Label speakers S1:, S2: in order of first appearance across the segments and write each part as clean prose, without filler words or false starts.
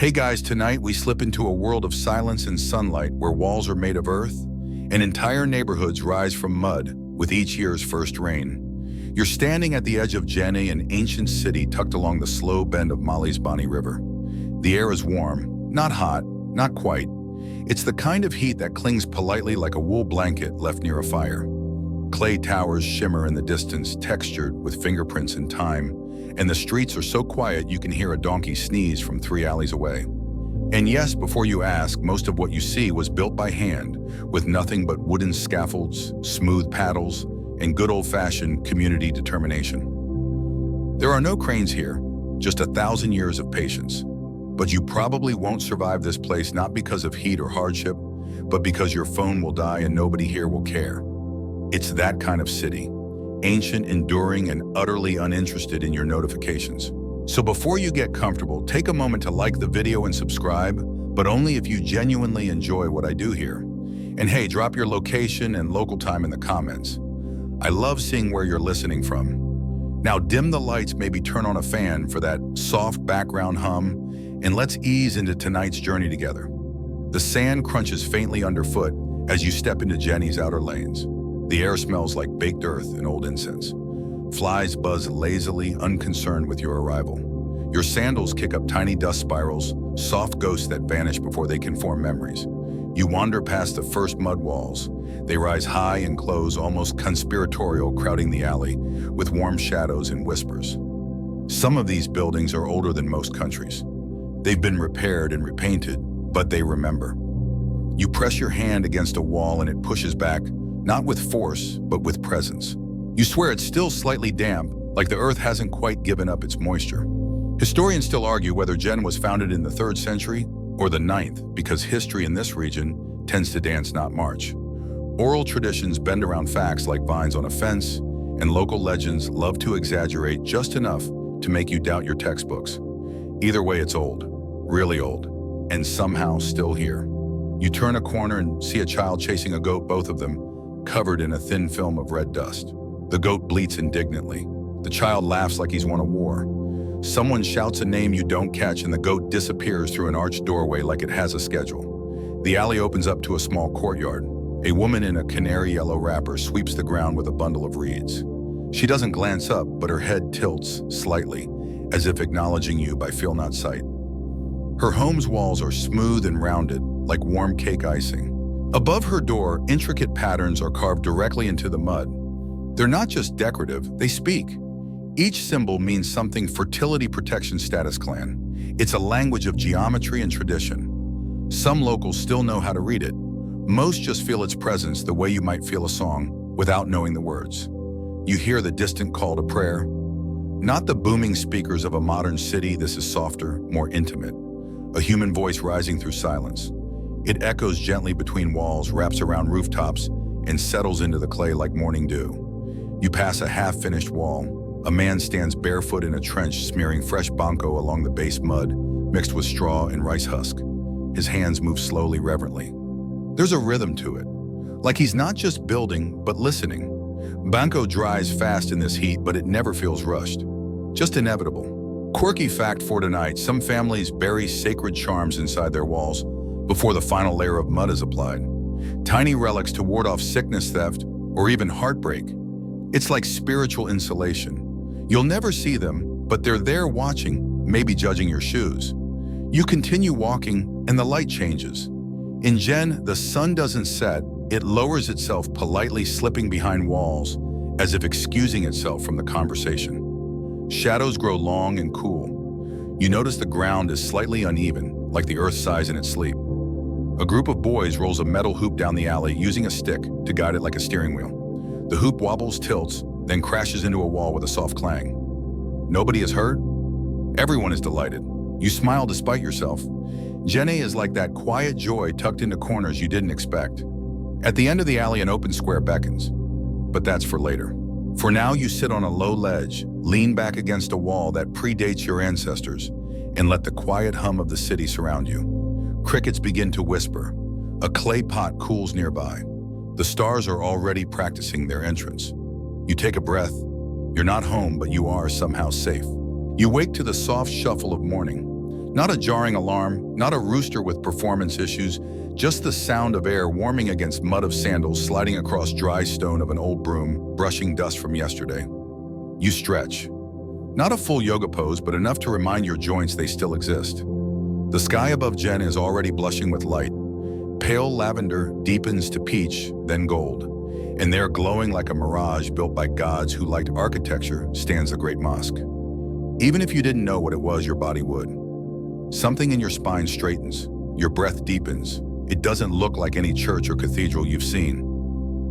S1: Hey guys, tonight we slip into a world of silence and sunlight where walls are made of earth and entire neighborhoods rise from mud with each year's first rain. You're standing at the edge of Djenné, an ancient city tucked along the slow bend of Mali's Bani River. The air is warm, not hot, not quite. It's the kind of heat that clings politely like a wool blanket left near a fire. Clay towers shimmer in the distance, textured with fingerprints and time, and the streets are so quiet you can hear a donkey sneeze from 3 alleys away. And yes, before you ask, most of what you see was built by hand, with nothing but wooden scaffolds, smooth paddles, and good old-fashioned community determination. There are no cranes here, just 1,000 years of patience. But you probably won't survive this place not because of heat or hardship, but because your phone will die and nobody here will care. It's that kind of city, ancient, enduring, and utterly uninterested in your notifications. So before you get comfortable, take a moment to like the video and subscribe, but only if you genuinely enjoy what I do here. And hey, drop your location and local time in the comments. I love seeing where you're listening from. Now dim the lights, maybe turn on a fan for that soft background hum, and let's ease into tonight's journey together. The sand crunches faintly underfoot as you step into Djenné's outer lanes. The air smells like baked earth and old incense. Flies buzz lazily, unconcerned with your arrival. Your sandals kick up tiny dust spirals, soft ghosts that vanish before they can form memories. You wander past the first mud walls. They rise high and close, almost conspiratorial, crowding the alley, with warm shadows and whispers. Some of these buildings are older than most countries. They've been repaired and repainted, but they remember. You press your hand against a wall and it pushes back, not with force, but with presence. You swear it's still slightly damp, like the earth hasn't quite given up its moisture. Historians still argue whether Djenné was founded in the 3rd century or the 9th, because history in this region tends to dance, not march. Oral traditions bend around facts like vines on a fence, and local legends love to exaggerate just enough to make you doubt your textbooks. Either way, it's old, really old, and somehow still here. You turn a corner and see a child chasing a goat, both of them covered in a thin film of red dust. The goat bleats indignantly. The child laughs like he's won a war. Someone shouts a name you don't catch and the goat disappears through an arched doorway like it has a schedule. The alley opens up to a small courtyard. A woman in a canary yellow wrapper sweeps the ground with a bundle of reeds. She doesn't glance up, but her head tilts slightly, as if acknowledging you by feel not sight. Her home's walls are smooth and rounded, like warm cake icing. Above her door, intricate patterns are carved directly into the mud. They're not just decorative, they speak. Each symbol means something: fertility protection status clan. It's a language of geometry and tradition. Some locals still know how to read it. Most just feel its presence the way you might feel a song without knowing the words. You hear the distant call to prayer. Not the booming speakers of a modern city. This is softer, more intimate. A human voice rising through silence. It echoes gently between walls, wraps around rooftops, and settles into the clay like morning dew. You pass a half-finished wall. A man stands barefoot in a trench, smearing fresh banco along the base mud, mixed with straw and rice husk. His hands move slowly, reverently. There's a rhythm to it, like he's not just building, but listening. Banco dries fast in this heat, but it never feels rushed, just inevitable. Quirky fact for tonight: some families bury sacred charms inside their walls before the final layer of mud is applied. Tiny relics to ward off sickness, theft, or even heartbreak. It's like spiritual insulation. You'll never see them, but they're there watching, maybe judging your shoes. You continue walking, and the light changes. In Djenné, the sun doesn't set, it lowers itself politely, slipping behind walls, as if excusing itself from the conversation. Shadows grow long and cool. You notice the ground is slightly uneven, like the earth sighs in its sleep. A group of boys rolls a metal hoop down the alley, using a stick to guide it like a steering wheel. The hoop wobbles, tilts, then crashes into a wall with a soft clang. Nobody is hurt? Everyone is delighted. You smile despite yourself. Djenné is like that quiet joy tucked into corners you didn't expect. At the end of the alley, an open square beckons. But that's for later. For now, you sit on a low ledge, lean back against a wall that predates your ancestors, and let the quiet hum of the city surround you. Crickets begin to whisper. A clay pot cools nearby. The stars are already practicing their entrance. You take a breath. You're not home, but you are somehow safe. You wake to the soft shuffle of morning. Not a jarring alarm, not a rooster with performance issues, just the sound of air warming against mud of sandals sliding across dry stone of an old broom, brushing dust from yesterday. You stretch. Not a full yoga pose, but enough to remind your joints they still exist. The sky above Djenné is already blushing with light. Pale lavender deepens to peach, then gold. And there, glowing like a mirage built by gods who liked architecture, stands the Great Mosque. Even if you didn't know what it was, your body would. Something in your spine straightens. Your breath deepens. It doesn't look like any church or cathedral you've seen.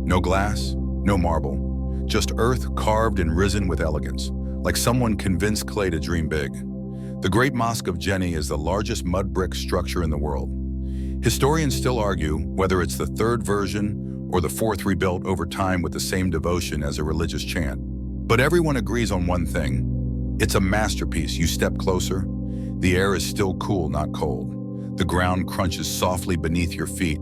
S1: No glass, no marble, just earth carved and risen with elegance, like someone convinced clay to dream big. The Great Mosque of Djenné is the largest mud brick structure in the world. Historians still argue whether it's the third version or the fourth rebuilt over time with the same devotion as a religious chant. But everyone agrees on one thing. It's a masterpiece. You step closer, the air is still cool, not cold. The ground crunches softly beneath your feet.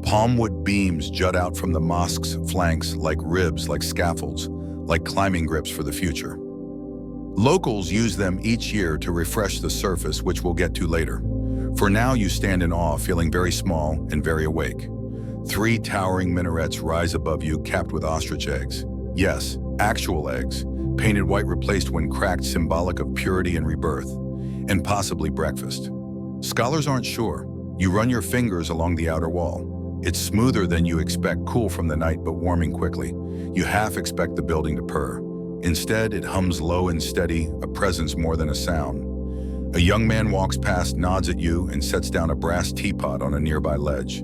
S1: Palmwood beams jut out from the mosque's flanks like ribs, like scaffolds, like climbing grips for the future. Locals use them each year to refresh the surface, which we'll get to later. For now, you stand in awe, feeling very small and very awake. 3 towering minarets rise above you, capped with ostrich eggs. Yes, actual eggs, painted white replaced when cracked, symbolic of purity and rebirth, and possibly breakfast. Scholars aren't sure. You run your fingers along the outer wall. It's smoother than you expect, cool from the night but warming quickly. You half expect the building to purr. Instead, it hums low and steady, a presence more than a sound. A young man walks past, nods at you, and sets down a brass teapot on a nearby ledge.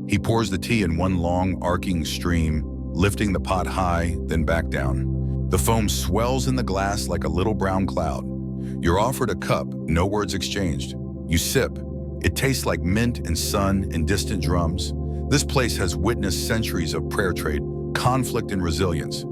S1: He pours the tea in one long, arcing stream, lifting the pot high, then back down. The foam swells in the glass like a little brown cloud. You're offered a cup, no words exchanged. You sip. It tastes like mint and sun and distant drums. This place has witnessed centuries of prayer trade, conflict and resilience.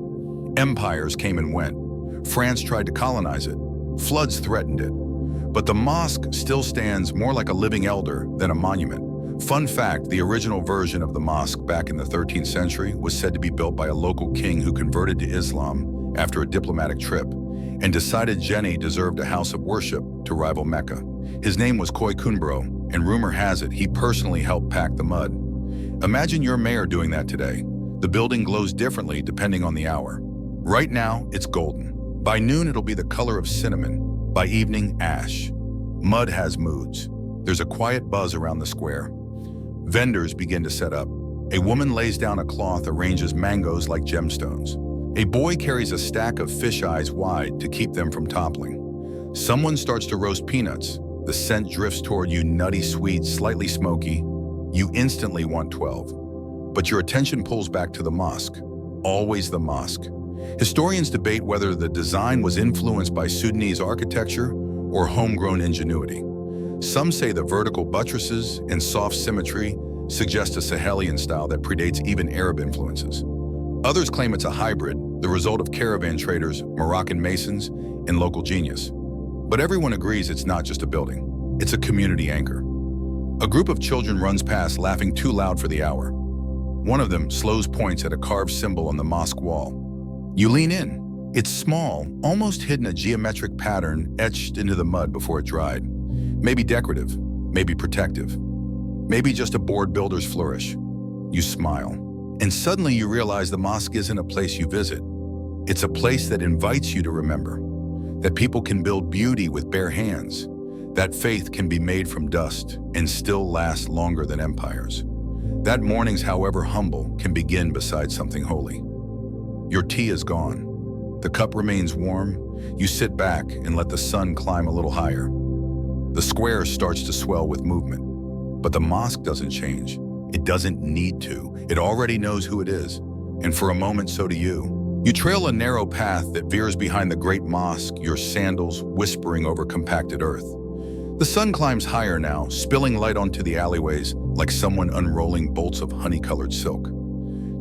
S1: Empires came and went. France tried to colonize it. Floods threatened it. But the mosque still stands more like a living elder than a monument. Fun fact, the original version of the mosque back in the 13th century was said to be built by a local king who converted to Islam after a diplomatic trip and decided Djenné deserved a house of worship to rival Mecca. His name was Khoi Kunbro, and rumor has it he personally helped pack the mud. Imagine your mayor doing that today. The building glows differently depending on the hour. Right now, it's golden. By noon, it'll be the color of cinnamon. By evening, ash. Mud has moods. There's a quiet buzz around the square. Vendors begin to set up. A woman lays down a cloth, arranges mangoes like gemstones. A boy carries a stack of fish eyes wide to keep them from toppling. Someone starts to roast peanuts. The scent drifts toward you, nutty sweet, slightly smoky. You instantly want 12. But your attention pulls back to the mosque. Always the mosque. Historians debate whether the design was influenced by Sudanese architecture or homegrown ingenuity. Some say the vertical buttresses and soft symmetry suggest a Sahelian style that predates even Arab influences. Others claim it's a hybrid, the result of caravan traders, Moroccan masons, and local genius. But everyone agrees it's not just a building. It's a community anchor. A group of children runs past, laughing too loud for the hour. One of them slows, points at a carved symbol on the mosque wall. You lean in. It's small, almost hidden, a geometric pattern etched into the mud before it dried. Maybe decorative, maybe protective, maybe just a bored builder's flourish. You smile, and suddenly you realize the mosque isn't a place you visit. It's a place that invites you to remember that people can build beauty with bare hands, that faith can be made from dust and still last longer than empires. That mornings, however humble, can begin beside something holy. Your tea is gone. The cup remains warm. You sit back and let the sun climb a little higher. The square starts to swell with movement. But the mosque doesn't change. It doesn't need to. It already knows who it is. And for a moment, so do you. You trail a narrow path that veers behind the Great Mosque, your sandals whispering over compacted earth. The sun climbs higher now, spilling light onto the alleyways like someone unrolling bolts of honey-colored silk.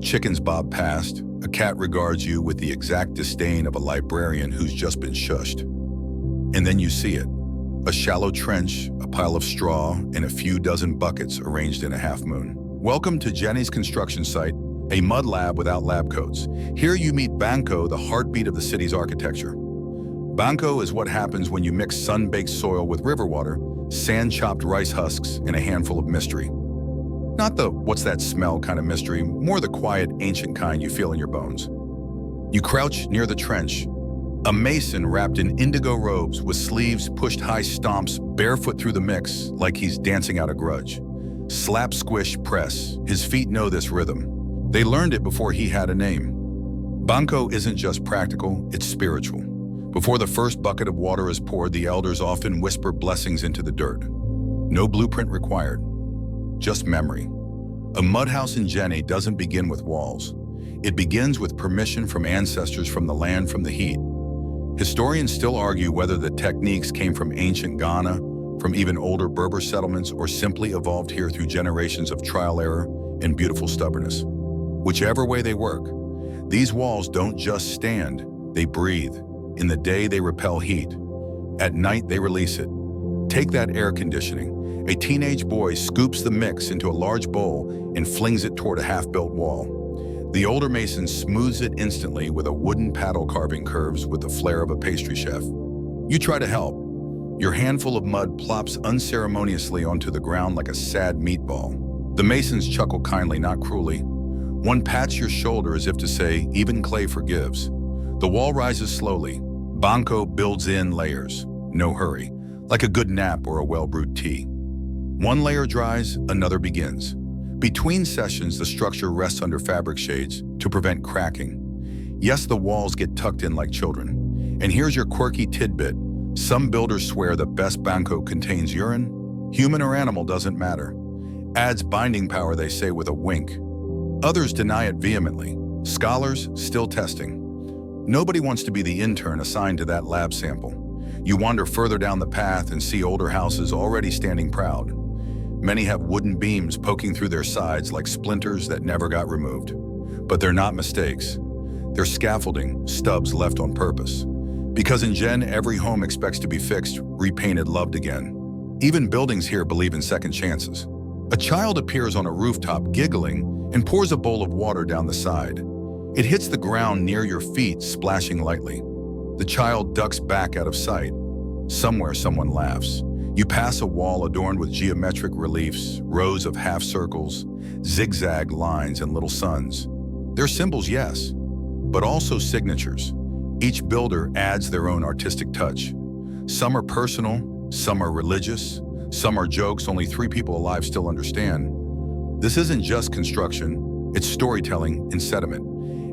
S1: Chickens bob past. A cat regards you with the exact disdain of a librarian who's just been shushed. And then you see it. A shallow trench, a pile of straw, and a few dozen buckets arranged in a half-moon. Welcome to Djenné's construction site, a mud lab without lab coats. Here you meet banco, the heartbeat of the city's architecture. Banco is what happens when you mix sun-baked soil with river water, sand-chopped rice husks, and a handful of mystery. Not the "what's that smell" kind of mystery, more the quiet, ancient kind you feel in your bones. You crouch near the trench, a mason wrapped in indigo robes with sleeves pushed high stomps barefoot through the mix like he's dancing out a grudge. Slap, squish, press. His feet know this rhythm. They learned it before he had a name. Banco isn't just practical, it's spiritual. Before the first bucket of water is poured, the elders often whisper blessings into the dirt. No blueprint required, just memory. A mud house in Djenné doesn't begin with walls. It begins with permission from ancestors from the land, from the heat. Historians still argue whether the techniques came from ancient Ghana, from even older Berber settlements, or simply evolved here through generations of trial, error, and beautiful stubbornness. Whichever way they work, these walls don't just stand, they breathe. In the day, they repel heat. At night, they release it. Take that air conditioning. A teenage boy scoops the mix into a large bowl and flings it toward a half-built wall. The older mason smooths it instantly with a wooden paddle carving curves with the flair of a pastry chef. You try to help. Your handful of mud plops unceremoniously onto the ground like a sad meatball. The masons chuckle kindly, not cruelly. One pats your shoulder as if to say, even clay forgives. The wall rises slowly. Banco builds in layers. No hurry, like a good nap or a well-brewed tea. One layer dries, another begins. Between sessions, the structure rests under fabric shades to prevent cracking. Yes, the walls get tucked in like children. And here's your quirky tidbit. Some builders swear the best banco contains urine. Human or animal doesn't matter. Adds binding power, they say, with a wink. Others deny it vehemently. Scholars still testing. Nobody wants to be the intern assigned to that lab sample. You wander further down the path and see older houses already standing proud. Many have wooden beams poking through their sides like splinters that never got removed. But they're not mistakes. They're scaffolding, stubs left on purpose. Because in Djenné, every home expects to be fixed, repainted, loved again. Even buildings here believe in second chances. A child appears on a rooftop giggling and pours a bowl of water down the side. It hits the ground near your feet, splashing lightly. The child ducks back out of sight. Somewhere, someone laughs. You pass a wall adorned with geometric reliefs, rows of half circles, zigzag lines, and little suns. They're symbols, yes, but also signatures. Each builder adds their own artistic touch. Some are personal, some are religious, some are jokes only 3 people alive still understand. This isn't just construction, it's storytelling in sediment.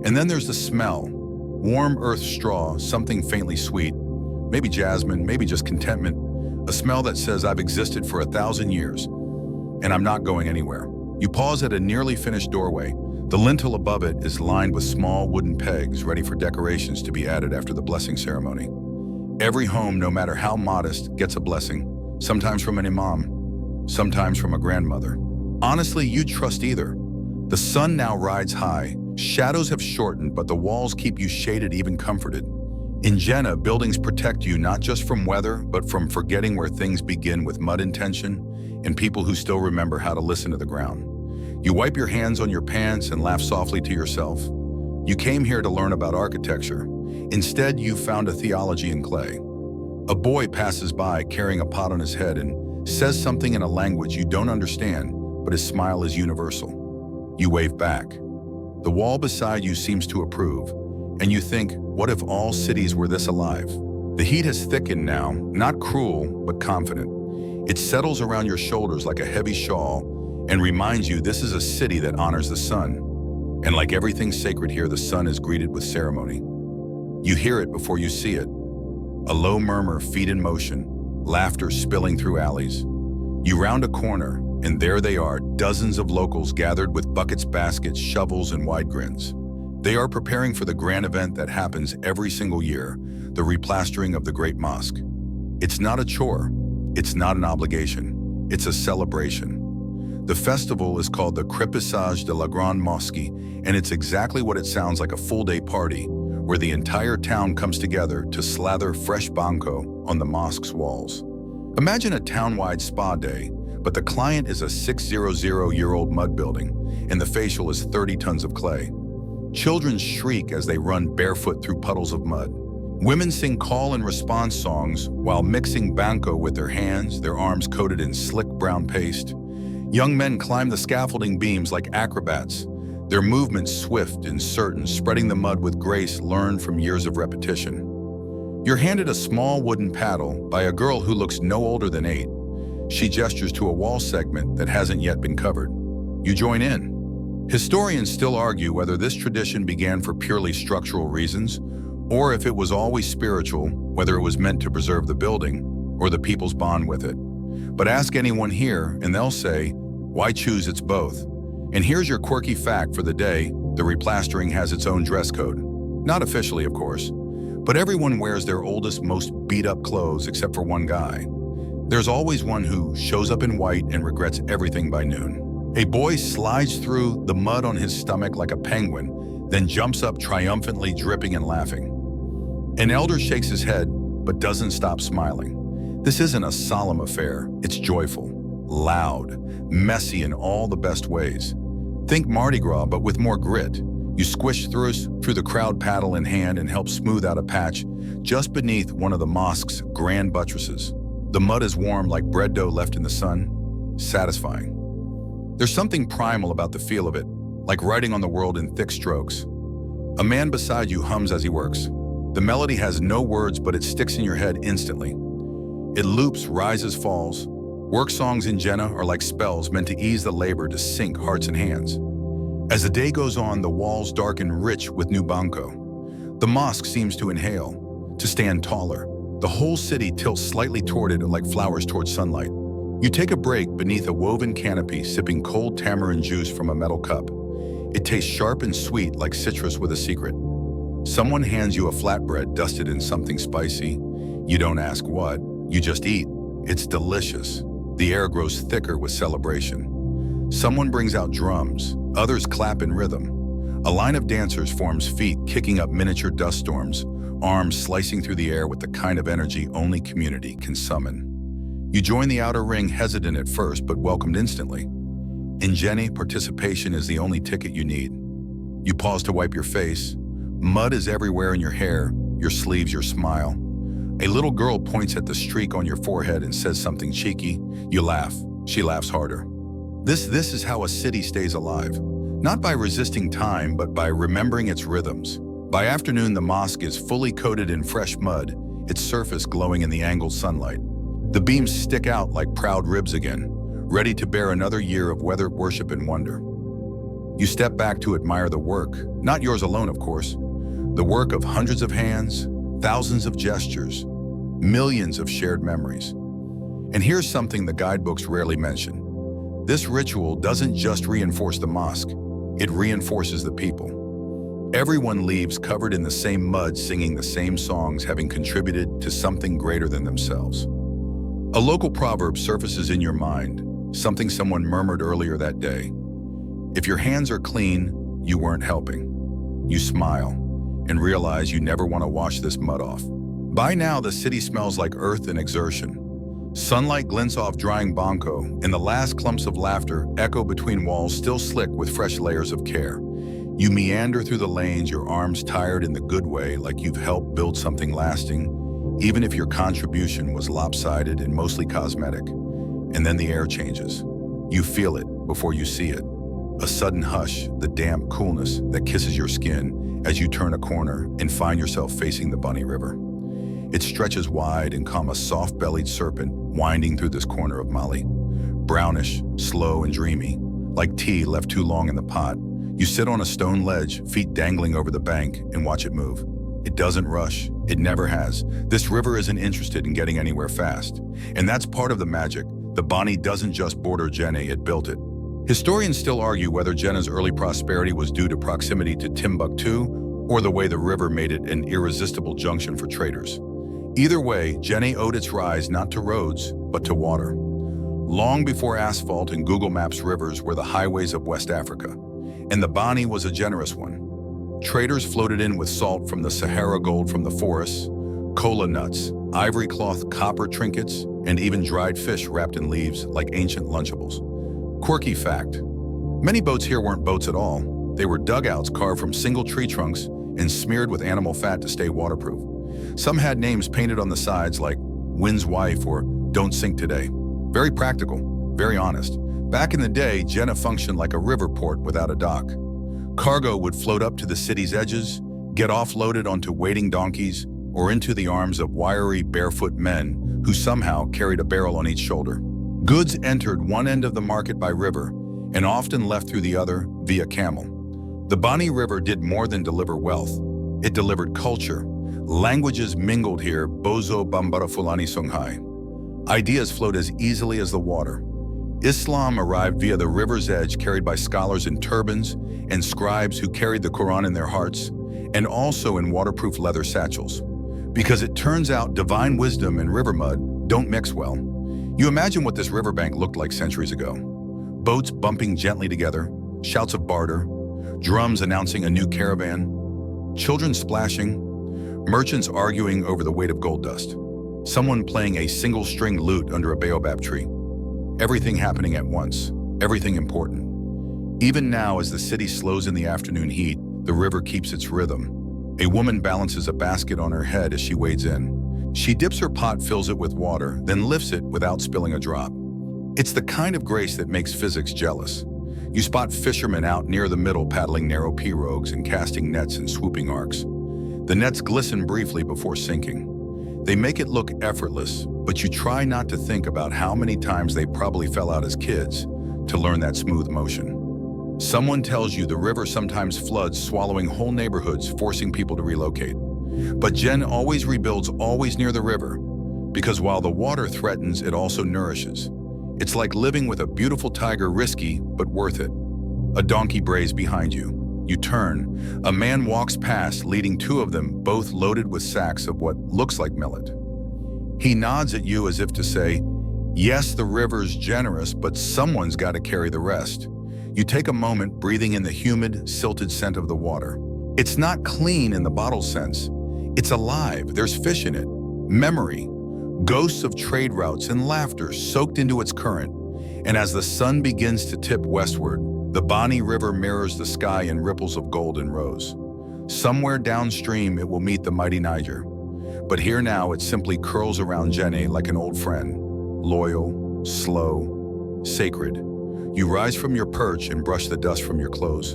S1: And then there's the smell. Warm earth straw, something faintly sweet, maybe jasmine, maybe just contentment. A smell that says, I've existed for 1,000 years, and I'm not going anywhere. You pause at a nearly finished doorway. The lintel above it is lined with small wooden pegs ready for decorations to be added after the blessing ceremony. Every home, no matter how modest, gets a blessing, sometimes from an imam, sometimes from a grandmother. Honestly, you'd trust either. The sun now rides high. Shadows have shortened, but the walls keep you shaded, even comforted. In Djenné, buildings protect you not just from weather, but from forgetting where things begin with mud intention and people who still remember how to listen to the ground. You wipe your hands on your pants and laugh softly to yourself. You came here to learn about architecture. Instead, you found a theology in clay. A boy passes by carrying a pot on his head and says something in a language you don't understand, but his smile is universal. You wave back. The wall beside you seems to approve. And you think, what if all cities were this alive? The heat has thickened now, not cruel, but confident. It settles around your shoulders like a heavy shawl and reminds you this is a city that honors the sun. And like everything sacred here, the sun is greeted with ceremony. You hear it before you see it. A low murmur, feet in motion, laughter spilling through alleys. You round a corner, and there they are, dozens of locals gathered with buckets, baskets, shovels, and wide grins. They are preparing for the grand event that happens every single year, the replastering of the Great Mosque. It's not a chore, it's not an obligation, it's a celebration. The festival is called the Crépissage de la Grande Mosquée, and it's exactly what it sounds like, a full-day party where the entire town comes together to slather fresh banco on the mosque's walls. Imagine a town-wide spa day, but the client is a 600-year-old mud building, and the facial is 30 tons of clay. Children shriek as they run barefoot through puddles of mud. Women sing call and response songs while mixing banco with their hands, their arms coated in slick brown paste. Young men climb the scaffolding beams like acrobats, their movements swift and certain, spreading the mud with grace learned from years of repetition. You're handed a small wooden paddle by a girl who looks no older than 8. She gestures to a wall segment that hasn't yet been covered. You join in. Historians still argue whether this tradition began for purely structural reasons, or if it was always spiritual, whether it was meant to preserve the building or the people's bond with it. But ask anyone here and they'll say, why choose? It's both. And here's your quirky fact for the day: the replastering has its own dress code. Not officially, of course, but everyone wears their oldest, most beat-up clothes except for one guy. There's always one who shows up in white and regrets everything by noon. A boy slides through the mud on his stomach like a penguin, then jumps up triumphantly, dripping and laughing. An elder shakes his head, but doesn't stop smiling. This isn't a solemn affair. It's joyful, loud, messy in all the best ways. Think Mardi Gras, but with more grit. You squish through the crowd, paddle in hand, and help smooth out a patch just beneath one of the mosque's grand buttresses. The mud is warm like bread dough left in the sun, satisfying. There's something primal about the feel of it, like writing on the world in thick strokes. A man beside you hums as he works. The melody has no words, but it sticks in your head instantly. It loops, rises, falls. Work songs in Djenné are like spells meant to ease the labor to sink hearts and hands. As the day goes on, the walls darken rich with new banco. The mosque seems to inhale, to stand taller. The whole city tilts slightly toward it like flowers towards sunlight. You take a break beneath a woven canopy, sipping cold tamarind juice from a metal cup. It tastes sharp and sweet like citrus with a secret. Someone hands you a flatbread dusted in something spicy. You don't ask what, you just eat. It's delicious. The air grows thicker with celebration. Someone brings out drums, others clap in rhythm. A line of dancers forms, feet kicking up miniature dust storms, arms slicing through the air with the kind of energy only community can summon. You join the outer ring, hesitant at first, but welcomed instantly. In Djenné, participation is the only ticket you need. You pause to wipe your face. Mud is everywhere in your hair, your sleeves, your smile. A little girl points at the streak on your forehead and says something cheeky. You laugh. She laughs harder. This is how a city stays alive. Not by resisting time, but by remembering its rhythms. By afternoon, the mosque is fully coated in fresh mud, its surface glowing in the angled sunlight. The beams stick out like proud ribs again, ready to bear another year of weathered worship and wonder. You step back to admire the work, not yours alone, of course. The work of hundreds of hands, thousands of gestures, millions of shared memories. And here's something the guidebooks rarely mention. This ritual doesn't just reinforce the mosque, it reinforces the people. Everyone leaves covered in the same mud, singing the same songs, having contributed to something greater than themselves. A local proverb surfaces in your mind, something someone murmured earlier that day. If your hands are clean, you weren't helping. You smile and realize you never want to wash this mud off. By now, the city smells like earth and exertion. Sunlight glints off drying banco, and the last clumps of laughter echo between walls still slick with fresh layers of care. You meander through the lanes, your arms tired in the good way, like you've helped build something lasting, even if your contribution was lopsided and mostly cosmetic. And then the air changes. You feel it before you see it. A sudden hush, the damp coolness that kisses your skin as you turn a corner and find yourself facing the Bunny River. It stretches wide and calm, a soft-bellied serpent winding through this corner of Mali. Brownish, slow and dreamy, like tea left too long in the pot. You sit on a stone ledge, feet dangling over the bank, and watch it move. It doesn't rush. It never has. This river isn't interested in getting anywhere fast. And that's part of the magic. The Bani doesn't just border Djenné, it built it. Historians still argue whether Djenné's early prosperity was due to proximity to Timbuktu or the way the river made it an irresistible junction for traders. Either way, Djenné owed its rise not to roads, but to water. Long before asphalt and Google Maps, rivers were the highways of West Africa, and the Bani was a generous one. Traders floated in with salt from the Sahara, gold from the forests, cola nuts, ivory cloth, copper trinkets, and even dried fish wrapped in leaves like ancient Lunchables. Quirky fact: many boats here weren't boats at all. They were dugouts carved from single tree trunks and smeared with animal fat to stay waterproof. Some had names painted on the sides like Wind's Wife or Don't Sink Today. Very practical, very honest. Back in the day, Djenné functioned like a river port without a dock. Cargo would float up to the city's edges, get offloaded onto waiting donkeys, or into the arms of wiry, barefoot men who somehow carried a barrel on each shoulder. Goods entered one end of the market by river and often left through the other via camel. The Bani River did more than deliver wealth. It delivered culture. Languages mingled here, Bozo Bambara Fulani Songhai. Ideas flowed as easily as the water. Islam arrived via the river's edge, carried by scholars in turbans and scribes who carried the Quran in their hearts, and also in waterproof leather satchels. Because it turns out divine wisdom and river mud don't mix well. You imagine what this riverbank looked like centuries ago. Boats bumping gently together, shouts of barter, drums announcing a new caravan, children splashing, merchants arguing over the weight of gold dust, someone playing a single-string lute under a baobab tree. Everything happening at once, everything important. Even now, as the city slows in the afternoon heat, the river keeps its rhythm. A woman balances a basket on her head as she wades in. She dips her pot, fills it with water, then lifts it without spilling a drop. It's the kind of grace that makes physics jealous. You spot fishermen out near the middle paddling narrow pirogues and casting nets in swooping arcs. The nets glisten briefly before sinking. They make it look effortless, but you try not to think about how many times they probably fell out as kids to learn that smooth motion. Someone tells you the river sometimes floods, swallowing whole neighborhoods, forcing people to relocate. But Djenné always rebuilds, always near the river, because while the water threatens, it also nourishes. It's like living with a beautiful tiger, risky, but worth it. A donkey brays behind you. You turn. A man walks past, leading two of them, both loaded with sacks of what looks like millet. He nods at you as if to say, yes, the river's generous, but someone's got to carry the rest. You take a moment, breathing in the humid, silted scent of the water. It's not clean in the bottle sense. It's alive. There's fish in it. Memory. Ghosts of trade routes and laughter soaked into its current. And as the sun begins to tip westward, the Bani River mirrors the sky in ripples of gold and rose. Somewhere downstream, it will meet the mighty Niger. But here now, it simply curls around Djenné like an old friend. Loyal, slow, sacred. You rise from your perch and brush the dust from your clothes.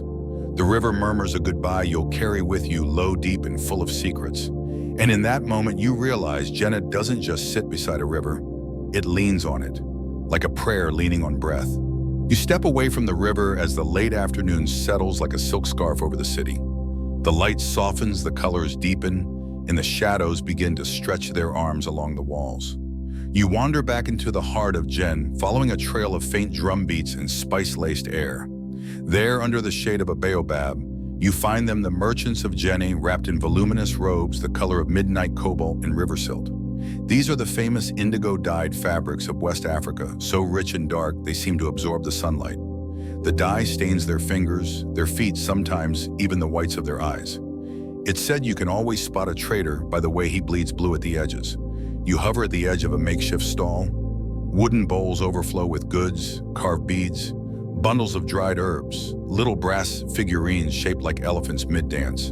S1: The river murmurs a goodbye you'll carry with you, low, deep, and full of secrets. And in that moment, you realize Djenné doesn't just sit beside a river. It leans on it, like a prayer leaning on breath. You step away from the river as the late afternoon settles like a silk scarf over the city. The light softens, the colors deepen, and the shadows begin to stretch their arms along the walls. You wander back into the heart of Djenné, following a trail of faint drum beats and spice-laced air. There, under the shade of a baobab, you find them, the merchants of Djenné, wrapped in voluminous robes the color of midnight cobalt and river silt. These are the famous indigo-dyed fabrics of West Africa, so rich and dark they seem to absorb the sunlight. The dye stains their fingers, their feet, sometimes even the whites of their eyes. It's said you can always spot a trader by the way he bleeds blue at the edges. You hover at the edge of a makeshift stall. Wooden bowls overflow with goods, carved beads, bundles of dried herbs, little brass figurines shaped like elephants mid-dance.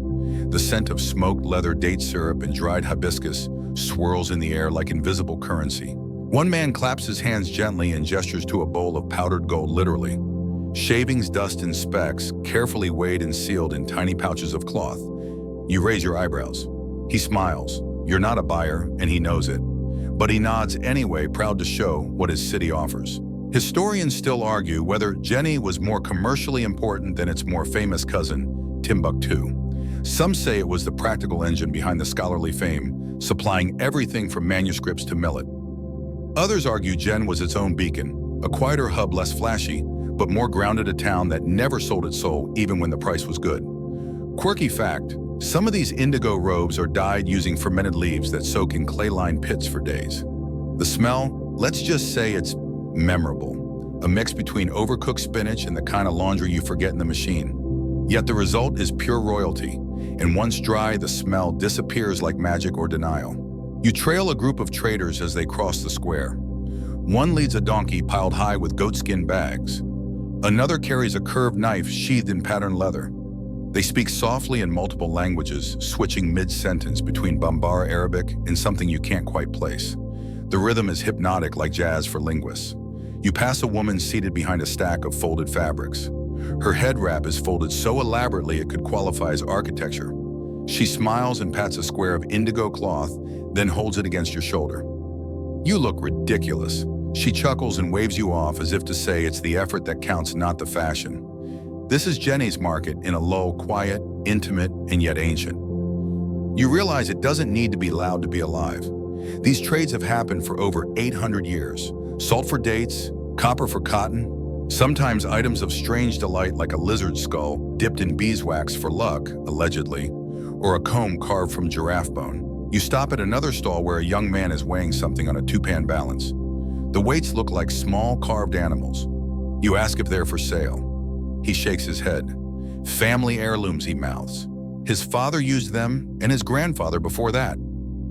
S1: The scent of smoked leather, date syrup, and dried hibiscus swirls in the air like invisible currency. One man claps his hands gently and gestures to a bowl of powdered gold, literally. Shavings, dust, and specks, carefully weighed and sealed in tiny pouches of cloth. You raise your eyebrows. He smiles. You're not a buyer, and he knows it. But he nods anyway, proud to show what his city offers. Historians still argue whether Djenné was more commercially important than its more famous cousin, Timbuktu. Some say it was the practical engine behind the scholarly fame, supplying everything from manuscripts to millet. Others argue Djenné was its own beacon, a quieter hub, less flashy, but more grounded, a town that never sold its soul even when the price was good. Quirky fact, some of these indigo robes are dyed using fermented leaves that soak in clay-lined pits for days. The smell, let's just say it's memorable, a mix between overcooked spinach and the kind of laundry you forget in the machine. Yet the result is pure royalty, and once dry, the smell disappears like magic or denial. You trail a group of traders as they cross the square. One leads a donkey piled high with goatskin bags. Another carries a curved knife sheathed in patterned leather. They speak softly in multiple languages, switching mid-sentence between Bambara Arabic and something you can't quite place. The rhythm is hypnotic like jazz for linguists. You pass a woman seated behind a stack of folded fabrics. Her head wrap is folded so elaborately it could qualify as architecture. She smiles and pats a square of indigo cloth, then holds it against your shoulder. You look ridiculous. She chuckles and waves you off as if to say it's the effort that counts, not the fashion. This is Djenné's market in a lull, quiet, intimate, and yet ancient. You realize it doesn't need to be loud to be alive. These trades have happened for over 800 years. Salt for dates, copper for cotton, sometimes items of strange delight like a lizard skull dipped in beeswax for luck, allegedly, or a comb carved from giraffe bone. You stop at another stall where a young man is weighing something on a two-pan balance. The weights look like small carved animals. You ask if they're for sale. He shakes his head. Family heirlooms, he mouths. His father used them, and his grandfather before that.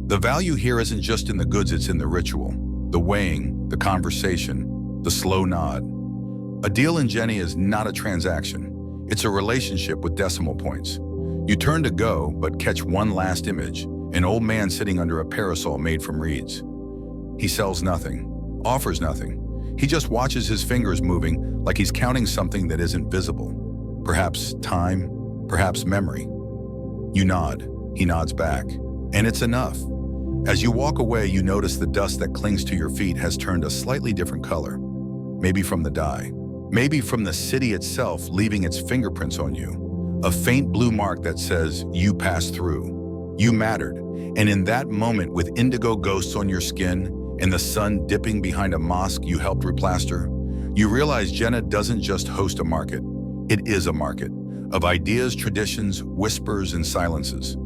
S1: The value here isn't just in the goods, it's in the ritual, the weighing, the conversation, the slow nod. A deal in Djenné is not a transaction. It's a relationship with decimal points. You turn to go, but catch one last image, an old man sitting under a parasol made from reeds. He sells nothing, offers nothing. He just watches his fingers moving like he's counting something that isn't visible. Perhaps time, perhaps memory. You nod, he nods back, and it's enough. As you walk away, you notice the dust that clings to your feet has turned a slightly different color. Maybe from the dye, maybe from the city itself leaving its fingerprints on you. A faint blue mark that says, you passed through, you mattered. And in that moment, with indigo ghosts on your skin, and the sun dipping behind a mosque you helped replaster, you realize Djenné doesn't just host a market. It is a market of ideas, traditions, whispers, and silences.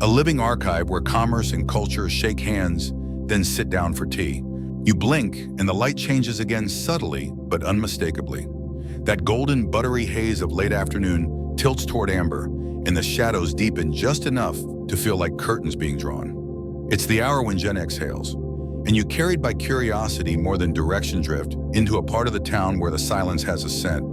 S1: A living archive where commerce and culture shake hands, then sit down for tea. You blink, and the light changes again subtly, but unmistakably. That golden, buttery haze of late afternoon tilts toward amber, and the shadows deepen just enough to feel like curtains being drawn. It's the hour when Djenné exhales, and you're carried by curiosity more than direction drift into a part of the town where the silence has a scent.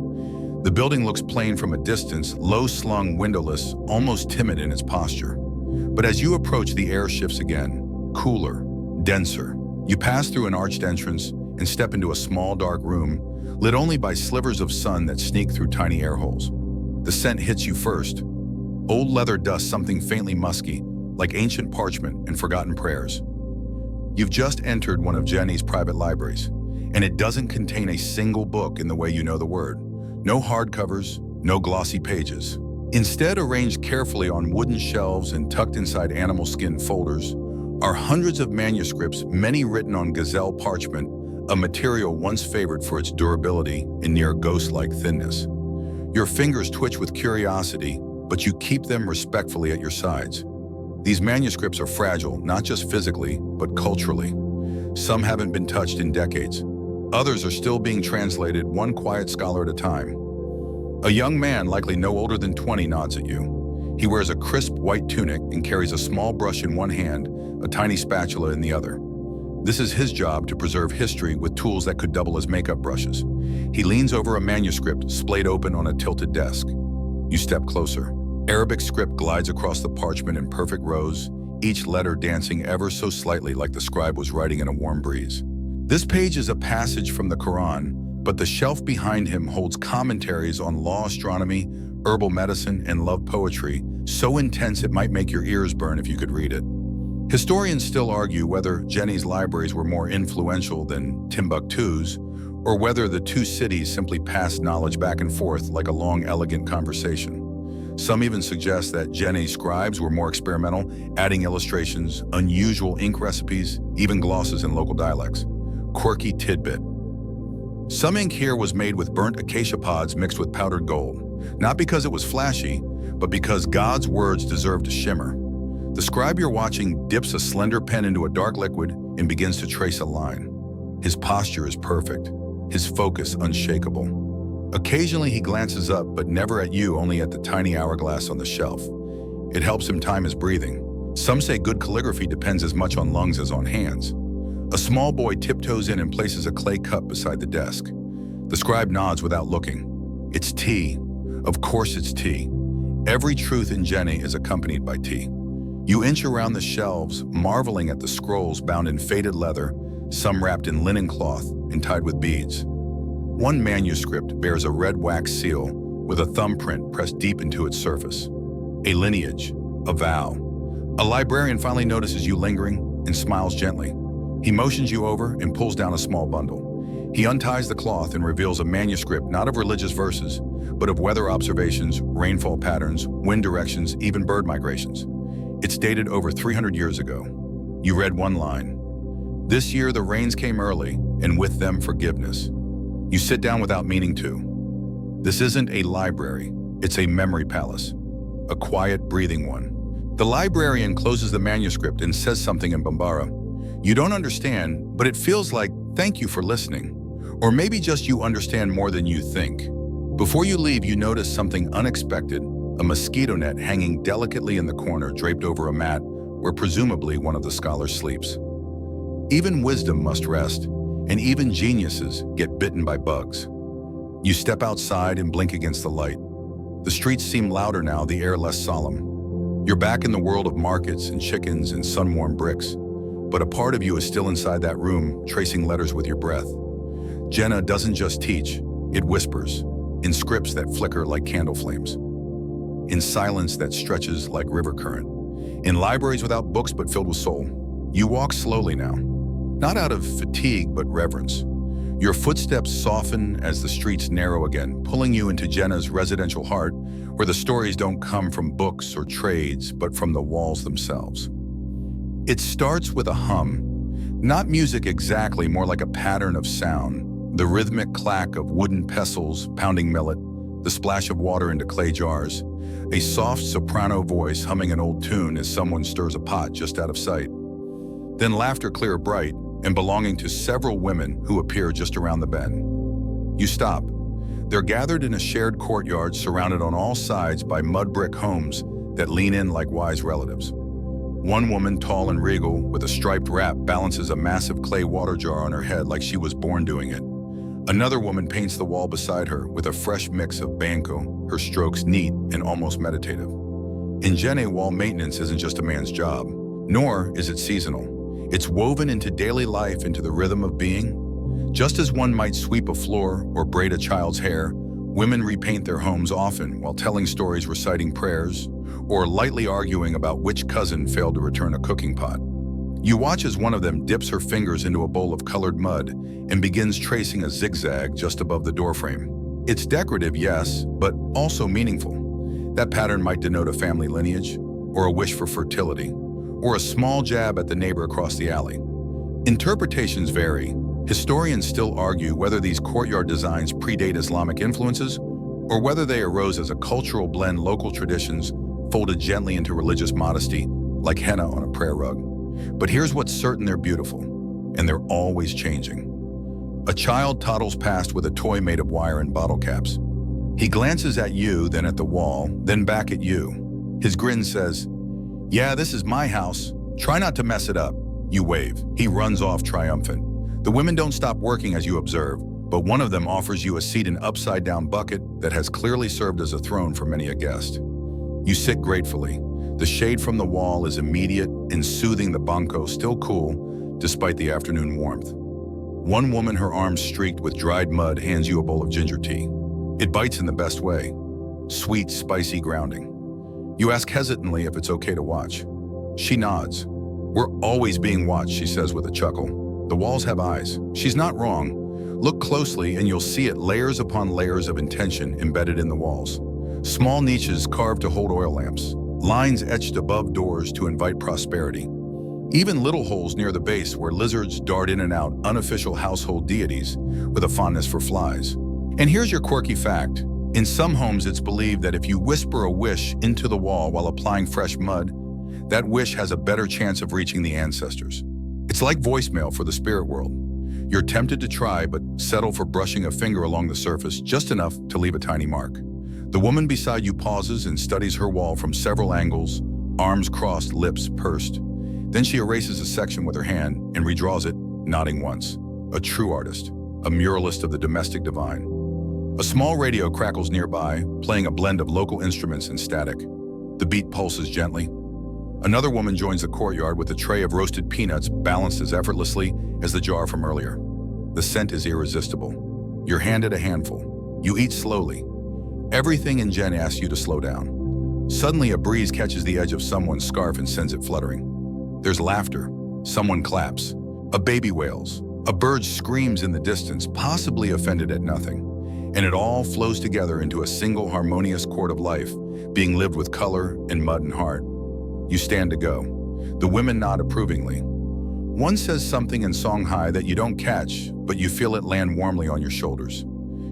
S1: The building looks plain from a distance, low-slung, windowless, almost timid in its posture. But as you approach, the air shifts again, cooler, denser. You pass through an arched entrance and step into a small, dark room, lit only by slivers of sun that sneak through tiny air holes. The scent hits you first. Old leather dust, something faintly musky, like ancient parchment and forgotten prayers. You've just entered one of Djenné's private libraries, and it doesn't contain a single book in the way you know the word. No hardcovers, no glossy pages. Instead, arranged carefully on wooden shelves and tucked inside animal skin folders, are hundreds of manuscripts, many written on gazelle parchment, a material once favored for its durability and near ghost-like thinness. Your fingers twitch with curiosity, but you keep them respectfully at your sides. These manuscripts are fragile, not just physically, but culturally. Some haven't been touched in decades. Others are still being translated, one quiet scholar at a time. A young man, likely no older than 20, nods at you. He wears a crisp white tunic and carries a small brush in one hand, a tiny spatula in the other. This is his job, to preserve history with tools that could double as makeup brushes. He leans over a manuscript, splayed open on a tilted desk. You step closer. Arabic script glides across the parchment in perfect rows, each letter dancing ever so slightly like the scribe was writing in a warm breeze. This page is a passage from the Quran, but the shelf behind him holds commentaries on law, astronomy, herbal medicine, and love poetry, so intense it might make your ears burn if you could read it. Historians still argue whether Djenné's libraries were more influential than Timbuktu's, or whether the two cities simply passed knowledge back and forth like a long, elegant conversation. Some even suggest that Djenné's scribes were more experimental, adding illustrations, unusual ink recipes, even glosses in local dialects. Quirky tidbit. Some ink here was made with burnt acacia pods mixed with powdered gold, not because it was flashy, but because God's words deserved to shimmer. The scribe you're watching dips a slender pen into a dark liquid and begins to trace a line. His posture is perfect, his focus unshakable. Occasionally he glances up, but never at you, only at the tiny hourglass on the shelf. It helps him time his breathing. Some say good calligraphy depends as much on lungs as on hands. A small boy tiptoes in and places a clay cup beside the desk. The scribe nods without looking. It's tea. Of course it's tea. Every truth in Djenné is accompanied by tea. You inch around the shelves, marveling at the scrolls bound in faded leather, some wrapped in linen cloth and tied with beads. One manuscript bears a red wax seal with a thumbprint pressed deep into its surface. A lineage, a vow. A librarian finally notices you lingering and smiles gently. He motions you over and pulls down a small bundle. He unties the cloth and reveals a manuscript not of religious verses, but of weather observations, rainfall patterns, wind directions, even bird migrations. It's dated over 300 years ago. You read one line. This year the rains came early, and with them forgiveness. You sit down without meaning to. This isn't a library, it's a memory palace. A quiet, breathing one. The librarian closes the manuscript and says something in Bambara. You don't understand, but it feels like thank you for listening. Or maybe just you understand more than you think. Before you leave, you notice something unexpected, a mosquito net hanging delicately in the corner draped over a mat where presumably one of the scholars sleeps. Even wisdom must rest, and even geniuses get bitten by bugs. You step outside and blink against the light. The streets seem louder now, the air less solemn. You're back in the world of markets and chickens and sun-warmed bricks, but a part of you is still inside that room, tracing letters with your breath. Djenné doesn't just teach, it whispers, in scripts that flicker like candle flames, in silence that stretches like river current, in libraries without books but filled with soul. You walk slowly now, not out of fatigue but reverence. Your footsteps soften as the streets narrow again, pulling you into Djenné's residential heart, where the stories don't come from books or trades, but from the walls themselves. It starts with a hum, not music exactly, more like a pattern of sound, the rhythmic clack of wooden pestles pounding millet, the splash of water into clay jars, a soft soprano voice humming an old tune as someone stirs a pot just out of sight. Then laughter clear bright, and belonging to several women who appear just around the bend. You stop. They're gathered in a shared courtyard surrounded on all sides by mud brick homes that lean in like wise relatives. One woman, tall and regal, with a striped wrap, balances a massive clay water jar on her head like she was born doing it. Another woman paints the wall beside her with a fresh mix of banco, her strokes neat and almost meditative. In Djenné, wall maintenance isn't just a man's job, nor is it seasonal. It's woven into daily life, into the rhythm of being. Just as one might sweep a floor or braid a child's hair, women repaint their homes often while telling stories, reciting prayers, or lightly arguing about which cousin failed to return a cooking pot. You watch as one of them dips her fingers into a bowl of colored mud and begins tracing a zigzag just above the doorframe. It's decorative, yes, but also meaningful. That pattern might denote a family lineage, or a wish for fertility, or a small jab at the neighbor across the alley. Interpretations vary. Historians still argue whether these courtyard designs predate Islamic influences or whether they arose as a cultural blend, local traditions folded gently into religious modesty, like henna on a prayer rug. But here's what's certain: they're beautiful, and they're always changing. A child toddles past with a toy made of wire and bottle caps. He glances at you, then at the wall, then back at you. His grin says, "Yeah, this is my house. Try not to mess it up." You wave. He runs off triumphant. The women don't stop working as you observe, but one of them offers you a seat in an upside-down bucket that has clearly served as a throne for many a guest. You sit gratefully. The shade from the wall is immediate and soothing, the banco still cool despite the afternoon warmth. One woman, her arms streaked with dried mud, hands you a bowl of ginger tea. It bites in the best way. Sweet, spicy grounding. You ask hesitantly if it's okay to watch. She nods. "We're always being watched," she says with a chuckle. "The walls have eyes." She's not wrong. Look closely and you'll see it, layers upon layers of intention embedded in the walls. Small niches carved to hold oil lamps. Lines etched above doors to invite prosperity. Even little holes near the base where lizards dart in and out, unofficial household deities with a fondness for flies. And here's your quirky fact. In some homes, it's believed that if you whisper a wish into the wall while applying fresh mud, that wish has a better chance of reaching the ancestors. It's like voicemail for the spirit world. You're tempted to try, but settle for brushing a finger along the surface, just enough to leave a tiny mark. The woman beside you pauses and studies her wall from several angles, arms crossed, lips pursed. Then she erases a section with her hand and redraws it, nodding once. A true artist, a muralist of the domestic divine. A small radio crackles nearby, playing a blend of local instruments and static. The beat pulses gently. Another woman joins the courtyard with a tray of roasted peanuts balanced as effortlessly as the jar from earlier. The scent is irresistible. You're handed a handful. You eat slowly. Everything in Djenné asks you to slow down. Suddenly, a breeze catches the edge of someone's scarf and sends it fluttering. There's laughter. Someone claps. A baby wails. A bird screams in the distance, possibly offended at nothing. And it all flows together into a single harmonious chord of life, being lived with color and mud and heart. You stand to go. The women nod approvingly. One says something in Songhai that you don't catch, but you feel it land warmly on your shoulders.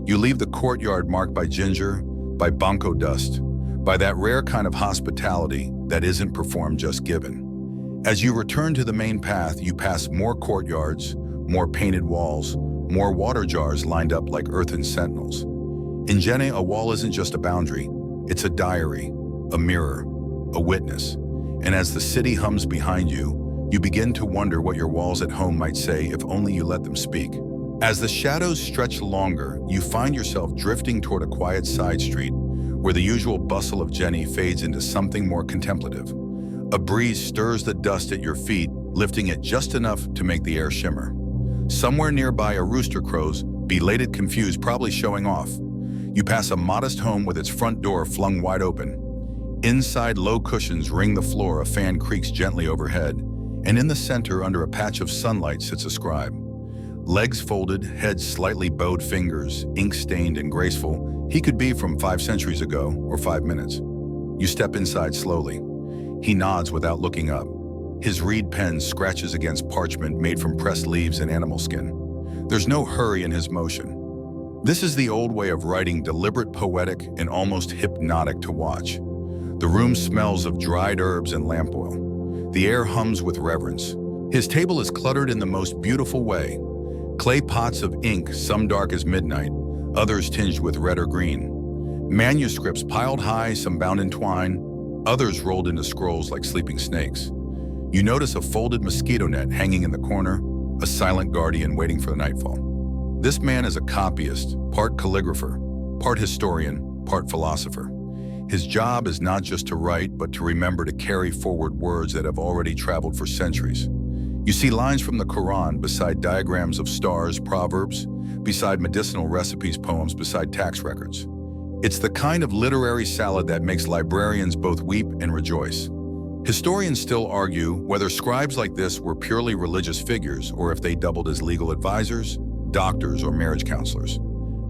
S1: You leave the courtyard marked by ginger, by banco dust, by that rare kind of hospitality that isn't performed, just given. As you return to the main path, you pass more courtyards, more painted walls, more water jars lined up like earthen sentinels. In Djenné, a wall isn't just a boundary, it's a diary, a mirror, a witness. And as the city hums behind you, you begin to wonder what your walls at home might say if only you let them speak. As the shadows stretch longer, you find yourself drifting toward a quiet side street where the usual bustle of Djenné fades into something more contemplative. A breeze stirs the dust at your feet, lifting it just enough to make the air shimmer. Somewhere nearby, a rooster crows, belated, confused, probably showing off. You pass a modest home with its front door flung wide open. Inside, low cushions ring the floor, a fan creaks gently overhead, and in the center, under a patch of sunlight, sits a scribe. Legs folded, head slightly bowed, fingers ink-stained and graceful. He could be from 5 centuries ago or 5 minutes. You step inside slowly. He nods without looking up. His reed pen scratches against parchment made from pressed leaves and animal skin. There's no hurry in his motion. This is the old way of writing, deliberate, poetic, and almost hypnotic to watch. The room smells of dried herbs and lamp oil. The air hums with reverence. His table is cluttered in the most beautiful way. Clay pots of ink, some dark as midnight, others tinged with red or green. Manuscripts piled high, some bound in twine, others rolled into scrolls like sleeping snakes. You notice a folded mosquito net hanging in the corner, a silent guardian waiting for the nightfall. This man is a copyist, part calligrapher, part historian, part philosopher. His job is not just to write, but to remember to carry forward words that have already traveled for centuries. You see lines from the Quran beside diagrams of stars, proverbs, beside medicinal recipes, poems, beside tax records. It's the kind of literary salad that makes librarians both weep and rejoice. Historians still argue whether scribes like this were purely religious figures or if they doubled as legal advisors, doctors, or marriage counselors.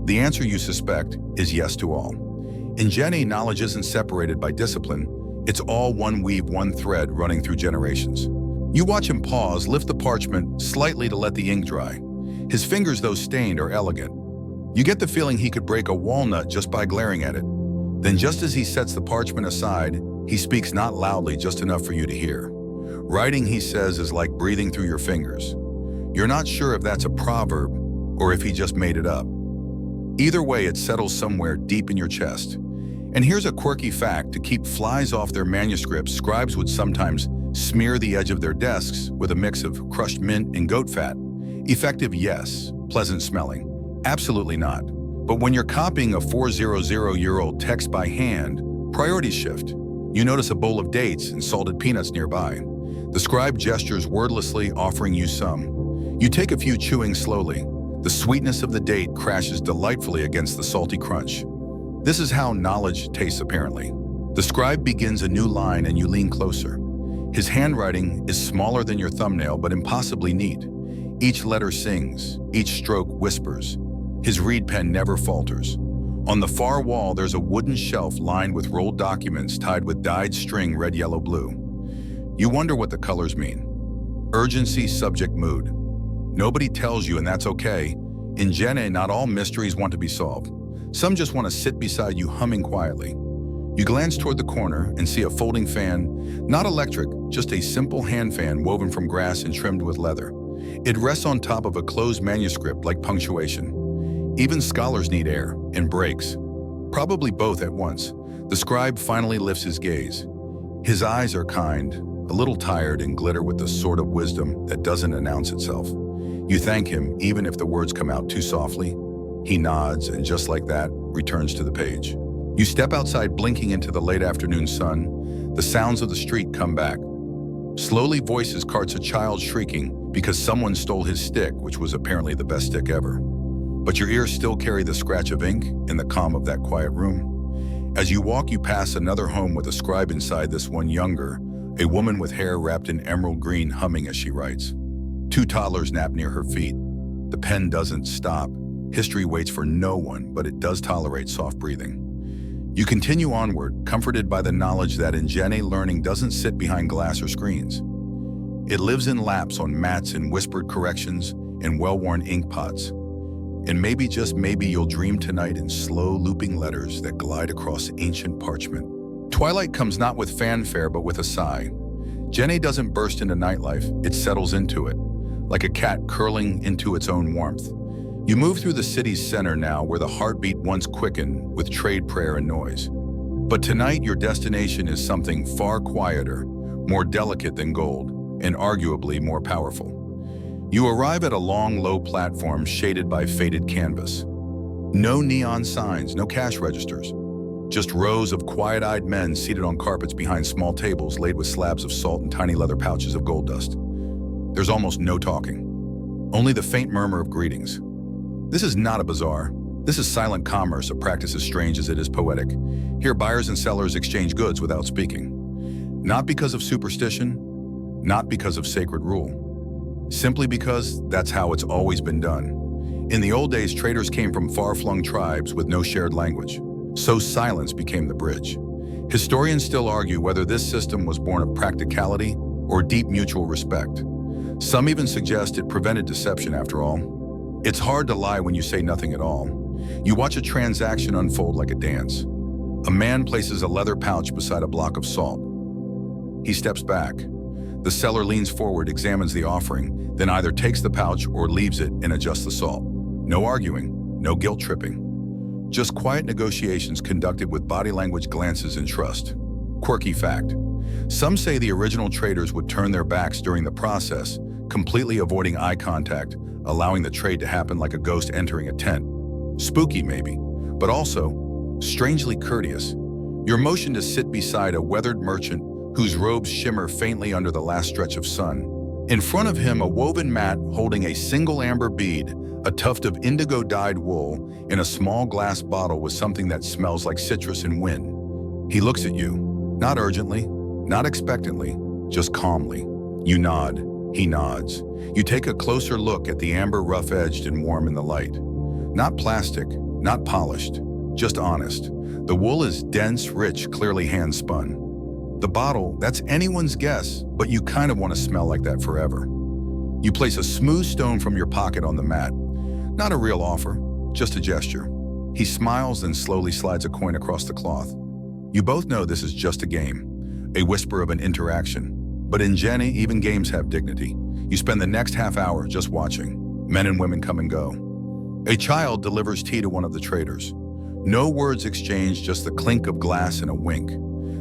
S1: The answer, you suspect, is yes to all. In Djenné, knowledge isn't separated by discipline. It's all one weave, one thread running through generations. You watch him pause, lift the parchment slightly to let the ink dry. His fingers, though stained, are elegant. You get the feeling he could break a walnut just by glaring at it. Then, just as he sets the parchment aside, he speaks, not loudly, just enough for you to hear. Writing, he says, is like breathing through your fingers. You're not sure if that's a proverb or if he just made it up. Either way, it settles somewhere deep in your chest. And here's a quirky fact: to keep flies off their manuscripts, scribes would sometimes smear the edge of their desks with a mix of crushed mint and goat fat. Effective, yes. Pleasant smelling? Absolutely not. But when you're copying a 400-year-old text by hand, priorities shift. You notice a bowl of dates and salted peanuts nearby. The scribe gestures wordlessly, offering you some. You take a few, chewing slowly. The sweetness of the date crashes delightfully against the salty crunch. This is how knowledge tastes, apparently. The scribe begins a new line and you lean closer. His handwriting is smaller than your thumbnail, but impossibly neat. Each letter sings, each stroke whispers. His reed pen never falters. On the far wall, there's a wooden shelf lined with rolled documents tied with dyed string, red, yellow, blue. You wonder what the colors mean. Urgency, subject, mood. Nobody tells you, and that's okay. In Djenné, not all mysteries want to be solved. Some just want to sit beside you, humming quietly. You glance toward the corner and see a folding fan, not electric, just a simple hand fan woven from grass and trimmed with leather. It rests on top of a closed manuscript like punctuation. Even scholars need air and breaks, probably both at once. The scribe finally lifts his gaze. His eyes are kind, a little tired, and glitter with the sort of wisdom that doesn't announce itself. You thank him, even if the words come out too softly. He nods, and just like that, returns to the page. You step outside, blinking into the late afternoon sun. The sounds of the street come back. Slowly, voices, carts, a child shrieking because someone stole his stick, which was apparently the best stick ever. But your ears still carry the scratch of ink in the calm of that quiet room. As you walk, you pass another home with a scribe inside, this one younger, a woman with hair wrapped in emerald green, humming as she writes. Two toddlers nap near her feet. The pen doesn't stop. History waits for no one, but it does tolerate soft breathing. You continue onward, comforted by the knowledge that in Djenné, learning doesn't sit behind glass or screens. It lives in laps, on mats, in whispered corrections, in well-worn ink pots. And maybe, just maybe, you'll dream tonight in slow, looping letters that glide across ancient parchment. Twilight comes not with fanfare, but with a sigh. Djenné doesn't burst into nightlife, it settles into it, like a cat curling into its own warmth. You move through the city's center now, where the heartbeat once quickened with trade, prayer, and noise. But tonight, your destination is something far quieter, more delicate than gold, and arguably more powerful. You arrive at a long, low platform shaded by faded canvas. No neon signs, no cash registers. Just rows of quiet-eyed men seated on carpets behind small tables laid with slabs of salt and tiny leather pouches of gold dust. There's almost no talking, only the faint murmur of greetings. This is not a bazaar. This is silent commerce, a practice as strange as it is poetic. Here, buyers and sellers exchange goods without speaking. Not because of superstition, not because of sacred rule. Simply because that's how it's always been done. In the old days, traders came from far-flung tribes with no shared language. So silence became the bridge. Historians still argue whether this system was born of practicality or deep mutual respect. Some even suggest it prevented deception after all. It's hard to lie when you say nothing at all. You watch a transaction unfold like a dance. A man places a leather pouch beside a block of salt. He steps back. The seller leans forward, examines the offering, then either takes the pouch or leaves it and adjusts the salt. No arguing, no guilt tripping. Just quiet negotiations conducted with body language, glances, and trust. Quirky fact. Some say the original traders would turn their backs during the process, completely avoiding eye contact, allowing the trade to happen like a ghost entering a tent. Spooky maybe, but also strangely courteous. You're motioned to sit beside a weathered merchant whose robes shimmer faintly under the last stretch of sun. In front of him, a woven mat holding a single amber bead, a tuft of indigo-dyed wool, and a small glass bottle with something that smells like citrus and wind. He looks at you, not urgently, not expectantly, just calmly. You nod. He nods. You take a closer look at the amber, rough-edged and warm in the light. Not plastic, not polished, just honest. The wool is dense, rich, clearly hand-spun. The bottle, that's anyone's guess, but you kind of want to smell like that forever. You place a smooth stone from your pocket on the mat. Not a real offer, just a gesture. He smiles, then slowly slides a coin across the cloth. You both know this is just a game, a whisper of an interaction. But in Djenné, even games have dignity. You spend the next half hour just watching. Men and women come and go. A child delivers tea to one of the traders. No words exchanged, just the clink of glass and a wink.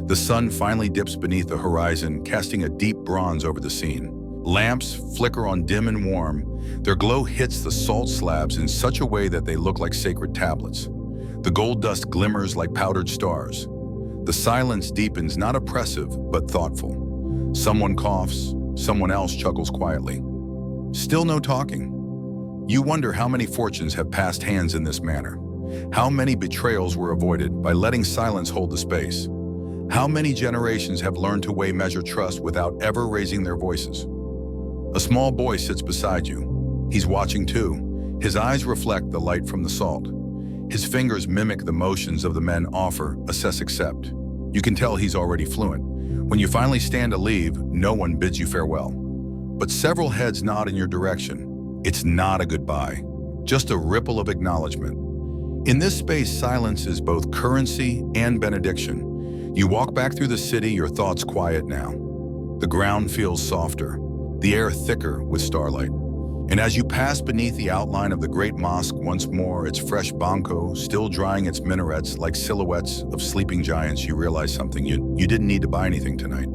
S1: The sun finally dips beneath the horizon, casting a deep bronze over the scene. Lamps flicker on dim and warm. Their glow hits the salt slabs in such a way that they look like sacred tablets. The gold dust glimmers like powdered stars. The silence deepens, not oppressive, but thoughtful. Someone coughs, someone else chuckles quietly. Still no talking. You wonder how many fortunes have passed hands in this manner. How many betrayals were avoided by letting silence hold the space. How many generations have learned to weigh, measure trust without ever raising their voices. A small boy sits beside you. He's watching too. His eyes reflect the light from the salt. His fingers mimic the motions of the men offer, assess, accept. You can tell he's already fluent. When you finally stand to leave, no one bids you farewell. But several heads nod in your direction. It's not a goodbye, just a ripple of acknowledgement. In this space, silence is both currency and benediction. You walk back through the city, your thoughts quiet now. The ground feels softer, the air thicker with starlight. And as you pass beneath the outline of the Great Mosque once more, its fresh banco still drying its minarets like silhouettes of sleeping giants, you realize something. You didn't need to buy anything tonight.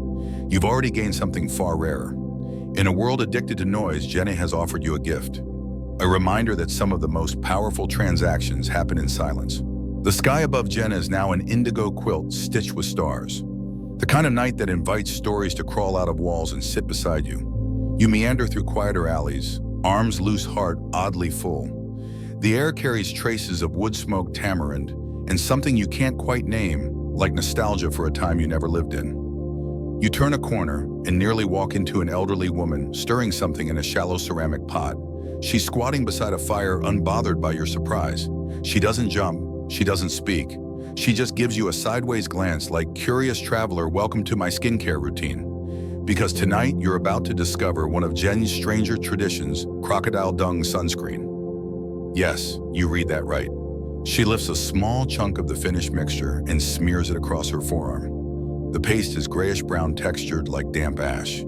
S1: You've already gained something far rarer. In a world addicted to noise, Djenné has offered you a gift. a reminder that some of the most powerful transactions happen in silence. The sky above Djenné is now an indigo quilt stitched with stars. The kind of night that invites stories to crawl out of walls and sit beside you. You meander through quieter alleys, arms loose, heart oddly full. The air carries traces of wood-smoked tamarind and something you can't quite name, like nostalgia for a time you never lived in. You turn a corner and nearly walk into an elderly woman stirring something in a shallow ceramic pot. She's squatting beside a fire, unbothered by your surprise. She doesn't jump, she doesn't speak. She just gives you a sideways glance like, "Curious traveler, welcome to my skincare routine." Because tonight you're about to discover one of Djenné's stranger traditions, crocodile dung sunscreen. Yes, you read that right. She lifts a small chunk of the finished mixture and smears it across her forearm. The paste is grayish-brown textured like damp ash.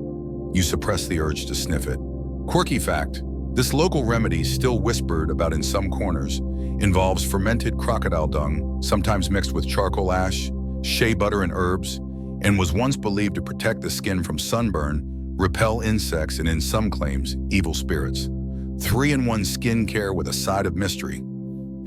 S1: You suppress the urge to sniff it. Quirky fact, this local remedy, still whispered about in some corners, involves fermented crocodile dung, sometimes mixed with charcoal ash, shea butter and herbs, and was once believed to protect the skin from sunburn, repel insects, and in some claims, evil spirits. 3-in-1 skincare with a side of mystery.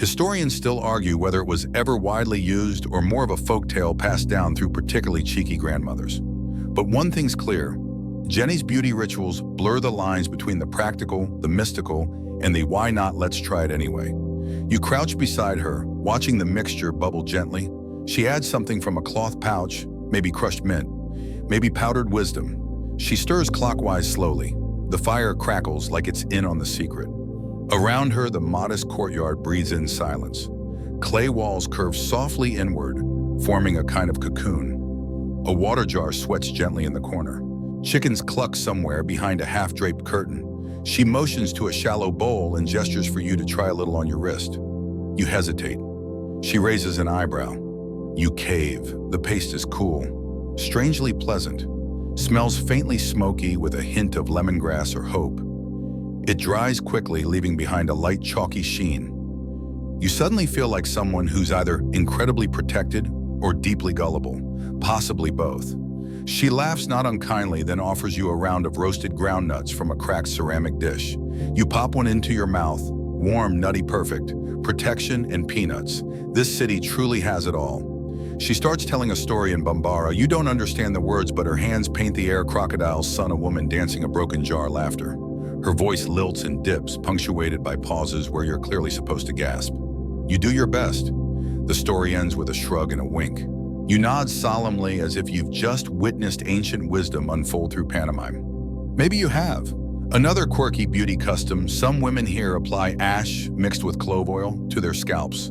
S1: Historians still argue whether it was ever widely used or more of a folktale passed down through particularly cheeky grandmothers. But one thing's clear, Djenné's beauty rituals blur the lines between the practical, the mystical, and the why not, let's try it anyway. You crouch beside her, watching the mixture bubble gently. She adds something from a cloth pouch, maybe crushed mint, maybe powdered wisdom. She stirs clockwise slowly. The fire crackles like it's in on the secret. Around her, the modest courtyard breathes in silence. Clay walls curve softly inward, forming a kind of cocoon. A water jar sweats gently in the corner. Chickens cluck somewhere behind a half-draped curtain. She motions to a shallow bowl and gestures for you to try a little on your wrist. You hesitate. She raises an eyebrow. You cave. The paste is cool, strangely pleasant. Smells faintly smoky with a hint of lemongrass or hope. It dries quickly, leaving behind a light chalky sheen. You suddenly feel like someone who's either incredibly protected or deeply gullible, possibly both. She laughs not unkindly, then offers you a round of roasted groundnuts from a cracked ceramic dish. You pop one into your mouth, warm, nutty, perfect. Protection and peanuts. This city truly has it all. She starts telling a story in Bambara. You don't understand the words, but her hands paint the air. Crocodiles, son, a woman dancing a broken jar, laughter. Her voice lilts and dips, punctuated by pauses where you're clearly supposed to gasp. You do your best. The story ends with a shrug and a wink. You nod solemnly as if you've just witnessed ancient wisdom unfold through pantomime. Maybe you have. Another quirky beauty custom, some women here apply ash mixed with clove oil to their scalps,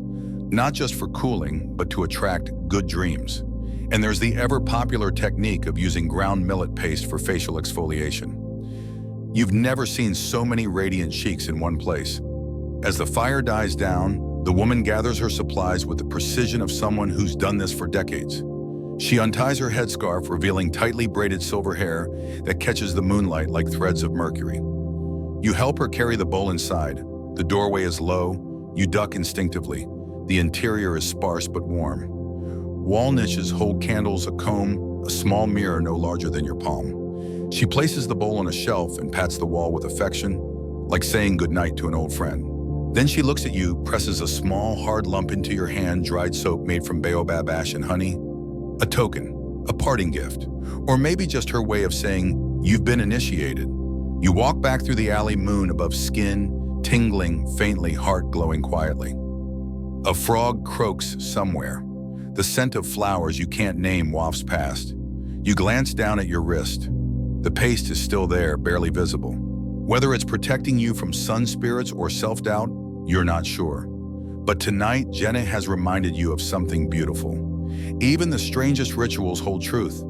S1: not just for cooling, but to attract good dreams. And there's the ever-popular technique of using ground millet paste for facial exfoliation. You've never seen so many radiant cheeks in one place. As the fire dies down, the woman gathers her supplies with the precision of someone who's done this for decades. She unties her headscarf, revealing tightly braided silver hair that catches the moonlight like threads of mercury. You help her carry the bowl inside. The doorway is low. You duck instinctively. The interior is sparse but warm. Wall niches hold candles, a comb, a small mirror no larger than your palm. She places the bowl on a shelf and pats the wall with affection, like saying goodnight to an old friend. Then she looks at you, presses a small, hard lump into your hand, dried soap made from baobab ash and honey. A token, a parting gift, or maybe just her way of saying, you've been initiated. You walk back through the alley, moon above skin, tingling faintly, heart glowing quietly. A frog croaks somewhere. The scent of flowers you can't name wafts past. You glance down at your wrist. The paste is still there, barely visible. Whether it's protecting you from sun spirits or self-doubt, you're not sure. But tonight, Djenné has reminded you of something beautiful. Even the strangest rituals hold truth.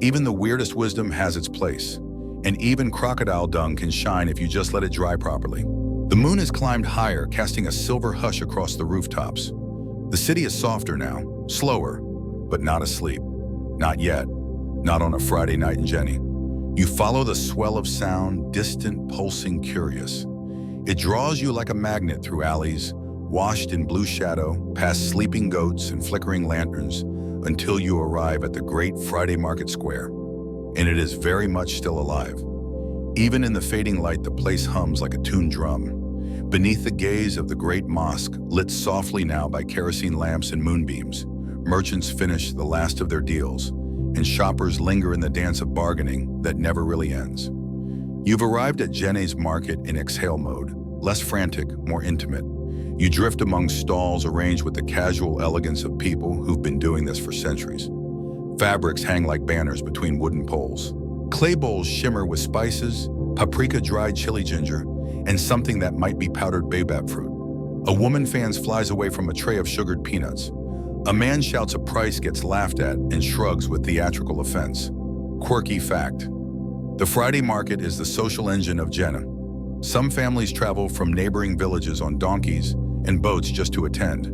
S1: Even the weirdest wisdom has its place. And even crocodile dung can shine if you just let it dry properly. The moon has climbed higher, casting a silver hush across the rooftops. The city is softer now, slower, but not asleep. Not yet. Not on a Friday night in Djenné. You follow the swell of sound, distant, pulsing, curious. It draws you like a magnet through alleys, washed in blue shadow, past sleeping goats and flickering lanterns, until you arrive at the great Friday market square. And it is very much still alive. Even in the fading light, the place hums like a tuned drum. Beneath the gaze of the Great Mosque, lit softly now by kerosene lamps and moonbeams, merchants finish the last of their deals, and shoppers linger in the dance of bargaining that never really ends. You've arrived at Djenné's market in exhale mode, less frantic, more intimate. You drift among stalls arranged with the casual elegance of people who've been doing this for centuries. Fabrics hang like banners between wooden poles. Clay bowls shimmer with spices, paprika dried chili ginger, and something that might be powdered baobab fruit. A woman fans flies away from a tray of sugared peanuts. A man shouts a price, gets laughed at, and shrugs with theatrical offense. Quirky fact: the Friday market is the social engine of Djenné. Some families travel from neighboring villages on donkeys and boats just to attend.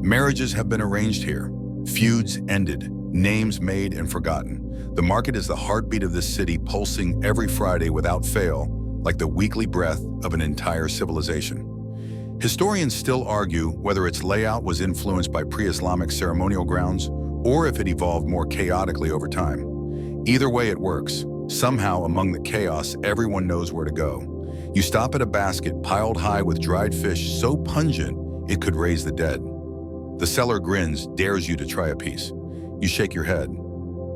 S1: Marriages have been arranged here, feuds ended, names made and forgotten. The market is the heartbeat of this city, pulsing every Friday without fail, like the weekly breath of an entire civilization. Historians still argue whether its layout was influenced by pre-Islamic ceremonial grounds or if it evolved more chaotically over time. Either way, it works. Somehow, among the chaos, everyone knows where to go. You stop at a basket piled high with dried fish so pungent it could raise the dead. The seller grins, dares you to try a piece. You shake your head.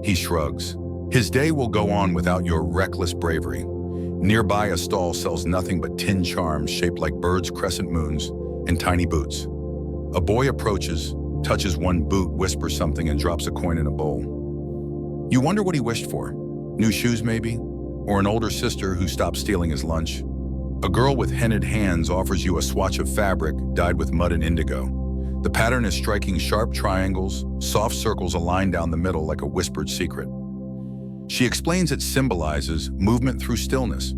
S1: He shrugs. His day will go on without your reckless bravery. Nearby, a stall sells nothing but tin charms shaped like birds' crescent moons and tiny boots. A boy approaches, touches one boot, whispers something, and drops a coin in a bowl. You wonder what he wished for. New shoes, maybe? Or an older sister who stopped stealing his lunch? A girl with hennaed hands offers you a swatch of fabric dyed with mud and indigo. The pattern is striking sharp triangles, soft circles aligned down the middle like a whispered secret. She explains it symbolizes movement through stillness.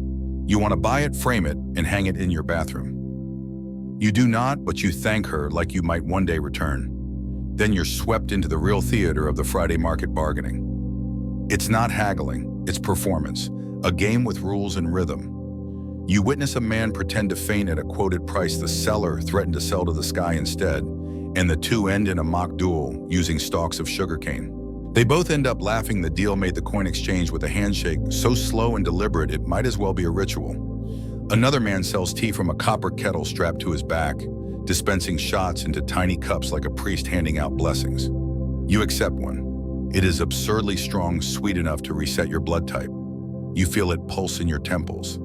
S1: You want to buy it, frame it, and hang it in your bathroom. You do not, but you thank her like you might one day return. Then you're swept into the real theater of the Friday market bargaining. It's not haggling, it's performance, a game with rules and rhythm. You witness a man pretend to faint at a quoted price. The seller threatened to sell to the sky instead, and the two end in a mock duel using stalks of sugarcane. They both end up laughing. The deal made the coin exchange with a handshake so slow and deliberate it might as well be a ritual. Another man sells tea from a copper kettle strapped to his back, dispensing shots into tiny cups like a priest handing out blessings. You accept one. It is absurdly strong, sweet enough to reset your blood type. You feel it pulse in your temples.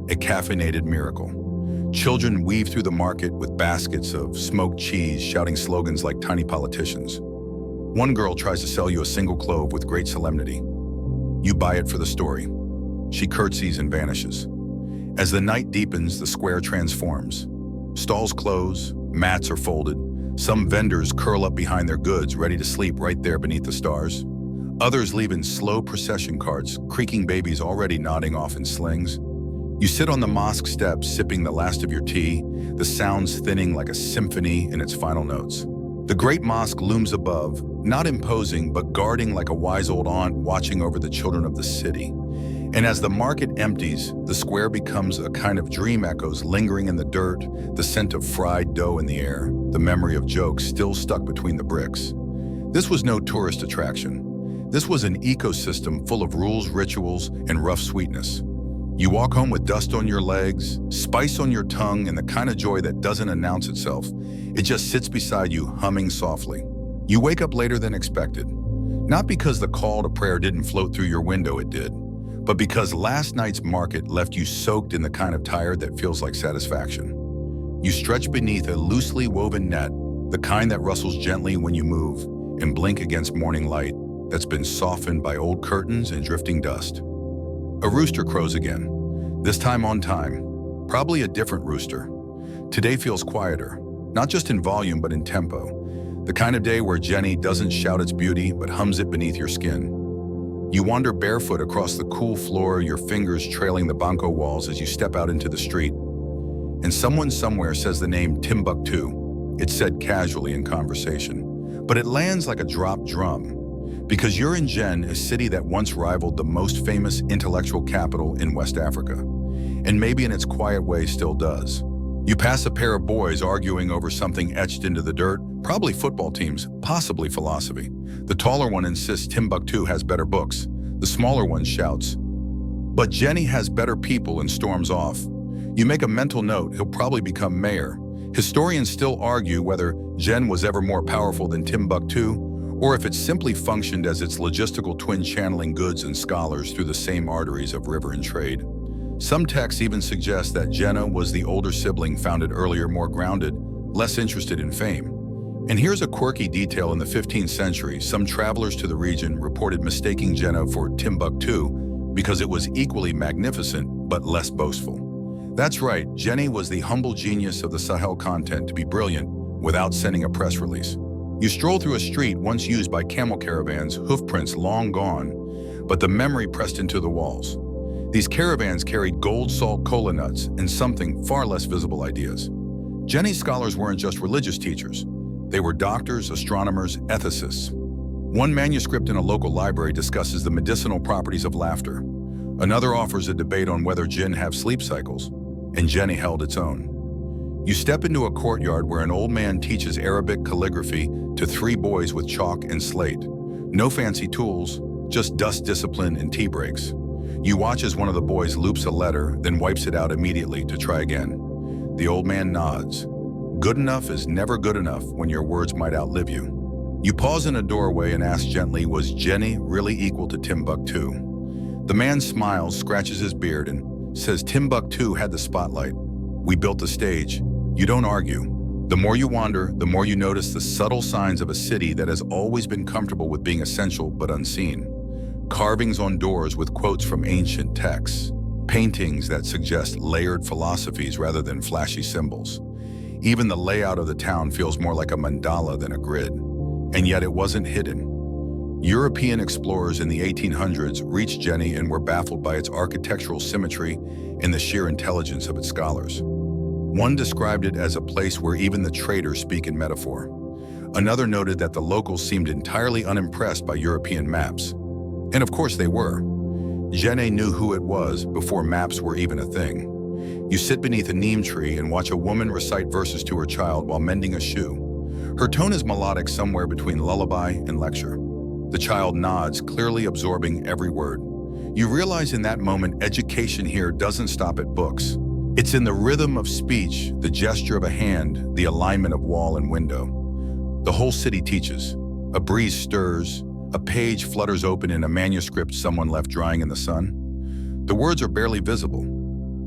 S1: A caffeinated miracle. Children weave through the market with baskets of smoked cheese, shouting slogans like tiny politicians. One girl tries to sell you a single clove with great solemnity. You buy it for the story. She curtsies and vanishes. As the night deepens, the square transforms. Stalls close, mats are folded. Some vendors curl up behind their goods, ready to sleep right there beneath the stars. Others leave in slow procession carts, creaking babies already nodding off in slings. You sit on the mosque steps, sipping the last of your tea, the sounds thinning like a symphony in its final notes. The Great Mosque looms above, not imposing, but guarding like a wise old aunt watching over the children of the city. And as the market empties, the square becomes a kind of dream, echoes lingering in the dirt, the scent of fried dough in the air, the memory of jokes still stuck between the bricks. This was no tourist attraction. This was an ecosystem full of rules, rituals, and rough sweetness. You walk home with dust on your legs, spice on your tongue, and the kind of joy that doesn't announce itself. It just sits beside you, humming softly. You wake up later than expected. Not because the call to prayer didn't float through your window, it did, but because last night's market left you soaked in the kind of tired that feels like satisfaction. You stretch beneath a loosely woven net, the kind that rustles gently when you move, and blink against morning light that's been softened by old curtains and drifting dust. A rooster crows again, this time on time. Probably a different rooster. Today feels quieter, not just in volume but in tempo. The kind of day where Djenné doesn't shout its beauty but hums it beneath your skin. You wander barefoot across the cool floor, your fingers trailing the banco walls as you step out into the street. And someone somewhere says the name Timbuktu. It's said casually in conversation, but it lands like a dropped drum. Because you're in Djenné, a city that once rivaled the most famous intellectual capital in West Africa, and maybe in its quiet way still does. You pass a pair of boys arguing over something etched into the dirt, probably football teams, possibly philosophy. The taller one insists Timbuktu has better books. The smaller one shouts, "But Djenné has better people," and storms off. You make a mental note, he'll probably become mayor. Historians still argue whether Djenné was ever more powerful than Timbuktu, or if it simply functioned as its logistical twin channeling goods and scholars through the same arteries of river and trade. Some texts even suggest that Djenné was the older sibling founded earlier, more grounded, less interested in fame. And here's a quirky detail: in the 15th century, some travelers to the region reported mistaking Djenné for Timbuktu because it was equally magnificent but less boastful. That's right, Djenné was the humble genius of the Sahel, content to be brilliant without sending a press release. You stroll through a street once used by camel caravans, hoofprints long gone, but the memory pressed into the walls. These caravans carried gold salt cola nuts and something far less visible: ideas. Djenné's scholars weren't just religious teachers. They were doctors, astronomers, ethicists. One manuscript in a local library discusses the medicinal properties of laughter. Another offers a debate on whether jinn have sleep cycles, and Djenné held its own. You step into a courtyard where an old man teaches Arabic calligraphy to 3 boys with chalk and slate. No fancy tools, just dust discipline and tea breaks. You watch as one of the boys loops a letter, then wipes it out immediately to try again. The old man nods. Good enough is never good enough when your words might outlive you. You pause in a doorway and ask gently, was Djenné really equal to Timbuktu? The man smiles, scratches his beard, and says Timbuktu had the spotlight. We built the stage. You don't argue. The more you wander, the more you notice the subtle signs of a city that has always been comfortable with being essential but unseen. Carvings on doors with quotes from ancient texts. Paintings that suggest layered philosophies rather than flashy symbols. Even the layout of the town feels more like a mandala than a grid. And yet it wasn't hidden. European explorers in the 1800s reached Djenné and were baffled by its architectural symmetry and the sheer intelligence of its scholars. One described it as a place where even the traders speak in metaphor. Another noted that the locals seemed entirely unimpressed by European maps. And of course they were. Djenné knew who it was before maps were even a thing. You sit beneath a neem tree and watch a woman recite verses to her child while mending a shoe. Her tone is melodic, somewhere between lullaby and lecture. The child nods, clearly absorbing every word. You realize in that moment, education here doesn't stop at books. It's in the rhythm of speech, the gesture of a hand, the alignment of wall and window. The whole city teaches. A breeze stirs, a page flutters open in a manuscript someone left drying in the sun. The words are barely visible,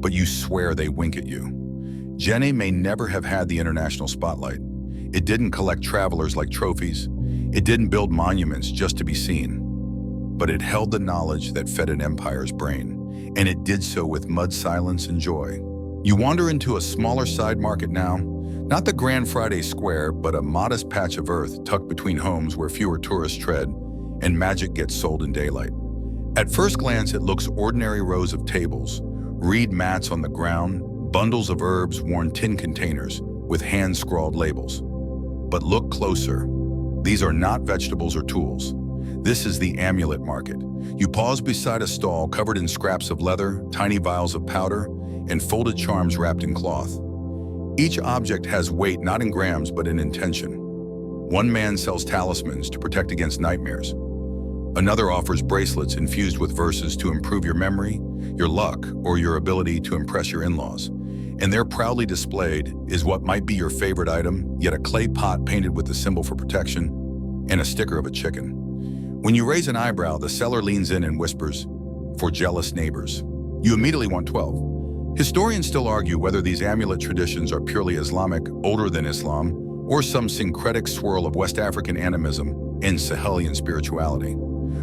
S1: but you swear they wink at you. Djenné may never have had the international spotlight. It didn't collect travelers like trophies. It didn't build monuments just to be seen. But it held the knowledge that fed an empire's brain, and it did so with mud silence and joy. You wander into a smaller side market now, not the Grand Friday Square, but a modest patch of earth tucked between homes where fewer tourists tread, and magic gets sold in daylight. At first glance, it looks ordinary: rows of tables, reed mats on the ground, bundles of herbs, worn tin containers with hand-scrawled labels. But look closer. These are not vegetables or tools. This is the amulet market. You pause beside a stall covered in scraps of leather, tiny vials of powder, and folded charms wrapped in cloth. Each object has weight, not in grams, but in intention. One man sells talismans to protect against nightmares. Another offers bracelets infused with verses to improve your memory, your luck, or your ability to impress your in-laws. And there, proudly displayed, is what might be your favorite item, yet a clay pot painted with the symbol for protection, and a sticker of a chicken. When you raise an eyebrow, the seller leans in and whispers, "For jealous neighbors." You immediately want 12. Historians still argue whether these amulet traditions are purely Islamic, older than Islam, or some syncretic swirl of West African animism and Sahelian spirituality.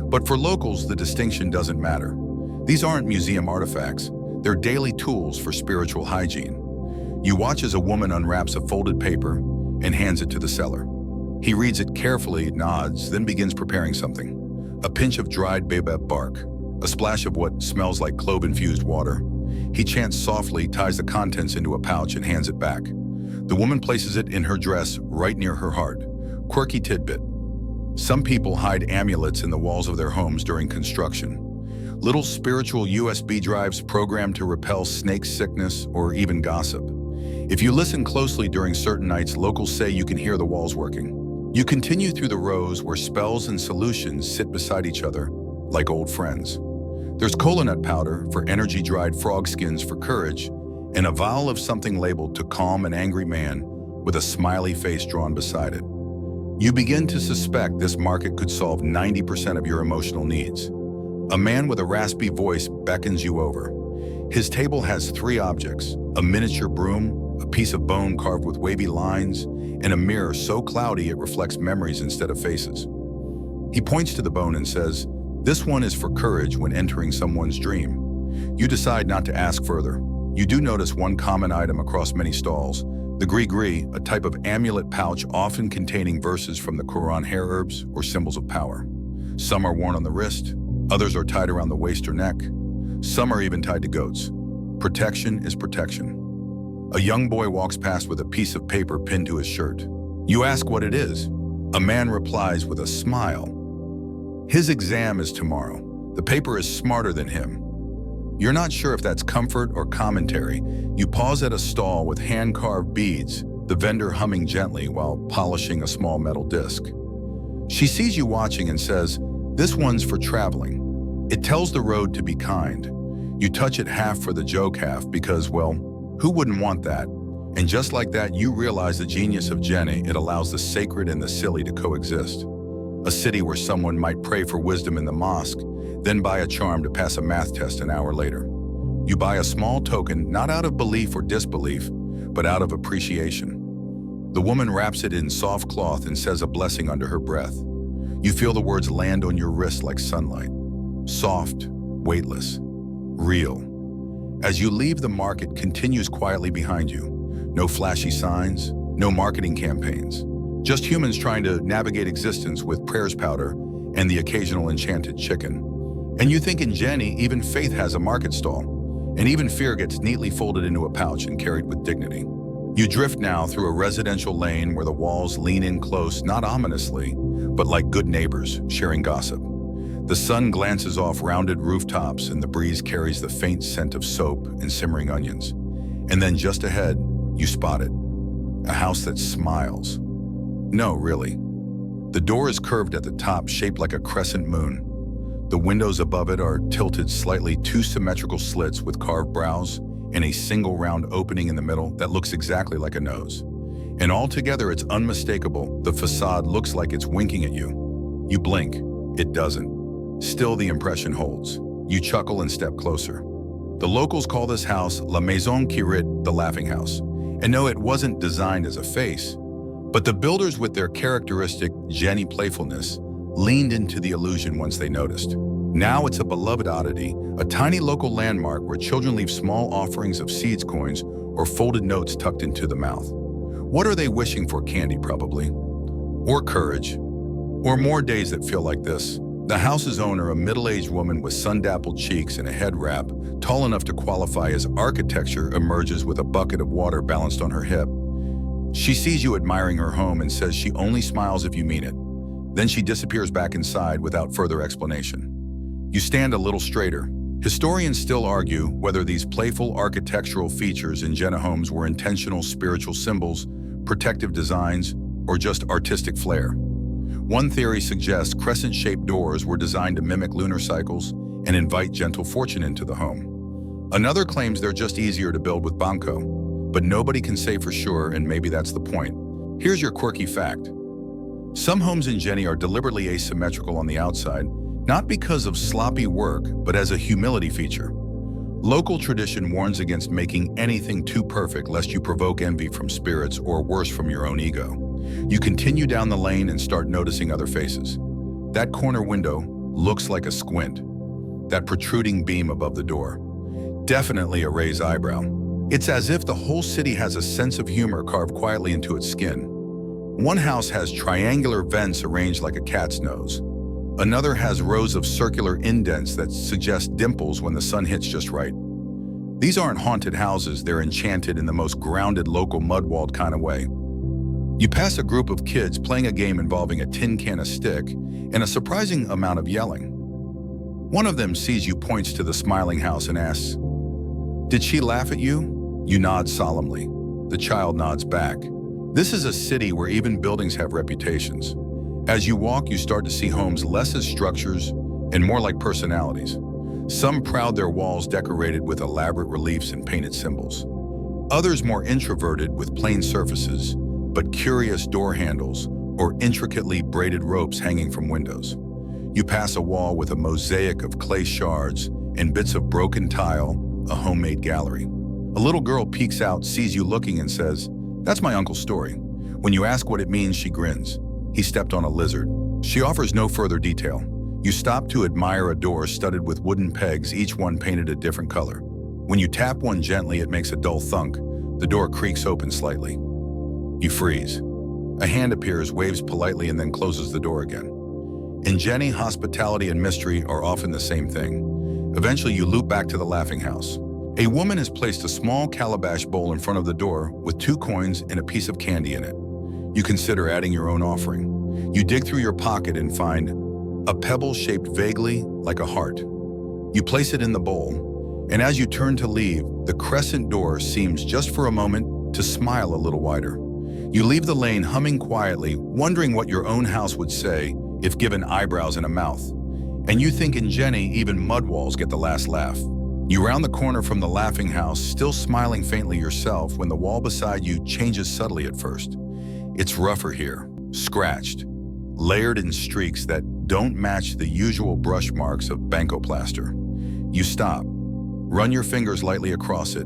S1: But for locals, the distinction doesn't matter. These aren't museum artifacts. They're daily tools for spiritual hygiene. You watch as a woman unwraps a folded paper and hands it to the seller. He reads it carefully, nods, then begins preparing something. A pinch of dried baobab bark, a splash of what smells like clove-infused water. He chants softly, ties the contents into a pouch, and hands it back. The woman places it in her dress right near her heart. Quirky tidbit. Some people hide amulets in the walls of their homes during construction. Little spiritual USB drives programmed to repel snake sickness or even gossip. If you listen closely during certain nights, locals say you can hear the walls working. You continue through the rows where spells and solutions sit beside each other like old friends. There's cola nut powder for energy, dried frog skins for courage, and a vial of something labeled to calm an angry man with a smiley face drawn beside it. You begin to suspect this market could solve 90% of your emotional needs. A man with a raspy voice beckons you over. His table has 3 objects: a miniature broom, a piece of bone carved with wavy lines, and a mirror so cloudy it reflects memories instead of faces. He points to the bone and says, "This one is for courage when entering someone's dream." You decide not to ask further. You do notice one common item across many stalls: the gris-gris, a type of amulet pouch often containing verses from the Quran, hair herbs, or symbols of power. Some are worn on the wrist, others are tied around the waist or neck. Some are even tied to goats. Protection is protection. A young boy walks past with a piece of paper pinned to his shirt. You ask what it is. A man replies with a smile. His exam is tomorrow. The paper is smarter than him. You're not sure if that's comfort or commentary. You pause at a stall with hand-carved beads, the vendor humming gently while polishing a small metal disc. She sees you watching and says, "This one's for traveling. It tells the road to be kind." You touch it half for the joke, half because, well, who wouldn't want that? And just like that, you realize the genius of Djenné. It allows the sacred and the silly to coexist. A city where someone might pray for wisdom in the mosque, then buy a charm to pass a math test an hour later. You buy a small token, not out of belief or disbelief, but out of appreciation. The woman wraps it in soft cloth and says a blessing under her breath. You feel the words land on your wrist like sunlight. Soft, weightless, real. As you leave, the market continues quietly behind you. No flashy signs, no marketing campaigns. Just humans trying to navigate existence with prayers powder and the occasional enchanted chicken. And you think in Djenné, even faith has a market stall, and even fear gets neatly folded into a pouch and carried with dignity. You drift now through a residential lane where the walls lean in close, not ominously, but like good neighbors sharing gossip. The sun glances off rounded rooftops and the breeze carries the faint scent of soap and simmering onions. And then just ahead, you spot it. A house that smiles. No, really. The door is curved at the top, shaped like a crescent moon. The windows above it are tilted slightly, 2 symmetrical slits with carved brows and a single round opening in the middle that looks exactly like a nose. And altogether, it's unmistakable. The facade looks like it's winking at you. You blink. It doesn't. Still, the impression holds. You chuckle and step closer. The locals call this house La Maison qui rit, the laughing house. And no, it wasn't designed as a face, but the builders, with their characteristic Djenné playfulness, leaned into the illusion once they noticed. Now it's a beloved oddity, a tiny local landmark where children leave small offerings of seeds, coins, or folded notes tucked into the mouth. What are they wishing for? Candy, probably. Or courage. Or more days that feel like this. The house's owner, a middle-aged woman with sun-dappled cheeks and a head wrap, tall enough to qualify as architecture, emerges with a bucket of water balanced on her hip. She sees you admiring her home and says she only smiles if you mean it. Then she disappears back inside without further explanation. You stand a little straighter. Historians still argue whether these playful architectural features in Djenné homes were intentional spiritual symbols, protective designs, or just artistic flair. One theory suggests crescent-shaped doors were designed to mimic lunar cycles and invite gentle fortune into the home. Another claims they're just easier to build with banco, but nobody can say for sure, and maybe that's the point. Here's your quirky fact. Some homes in Djenné are deliberately asymmetrical on the outside, not because of sloppy work, but as a humility feature. Local tradition warns against making anything too perfect lest you provoke envy from spirits or worse, from your own ego. You continue down the lane and start noticing other faces. That corner window looks like a squint. That protruding beam above the door. Definitely a raised eyebrow. It's as if the whole city has a sense of humor carved quietly into its skin. One house has triangular vents arranged like a cat's nose. Another has rows of circular indents that suggest dimples when the sun hits just right. These aren't haunted houses, they're enchanted in the most grounded local mud-walled kind of way. You pass a group of kids playing a game involving a tin can, a stick, and a surprising amount of yelling. One of them sees you, points to the smiling house and asks, "Did she laugh at you?" You nod solemnly. The child nods back. This is a city where even buildings have reputations. As you walk, you start to see homes less as structures and more like personalities. Some proud, their walls decorated with elaborate reliefs and painted symbols. Others more introverted with plain surfaces, but curious door handles or intricately braided ropes hanging from windows. You pass a wall with a mosaic of clay shards and bits of broken tile, a homemade gallery. A little girl peeks out, sees you looking, and says, "That's my uncle's story." When you ask what it means, she grins. "He stepped on a lizard." She offers no further detail. You stop to admire a door studded with wooden pegs, each one painted a different color. When you tap one gently, it makes a dull thunk. The door creaks open slightly. You freeze. A hand appears, waves politely, and then closes the door again. In Djenné, hospitality and mystery are often the same thing. Eventually, you loop back to the laughing house. A woman has placed a small calabash bowl in front of the door with 2 coins and a piece of candy in it. You consider adding your own offering. You dig through your pocket and find a pebble shaped vaguely like a heart. You place it in the bowl, and as you turn to leave, the crescent door seems just for a moment to smile a little wider. You leave the lane humming quietly, wondering what your own house would say if given eyebrows and a mouth. And you think in Djenné, even mud walls get the last laugh. You round the corner from the laughing house, still smiling faintly yourself, when the wall beside you changes subtly at first. It's rougher here, scratched, layered in streaks that don't match the usual brush marks of banco plaster. You stop, run your fingers lightly across it.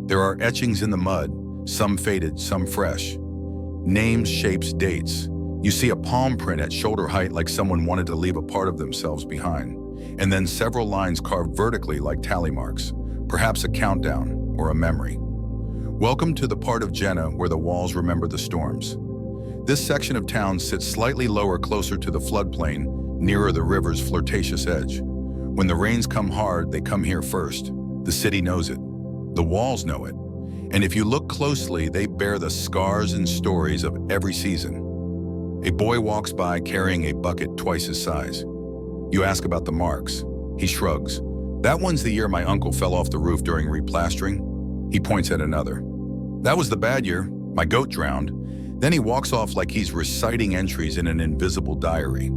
S1: There are etchings in the mud, some faded, some fresh. Names, shapes, dates. You see a palm print at shoulder height, like someone wanted to leave a part of themselves behind. And then several lines carved vertically like tally marks, perhaps a countdown or a memory. Welcome to the part of Djenné where the walls remember the storms. This section of town sits slightly lower, closer to the floodplain, nearer the river's flirtatious edge. When the rains come hard, they come here first. The city knows it. The walls know it. And if you look closely, they bear the scars and stories of every season. A boy walks by carrying a bucket twice his size. You ask about the marks. He shrugs. "That one's the year my uncle fell off the roof during replastering." He points at another. "That was the bad year. My goat drowned." Then he walks off like he's reciting entries in an invisible diary.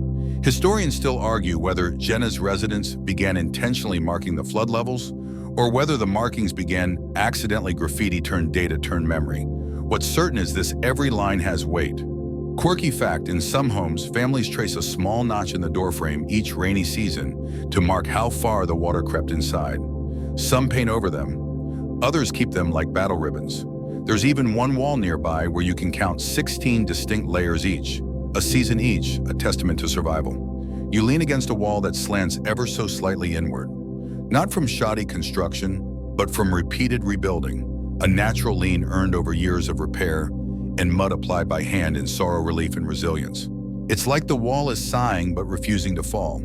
S1: Historians still argue whether Djenné's residents began intentionally marking the flood levels, or whether the markings began accidentally graffiti turned data turned memory. What's certain is this: every line has weight. Quirky fact, in some homes, families trace a small notch in the doorframe each rainy season to mark how far the water crept inside. Some paint over them. Others keep them like battle ribbons. There's even one wall nearby where you can count 16 distinct layers each, a season each, a testament to survival. You lean against a wall that slants ever so slightly inward. Not from shoddy construction, but from repeated rebuilding, a natural lean earned over years of repair and mud applied by hand in sorrow, relief, and resilience. It's like the wall is sighing but refusing to fall.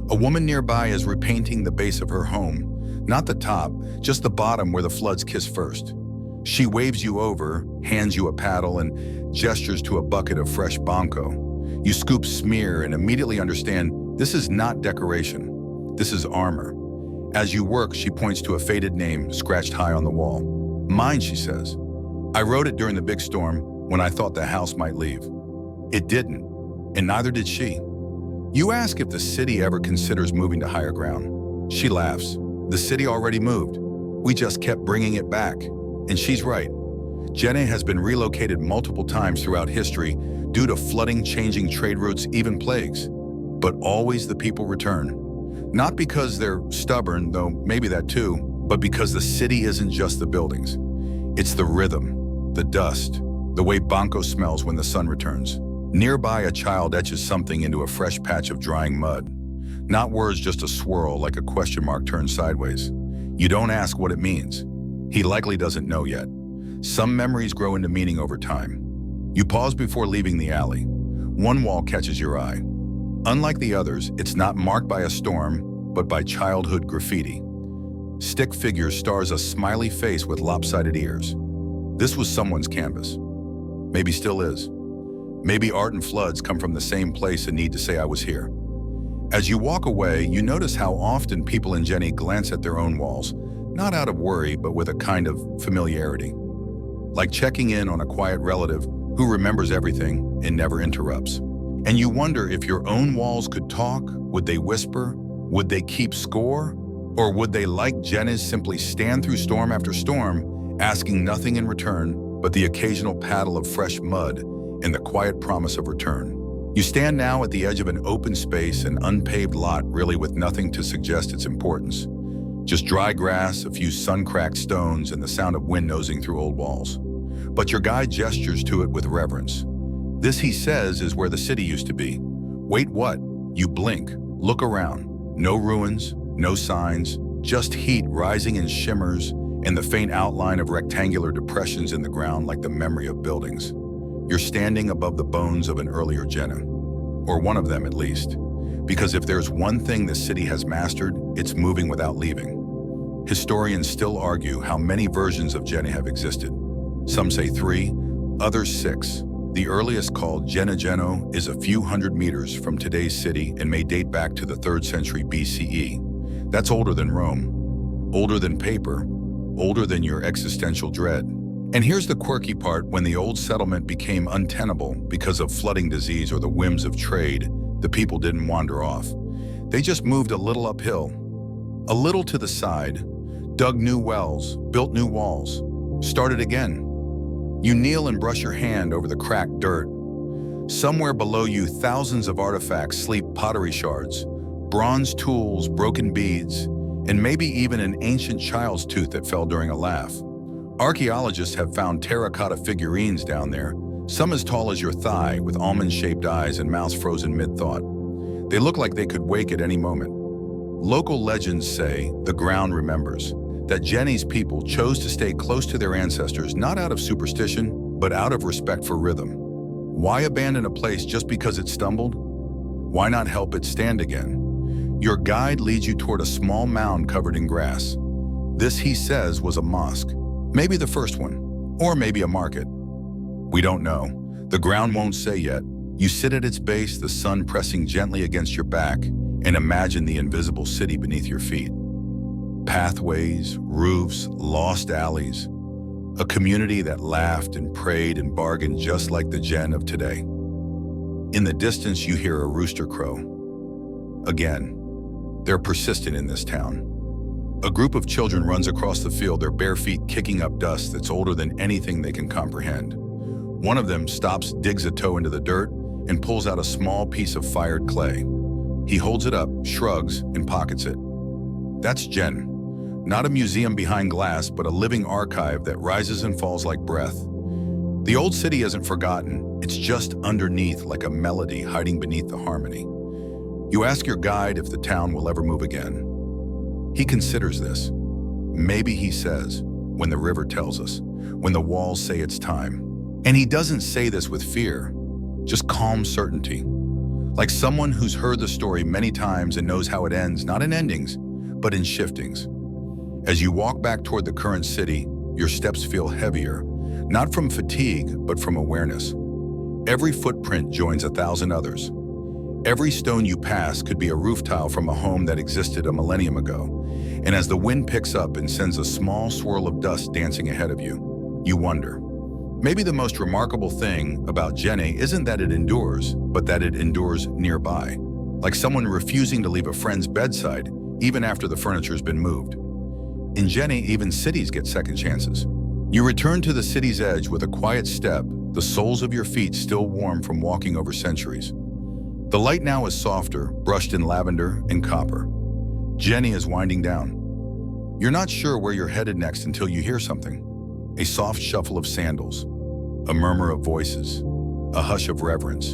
S1: A woman nearby is repainting the base of her home, not the top, just the bottom where the floods kissed first. She waves you over, hands you a paddle, and gestures to a bucket of fresh banco. You scoop, smear, and immediately understand this is not decoration. This is armor. As you work, she points to a faded name scratched high on the wall. "Mine," she says. "I wrote it during the big storm when I thought the house might leave." It didn't, and neither did she. You ask if the city ever considers moving to higher ground. She laughs. "The city already moved. We just kept bringing it back." And she's right. Djenné has been relocated multiple times throughout history due to flooding, changing trade routes, even plagues. But always the people return. Not because they're stubborn, though maybe that too, but because the city isn't just the buildings. It's the rhythm, the dust, the way banco smells when the sun returns. Nearby, a child etches something into a fresh patch of drying mud. Not words, just a swirl, like a question mark turned sideways. You don't ask what it means. He likely doesn't know yet. Some memories grow into meaning over time. You pause before leaving the alley. One wall catches your eye. Unlike the others, it's not marked by a storm, but by childhood graffiti. Stick figures stars a smiley face with lopsided ears. This was someone's canvas. Maybe still is. Maybe art and floods come from the same place and need to say, "I was here." As you walk away, you notice how often people in Djenné glance at their own walls, not out of worry, but with a kind of familiarity. Like checking in on a quiet relative who remembers everything and never interrupts. And you wonder if your own walls could talk. Would they whisper? Would they keep score? Or would they, like Djenné's, simply stand through storm after storm asking nothing in return but the occasional paddle of fresh mud and the quiet promise of return. You stand now at the edge of an open space, an unpaved lot really with nothing to suggest its importance. Just dry grass, a few sun-cracked stones, and the sound of wind nosing through old walls. But your guide gestures to it with reverence. This, he says, is where the city used to be. Wait, what? You blink, look around. No ruins, no signs, just heat rising in shimmers and the faint outline of rectangular depressions in the ground like the memory of buildings. You're standing above the bones of an earlier Djenné, or one of them at least. Because if there's one thing the city has mastered, it's moving without leaving. Historians still argue how many versions of Djenné have existed. Some say 3, others 6. The earliest, called Djenné, is a few hundred meters from today's city and may date back to the 3rd century BCE. That's older than Rome, older than paper, older than your existential dread. And here's the quirky part: when the old settlement became untenable because of flooding disease or the whims of trade, the people didn't wander off. They just moved a little uphill, a little to the side, dug new wells, built new walls, started again. You kneel and brush your hand over the cracked dirt. Somewhere below you, thousands of artifacts sleep: pottery shards, bronze tools, broken beads, and maybe even an ancient child's tooth that fell during a laugh. Archaeologists have found terracotta figurines down there, some as tall as your thigh, with almond-shaped eyes and mouths frozen mid-thought. They look like they could wake at any moment. Local legends say the ground remembers, that Djenné's people chose to stay close to their ancestors not out of superstition, but out of respect for rhythm. Why abandon a place just because it stumbled? Why not help it stand again? Your guide leads you toward a small mound covered in grass. This, he says, was a mosque. Maybe the first one, or maybe a market. We don't know. The ground won't say yet. You sit at its base, the sun pressing gently against your back, and imagine the invisible city beneath your feet. Pathways, roofs, lost alleys. A community that laughed and prayed and bargained just like the Djenné of today. In the distance, you hear a rooster crow. Again, they're persistent in this town. A group of children runs across the field, their bare feet kicking up dust that's older than anything they can comprehend. One of them stops, digs a toe into the dirt, and pulls out a small piece of fired clay. He holds it up, shrugs, and pockets it. That's Djenné. Not a museum behind glass, but a living archive that rises and falls like breath. The old city isn't forgotten, it's just underneath, like a melody hiding beneath the harmony. You ask your guide if the town will ever move again. He considers this. Maybe, he says, when the river tells us, when the walls say it's time. And he doesn't say this with fear, just calm certainty. Like someone who's heard the story many times and knows how it ends, not in endings, but in shiftings. As you walk back toward the current city, your steps feel heavier, not from fatigue, but from awareness. Every footprint joins 1,000 others. Every stone you pass could be a roof tile from a home that existed a millennium ago. And as the wind picks up and sends a small swirl of dust dancing ahead of you, you wonder. Maybe the most remarkable thing about Djenné isn't that it endures, but that it endures nearby. Like someone refusing to leave a friend's bedside, even after the furniture's been moved. In Djenné, even cities get second chances. You return to the city's edge with a quiet step, the soles of your feet still warm from walking over centuries. The light now is softer, brushed in lavender and copper. Djenné is winding down. You're not sure where you're headed next until you hear something. A soft shuffle of sandals, a murmur of voices, a hush of reverence.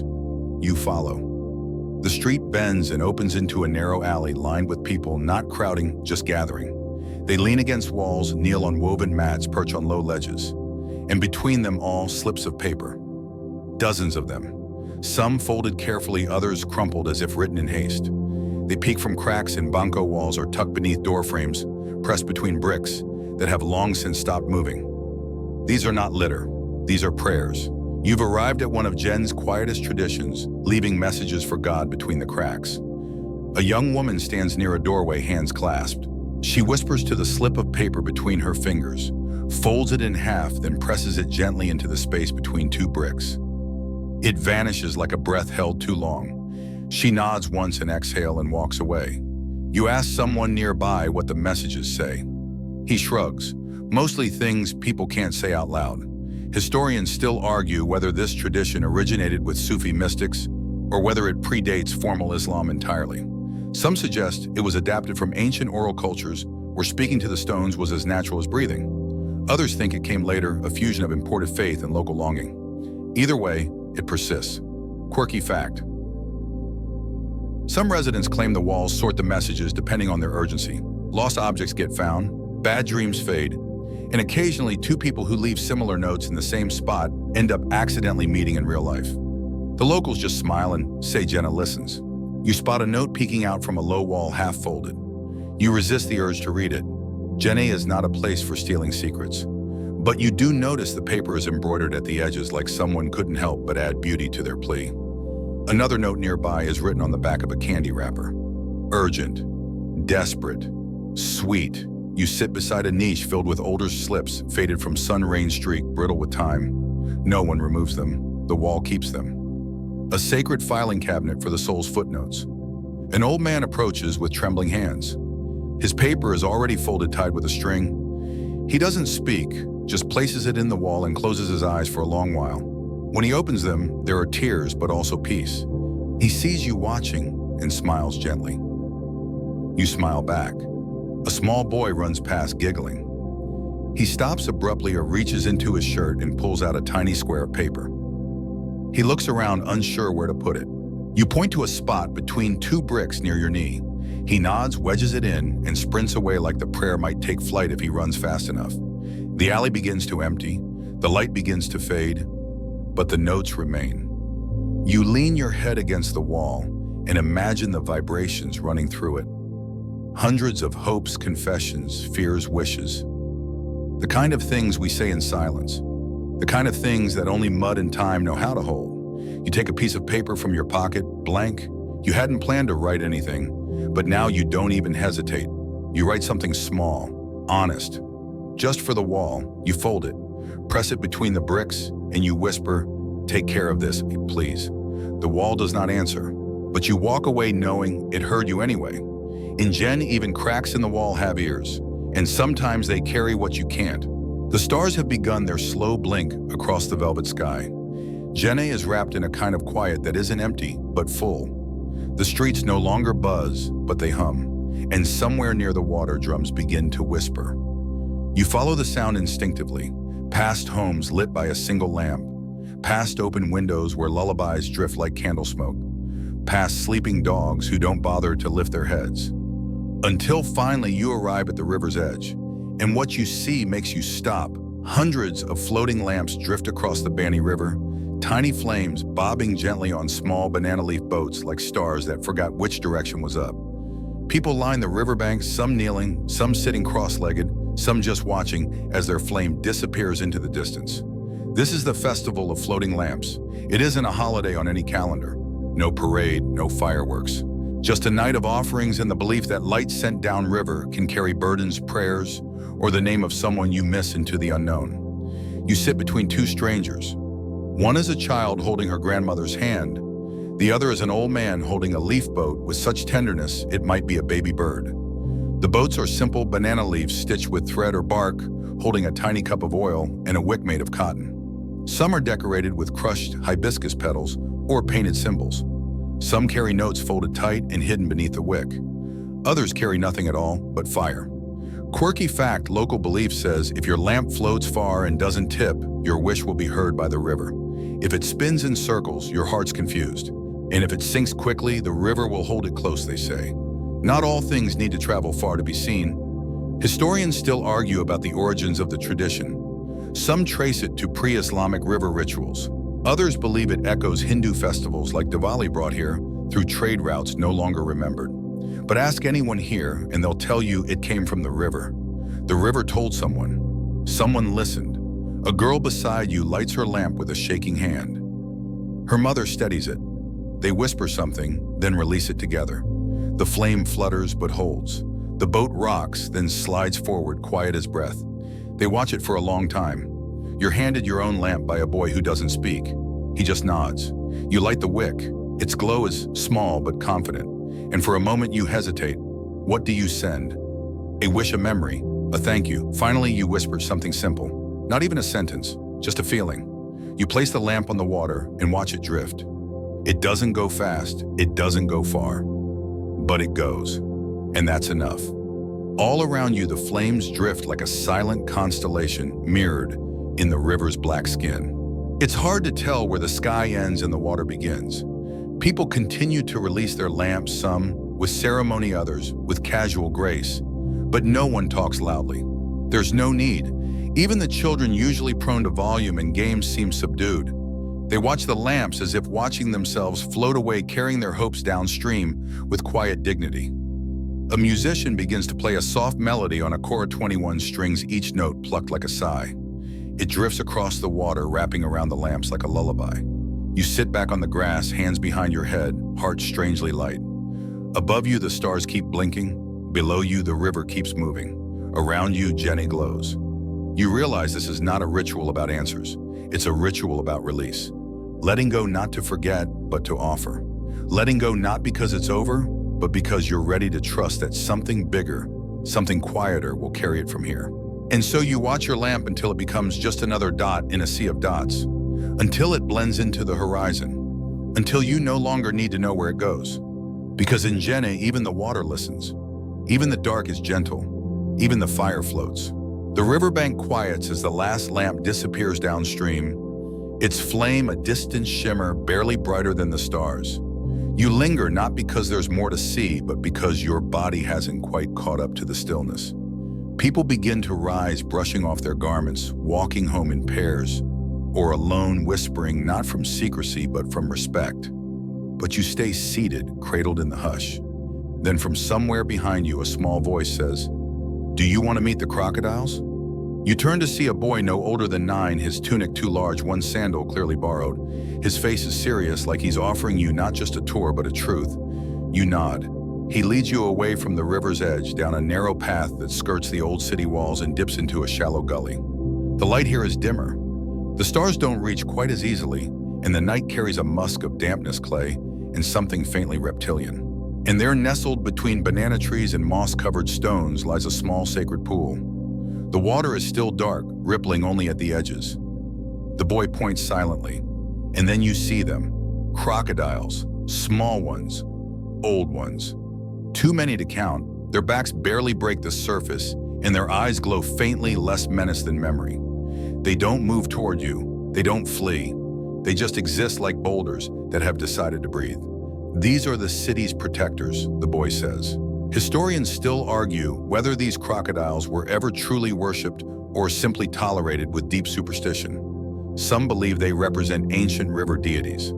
S1: You follow. The street bends and opens into a narrow alley lined with people not crowding, just gathering. They lean against walls, kneel on woven mats, perch on low ledges. And between them all, slips of paper. Dozens of them. Some folded carefully, others crumpled as if written in haste. They peek from cracks in banco walls or tuck beneath door frames, pressed between bricks that have long since stopped moving. These are not litter. These are prayers. You've arrived at one of Djenné's quietest traditions, leaving messages for God between the cracks. A young woman stands near a doorway, hands clasped. She whispers to the slip of paper between her fingers, folds it in half, then presses it gently into the space between two bricks. It vanishes like a breath held too long. She nods once and exhales and walks away. You ask someone nearby what the messages say. He shrugs, mostly things people can't say out loud. Historians still argue whether this tradition originated with Sufi mystics or whether it predates formal Islam entirely. Some suggest it was adapted from ancient oral cultures where speaking to the stones was as natural as breathing. Others think it came later, a fusion of imported faith and local longing. Either way, it persists. Quirky fact. Some residents claim the walls sort the messages depending on their urgency. Lost objects get found, bad dreams fade, and occasionally two people who leave similar notes in the same spot end up accidentally meeting in real life. The locals just smile and say Jenna listens. You spot a note peeking out from a low wall half folded. You resist the urge to read it. Djenné is not a place for stealing secrets. But you do notice the paper is embroidered at the edges like someone couldn't help but add beauty to their plea. Another note nearby is written on the back of a candy wrapper. Urgent, desperate, sweet. You sit beside a niche filled with older slips, faded from sun-rain streak, brittle with time. No one removes them. The wall keeps them. A sacred filing cabinet for the soul's footnotes. An old man approaches with trembling hands. His paper is already folded tied with a string. He doesn't speak, just places it in the wall and closes his eyes for a long while. When he opens them, there are tears, but also peace. He sees you watching and smiles gently. You smile back. A small boy runs past, giggling. He stops abruptly or reaches into his shirt and pulls out a tiny square of paper. He looks around, unsure where to put it. You point to a spot between two bricks near your knee. He nods, wedges it in, and sprints away like the prayer might take flight if he runs fast enough. The alley begins to empty, the light begins to fade, but the notes remain. You lean your head against the wall and imagine the vibrations running through it. Hundreds of hopes, confessions, fears, wishes. The kind of things we say in silence. The kind of things that only mud and time know how to hold. You take a piece of paper from your pocket, blank. You hadn't planned to write anything, but now you don't even hesitate. You write something small, honest. Just for the wall, you fold it, press it between the bricks, and you whisper, "Take care of this, please." The wall does not answer, but you walk away knowing it heard you anyway. In Djenné, even cracks in the wall have ears, and sometimes they carry what you can't. The stars have begun their slow blink across the velvet sky. Djenné is wrapped in a kind of quiet that isn't empty, but full. The streets no longer buzz, but they hum, and somewhere near the water, drums begin to whisper. You follow the sound instinctively, past homes lit by a single lamp, past open windows where lullabies drift like candle smoke, past sleeping dogs who don't bother to lift their heads. Until finally you arrive at the river's edge, and what you see makes you stop. Hundreds of floating lamps drift across the Bani River, tiny flames bobbing gently on small banana leaf boats like stars that forgot which direction was up. People line the riverbanks, some kneeling, some sitting cross-legged, some just watching as their flame disappears into the distance. This is the festival of floating lamps. It isn't a holiday on any calendar. No parade, no fireworks. Just a night of offerings and the belief that light sent downriver can carry burdens, prayers, or the name of someone you miss into the unknown. You sit between two strangers. One is a child holding her grandmother's hand. The other is an old man holding a leaf boat with such tenderness it might be a baby bird. The boats are simple banana leaves stitched with thread or bark, holding a tiny cup of oil and a wick made of cotton. Some are decorated with crushed hibiscus petals or painted symbols. Some carry notes folded tight and hidden beneath the wick. Others carry nothing at all but fire. Quirky fact, local belief says if your lamp floats far and doesn't tip, your wish will be heard by the river. If it spins in circles, your heart's confused. And if it sinks quickly, the river will hold it close, they say. Not all things need to travel far to be seen. Historians still argue about the origins of the tradition. Some trace it to pre-Islamic river rituals. Others believe it echoes Hindu festivals like Diwali brought here through trade routes no longer remembered. But ask anyone here and they'll tell you it came from the river. The river told someone. Someone listened. A girl beside you lights her lamp with a shaking hand. Her mother steadies it. They whisper something, then release it together. The flame flutters but holds. The boat rocks, then slides forward, quiet as breath. They watch it for a long time. You're handed your own lamp by a boy who doesn't speak. He just nods. You light the wick. Its glow is small but confident. And for a moment you hesitate. What do you send? A wish, a memory, A thank you. Finally, you whisper something simple. Not even a sentence, just a feeling. You place the lamp on the water and watch it drift. It doesn't go fast, it doesn't go far, but it goes, and that's enough. All around you, the flames drift like a silent constellation mirrored in the river's black skin. It's hard to tell where the sky ends and the water begins. People continue to release their lamps, some with ceremony, others with casual grace, but no one talks loudly. There's no need. Even the children, usually prone to volume and games, seem subdued. They watch the lamps as if watching themselves float away, carrying their hopes downstream with quiet dignity. A musician begins to play a soft melody on a chord 21 strings, each note plucked like a sigh. It drifts across the water, wrapping around the lamps like a lullaby. You sit back on the grass, hands behind your head, heart strangely light. Above you, the stars keep blinking. Below you, the river keeps moving. Around you, Djenné glows. You realize this is not a ritual about answers. It's a ritual about release. Letting go, not to forget, but to offer. Letting go not because it's over, but because you're ready to trust that something bigger, something quieter will carry it from here. And so you watch your lamp until it becomes just another dot in a sea of dots, until it blends into the horizon, until you no longer need to know where it goes. Because in Djenné, even the water listens. Even the dark is gentle. Even the fire floats. The riverbank quiets as the last lamp disappears downstream, its flame a distant shimmer barely brighter than the stars. You linger not because there's more to see, but because your body hasn't quite caught up to the stillness. People begin to rise, brushing off their garments, walking home in pairs, or alone, whispering not from secrecy but from respect. But you stay seated, cradled in the hush. Then from somewhere behind you, a small voice says, "Do you want to meet the crocodiles?" You turn to see a boy no older than 9, his tunic too large, one sandal clearly borrowed. His face is serious, like he's offering you not just a tour, but a truth. You nod. He leads you away from the river's edge, down a narrow path that skirts the old city walls and dips into a shallow gully. The light here is dimmer. The stars don't reach quite as easily, and the night carries a musk of dampness, clay, and something faintly reptilian. And there, nestled between banana trees and moss-covered stones, lies a small sacred pool. The water is still dark, rippling only at the edges. The boy points silently, and then you see them. Crocodiles, small ones, old ones. Too many to count. Their backs barely break the surface, and their eyes glow faintly, less menace than memory. They don't move toward you. They don't flee. They just exist like boulders that have decided to breathe. These are the city's protectors, the boy says. Historians still argue whether these crocodiles were ever truly worshipped or simply tolerated with deep superstition. Some believe they represent ancient river deities.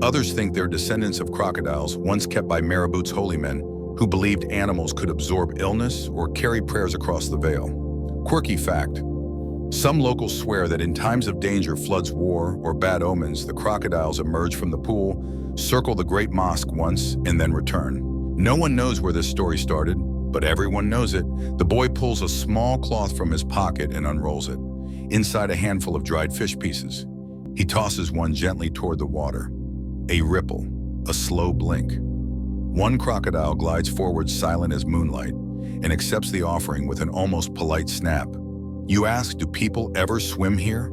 S1: Others think they're descendants of crocodiles once kept by marabouts, holy men, who believed animals could absorb illness or carry prayers across the veil. Quirky fact: some locals swear that in times of danger, floods, war, or bad omens, the crocodiles emerge from the pool, circle the Great Mosque once, and then return. No one knows where this story started, but everyone knows it. The boy pulls a small cloth from his pocket and unrolls it. Inside, a handful of dried fish pieces. He tosses one gently toward the water. A ripple, a slow blink. One crocodile glides forward, silent as moonlight, and accepts the offering with an almost polite snap. You ask, "Do people ever swim here?"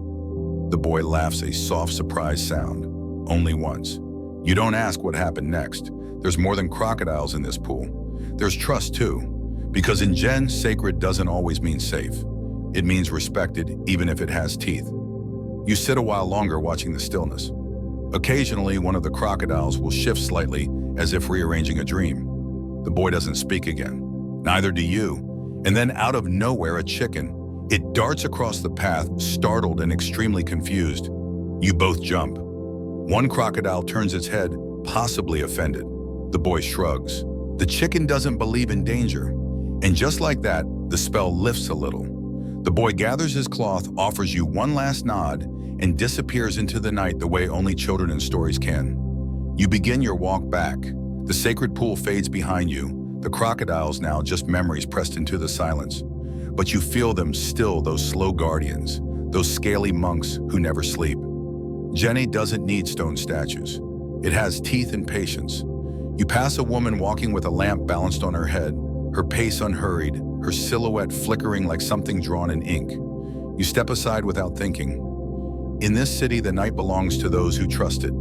S1: The boy laughs, a soft, surprised sound. Only once. You don't ask what happened next. There's more than crocodiles in this pool. There's trust too, because in Djenné, sacred doesn't always mean safe. It means respected, even if it has teeth. You sit a while longer watching the stillness. Occasionally, one of the crocodiles will shift slightly, as if rearranging a dream. The boy doesn't speak again. Neither do you. And then out of nowhere, a chicken. It darts across the path, startled and extremely confused. You both jump. One crocodile turns its head, possibly offended. The boy shrugs. The chicken doesn't believe in danger. And just like that, the spell lifts a little. The boy gathers his cloth, offers you one last nod, and disappears into the night the way only children in stories can. You begin your walk back. The sacred pool fades behind you, the crocodiles now just memories pressed into the silence. But you feel them still, those slow guardians, those scaly monks who never sleep. Djenné doesn't need stone statues. It has teeth and patience. You pass a woman walking with a lamp balanced on her head, her pace unhurried, her silhouette flickering like something drawn in ink. You step aside without thinking. In this city, the night belongs to those who trust it.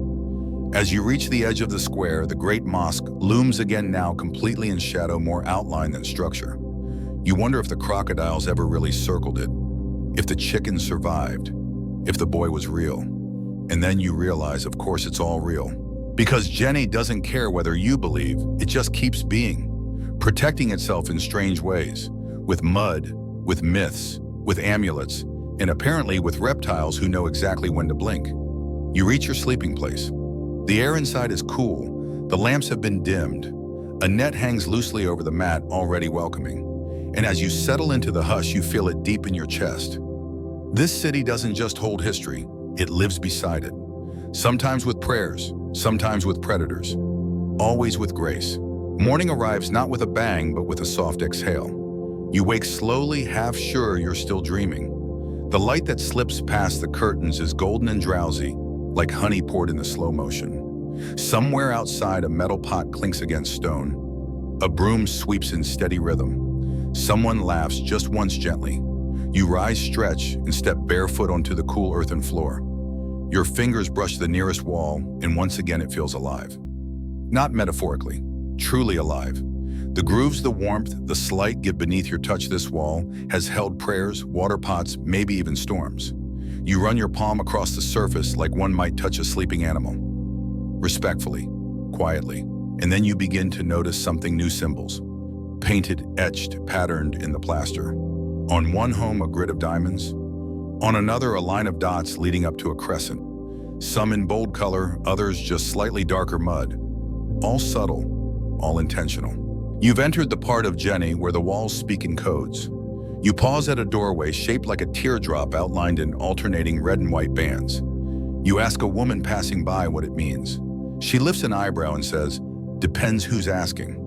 S1: As you reach the edge of the square, the Great Mosque looms again, now completely in shadow, more outline than structure. You wonder if the crocodiles ever really circled it, if the chickens survived, if the boy was real. And then you realize, of course, it's all real. Because Djenné doesn't care whether you believe, it just keeps being, protecting itself in strange ways, with mud, with myths, with amulets, and apparently with reptiles who know exactly when to blink. You reach your sleeping place. The air inside is cool. The lamps have been dimmed. A net hangs loosely over the mat, already welcoming. And as you settle into the hush, you feel it deep in your chest. This city doesn't just hold history, it lives beside it. Sometimes with prayers, sometimes with predators, always with grace. Morning arrives not with a bang, but with a soft exhale. You wake slowly, half sure you're still dreaming. The light that slips past the curtains is golden and drowsy, like honey poured in the slow motion. Somewhere outside, a metal pot clinks against stone. A broom sweeps in steady rhythm. Someone laughs just once gently. You rise, stretch, and step barefoot onto the cool earthen floor. Your fingers brush the nearest wall, and once again it feels alive. Not metaphorically, truly alive. The grooves, the warmth, the slight give beneath your touch. This wall has held prayers, water pots, maybe even storms. You run your palm across the surface like one might touch a sleeping animal. Respectfully, quietly, and then you begin to notice something: new symbols. Painted, etched, patterned in the plaster. On one home, a grid of diamonds. On another, a line of dots leading up to a crescent. Some in bold color, others just slightly darker mud. All subtle, all intentional. You've entered the part of Djenné where the walls speak in codes. You pause at a doorway shaped like a teardrop, outlined in alternating red and white bands. You ask a woman passing by what it means. She lifts an eyebrow and says, "Depends who's asking."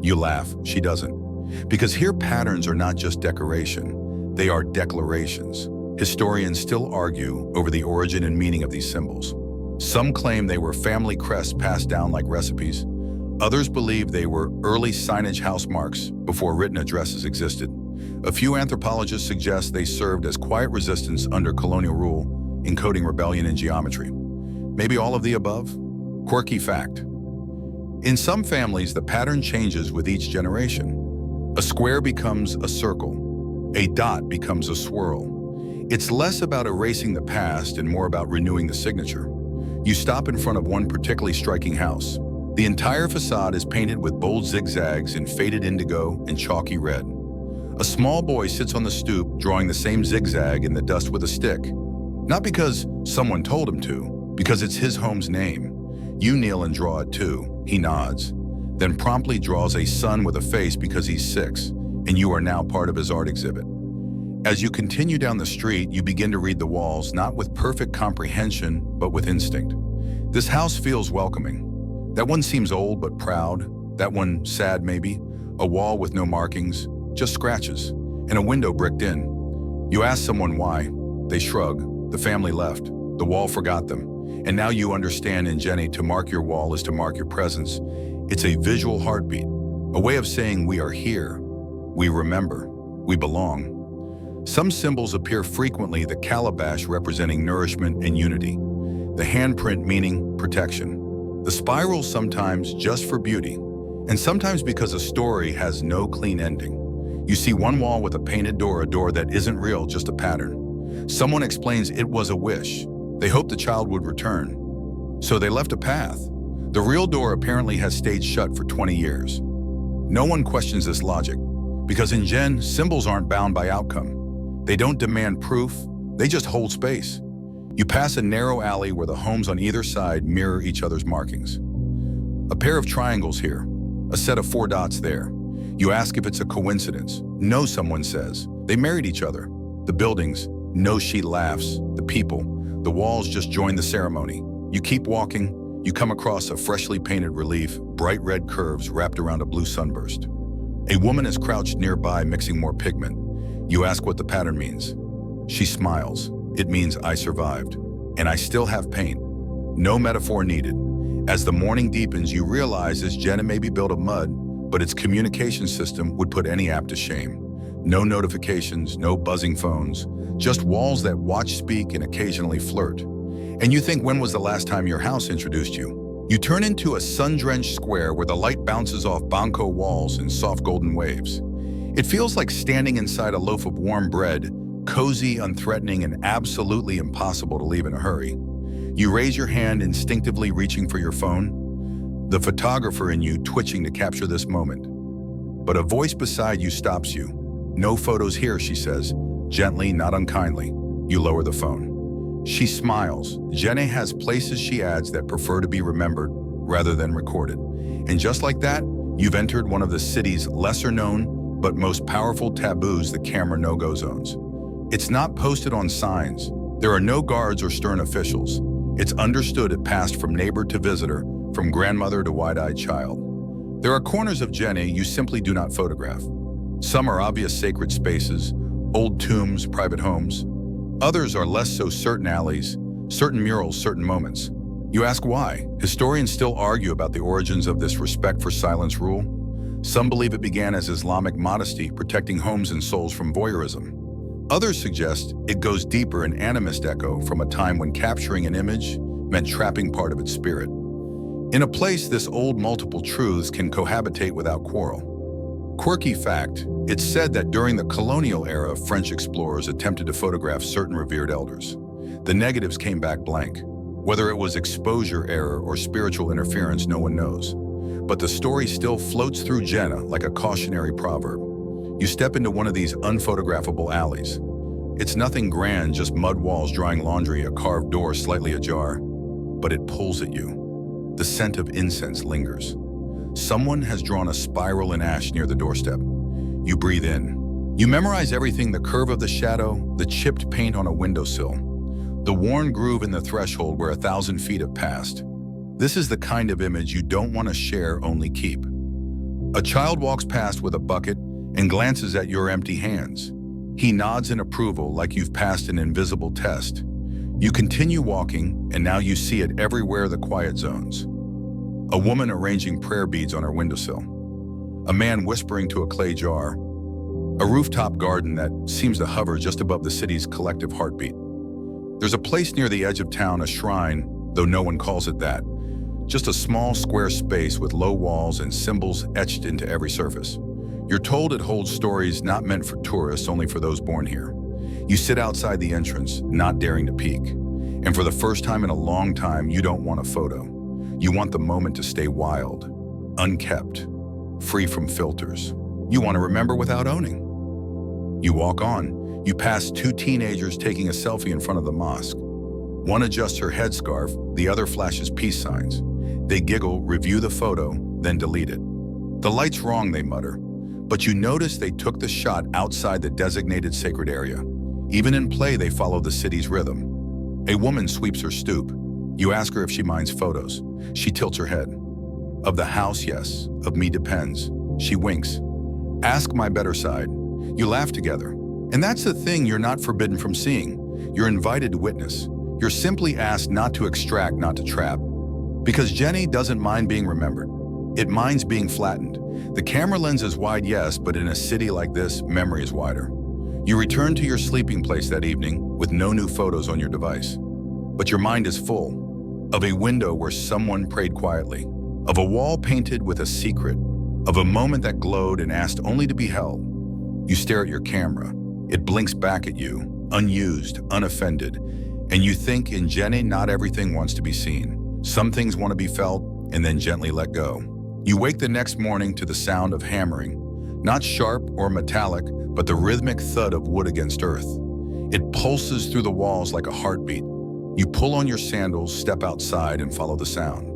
S1: You laugh. She doesn't. Because here, patterns are not just decoration, they are declarations. Historians still argue over the origin and meaning of these symbols. Some claim they were family crests passed down like recipes. Others believe they were early signage house marks before written addresses existed. A few anthropologists suggest they served as quiet resistance under colonial rule, encoding rebellion in geometry. Maybe all of the above? Quirky fact. In some families, the pattern changes with each generation. A square becomes a circle. A dot becomes a swirl. It's less about erasing the past and more about renewing the signature. You stop in front of one particularly striking house. The entire facade is painted with bold zigzags in faded indigo and chalky red. A small boy sits on the stoop, drawing the same zigzag in the dust with a stick. Not because someone told him to, because it's his home's name. You kneel and draw it too. He nods, then promptly draws a sun with a face because he's 6, and you are now part of his art exhibit. As you continue down the street, you begin to read the walls, not with perfect comprehension, but with instinct. This house feels welcoming. That one seems old but proud. That one sad maybe. A wall with no markings, just scratches, and a window bricked in. You ask someone why. They shrug. The family left. The wall forgot them. And now you understand, in Djenné, to mark your wall is to mark your presence. It's a visual heartbeat, a way of saying we are here, we remember, we belong. Some symbols appear frequently: the calabash representing nourishment and unity, the handprint meaning protection, the spiral sometimes just for beauty, and sometimes because a story has no clean ending. You see one wall with a painted door, a door that isn't real, just a pattern. Someone explains it was a wish. They hoped the child would return, so they left a path. The real door apparently has stayed shut for 20 years. No one questions this logic, because in Djenné, symbols aren't bound by outcome. They don't demand proof, they just hold space. You pass a narrow alley where the homes on either side mirror each other's markings. A pair of triangles here, a set of 4 dots there. You ask if it's a coincidence. No, someone says. They married each other. The buildings, no, she laughs. The people, the walls just join the ceremony. You keep walking. You come across a freshly painted relief, bright red curves wrapped around a blue sunburst. A woman is crouched nearby, mixing more pigment. You ask what the pattern means. She smiles. It means I survived, and I still have paint. No metaphor needed. As the morning deepens, you realize this Djenné may be built of mud, but its communication system would put any app to shame. No notifications, no buzzing phones, just walls that watch, speak, and occasionally flirt. And you think, when was the last time your house introduced you? You turn into a sun-drenched square where the light bounces off banco walls in soft golden waves. It feels like standing inside a loaf of warm bread, cozy, unthreatening, and absolutely impossible to leave in a hurry. You raise your hand, instinctively reaching for your phone, the photographer in you twitching to capture this moment. But a voice beside you stops you. "No photos here," she says, gently, not unkindly. You lower the phone. She smiles. Djenné has places, she adds, that prefer to be remembered rather than recorded. And just like that, you've entered one of the city's lesser-known but most powerful taboos, the camera no-go zones. It's not posted on signs. There are no guards or stern officials. It's understood it passed from neighbor to visitor, from grandmother to wide-eyed child. There are corners of Djenné you simply do not photograph. Some are obvious sacred spaces, old tombs, private homes. Others are less so, certain alleys, certain murals, certain moments. You ask why? Historians still argue about the origins of this respect for silence rule. Some believe it began as Islamic modesty, protecting homes and souls from voyeurism. Others suggest it goes deeper, an animist echo from a time when capturing an image meant trapping part of its spirit. In a place this old, multiple truths can cohabitate without quarrel. Quirky fact, it's said that during the colonial era, French explorers attempted to photograph certain revered elders. The negatives came back blank. Whether it was exposure error or spiritual interference, no one knows. But the story still floats through Djenné like a cautionary proverb. You step into one of these unphotographable alleys. It's nothing grand, just mud walls drying laundry, a carved door slightly ajar. But it pulls at you. The scent of incense lingers. Someone has drawn a spiral in ash near the doorstep. You breathe in. You memorize everything: the curve of the shadow, the chipped paint on a windowsill, the worn groove in the threshold where 1,000 feet have passed. This is the kind of image you don't want to share, only keep. A child walks past with a bucket and glances at your empty hands. He nods in approval, like you've passed an invisible test. You continue walking, and now you see it everywhere: the quiet zones. A woman arranging prayer beads on her windowsill. A man whispering to a clay jar. A rooftop garden that seems to hover just above the city's collective heartbeat. There's a place near the edge of town, a shrine, though no one calls it that. Just a small square space with low walls and symbols etched into every surface. You're told it holds stories not meant for tourists, only for those born here. You sit outside the entrance, not daring to peek. And for the first time in a long time, you don't want a photo. You want the moment to stay wild, unkept, free from filters. You want to remember without owning. You walk on. You pass two teenagers taking a selfie in front of the mosque. One adjusts her headscarf, the other flashes peace signs. They giggle, review the photo, then delete it. "The light's wrong," they mutter. But you notice they took the shot outside the designated sacred area. Even in play, they follow the city's rhythm. A woman sweeps her stoop. You ask her if she minds photos. She tilts her head. "Of the house, yes. Of me, depends." She winks. "Ask my better side." You laugh together. And that's the thing, you're not forbidden from seeing. You're invited to witness. You're simply asked not to extract, not to trap. Because Djenné doesn't mind being remembered. It minds being flattened. The camera lens is wide, yes, but in a city like this, memory is wider. You return to your sleeping place that evening with no new photos on your device. But your mind is full. Of a window where someone prayed quietly. Of a wall painted with a secret. Of a moment that glowed and asked only to be held. You stare at your camera. It blinks back at you, unused, unoffended. And you think, in Djenné, not everything wants to be seen. Some things want to be felt and then gently let go. You wake the next morning to the sound of hammering. Not sharp or metallic, but the rhythmic thud of wood against earth. It pulses through the walls like a heartbeat. You pull on your sandals, step outside, and follow the sound.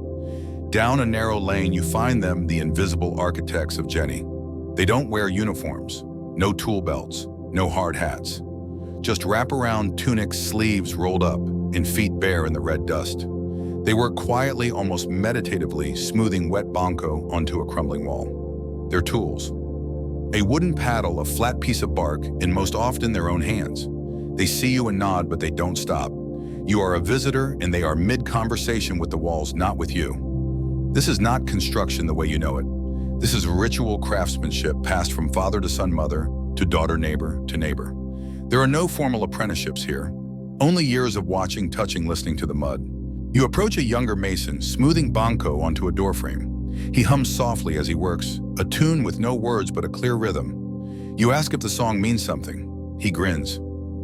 S1: Down a narrow lane, you find them, the invisible architects of Djenné. They don't wear uniforms, no tool belts, no hard hats. Just wraparound tunics, sleeves rolled up, and feet bare in the red dust. They work quietly, almost meditatively, smoothing wet banco onto a crumbling wall. Their tools. A wooden paddle, a flat piece of bark, and most often their own hands. They see you and nod, but they don't stop. You are a visitor, and they are mid-conversation with the walls, not with you. This is not construction the way you know it. This is ritual craftsmanship passed from father to son, mother, to daughter neighbor to neighbor. There are no formal apprenticeships here, only years of watching, touching, listening to the mud. You approach a younger mason, smoothing banco onto a doorframe. He hums softly as he works, a tune with no words but a clear rhythm. You ask if the song means something. He grins.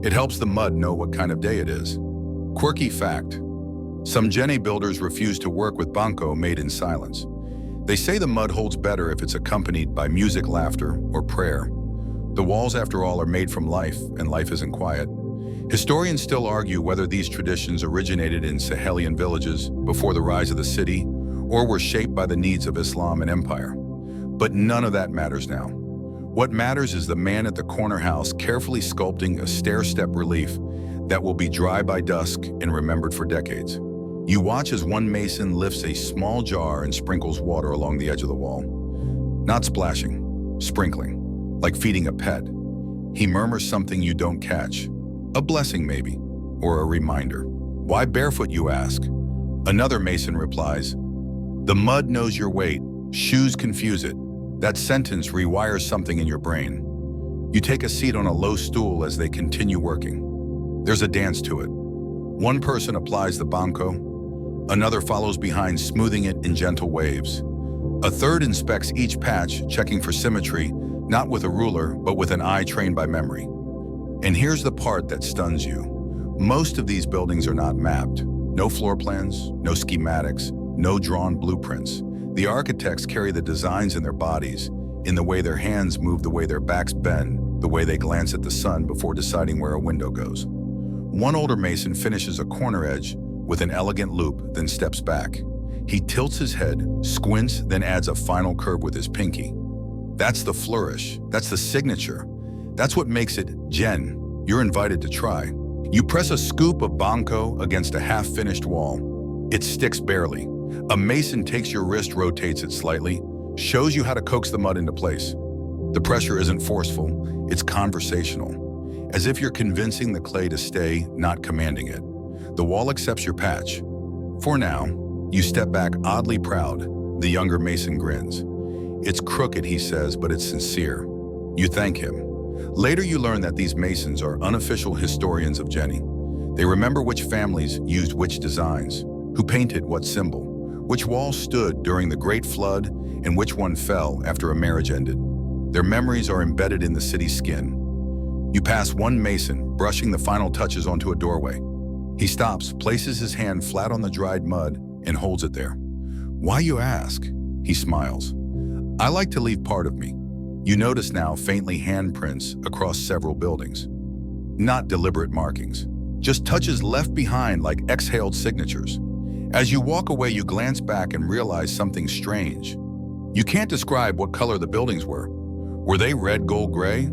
S1: It helps the mud know what kind of day it is. Quirky fact: some Djenné builders refuse to work with banco made in silence. They say the mud holds better if it's accompanied by music, laughter, or prayer. The walls, after all, are made from life, and life isn't quiet. Historians still argue whether these traditions originated in Sahelian villages before the rise of the city, or were shaped by the needs of Islam and empire. But none of that matters now. What matters is the man at the corner house carefully sculpting a stair-step relief that will be dry by dusk and remembered for decades. You watch as one mason lifts a small jar and sprinkles water along the edge of the wall. Not splashing, sprinkling, like feeding a pet. He murmurs something you don't catch. A blessing maybe, or a reminder. Why barefoot, you ask? Another mason replies, the mud knows your weight, shoes confuse it. That sentence rewires something in your brain. You take a seat on a low stool as they continue working. There's a dance to it. One person applies the banco, another follows behind, smoothing it in gentle waves. A third inspects each patch, checking for symmetry, not with a ruler, but with an eye trained by memory. And here's the part that stuns you. Most of these buildings are not mapped. No floor plans, no schematics, no drawn blueprints. The architects carry the designs in their bodies, in the way their hands move, the way their backs bend, the way they glance at the sun before deciding where a window goes. One older mason finishes a corner edge with an elegant loop, then steps back. He tilts his head, squints, then adds a final curve with his pinky. That's the flourish. That's the signature. That's what makes it Djenné. You're invited to try. You press a scoop of banco against a half-finished wall. It sticks barely. A mason takes your wrist, rotates it slightly, shows you how to coax the mud into place. The pressure isn't forceful, it's conversational, as if you're convincing the clay to stay, not commanding it. The wall accepts your patch. For now, you step back oddly proud. The younger mason grins. It's crooked, he says, but it's sincere. You thank him. Later you learn that these masons are unofficial historians of Djenné. They remember which families used which designs, who painted what symbol, which wall stood during the Great Flood, and which one fell after a marriage ended. Their memories are embedded in the city's skin. You pass one mason, brushing the final touches onto a doorway. He stops, places his hand flat on the dried mud, and holds it there. Why, you ask? He smiles. I like to leave part of me. You notice now faintly handprints across several buildings. Not deliberate markings, just touches left behind like exhaled signatures. As you walk away, you glance back and realize something strange. You can't describe what color the buildings were. Were they red, gold, gray?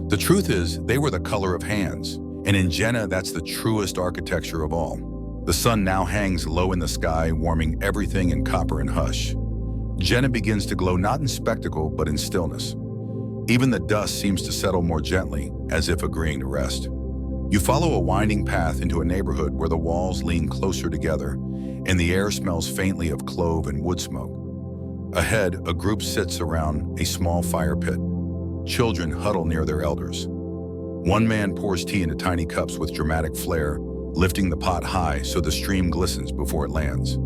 S1: The truth is, they were the color of hands. And in Djenné, that's the truest architecture of all. The sun now hangs low in the sky, warming everything in copper and hush. Djenné begins to glow not in spectacle, but in stillness. Even the dust seems to settle more gently, as if agreeing to rest. You follow a winding path into a neighborhood where the walls lean closer together, and the air smells faintly of clove and wood smoke. Ahead, a group sits around a small fire pit. Children huddle near their elders. One man pours tea into tiny cups with dramatic flair, lifting the pot high so the stream glistens before it lands.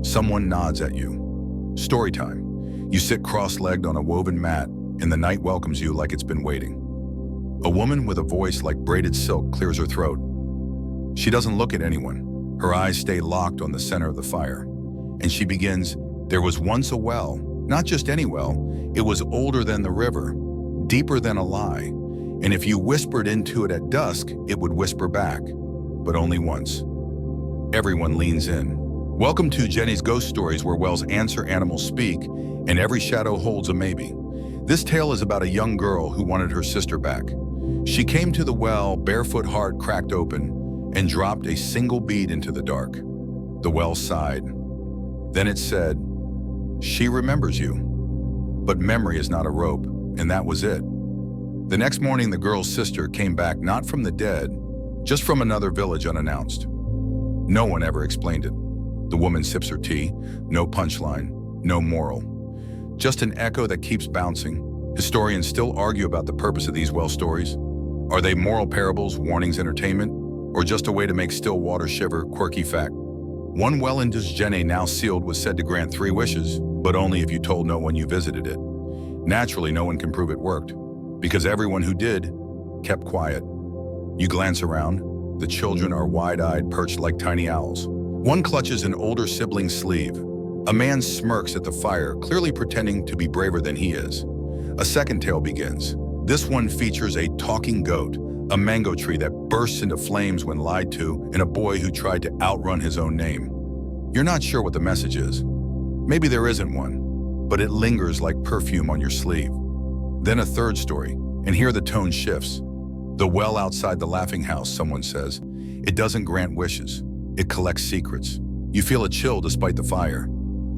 S1: Someone nods at you. Story time. You sit cross-legged on a woven mat, and the night welcomes you like it's been waiting. A woman with a voice like braided silk clears her throat. She doesn't look at anyone. Her eyes stay locked on the center of the fire. And she begins, there was once a well, not just any well, it was older than the river, deeper than a lie. And if you whispered into it at dusk, it would whisper back, but only once. Everyone leans in. Welcome to Djenné's Ghost Stories, where wells answer, animals speak, and every shadow holds a maybe. This tale is about a young girl who wanted her sister back. She came to the well, barefoot, heart cracked open, and dropped a single bead into the dark. The well sighed. Then it said, "She remembers you." But memory is not a rope, and that was it. The next morning, the girl's sister came back not from the dead, just from another village unannounced. No one ever explained it. The woman sips her tea, no punchline, no moral. Just an echo that keeps bouncing. Historians still argue about the purpose of these well stories. Are they moral parables, warnings, entertainment, or just a way to make still water shiver? Quirky fact. One well in Djenné, now sealed, was said to grant 3 wishes, but only if you told no one you visited it. Naturally, no one can prove it worked, because everyone who did kept quiet. You glance around. The children are wide-eyed, perched like tiny owls. One clutches an older sibling's sleeve. A man smirks at the fire, clearly pretending to be braver than he is. A second tale begins. This one features a talking goat, a mango tree that bursts into flames when lied to, and a boy who tried to outrun his own name. You're not sure what the message is. Maybe there isn't one, but it lingers like perfume on your sleeve. Then a third story, and here the tone shifts. The well outside the laughing house, someone says. It doesn't grant wishes. It collects secrets. You feel a chill despite the fire.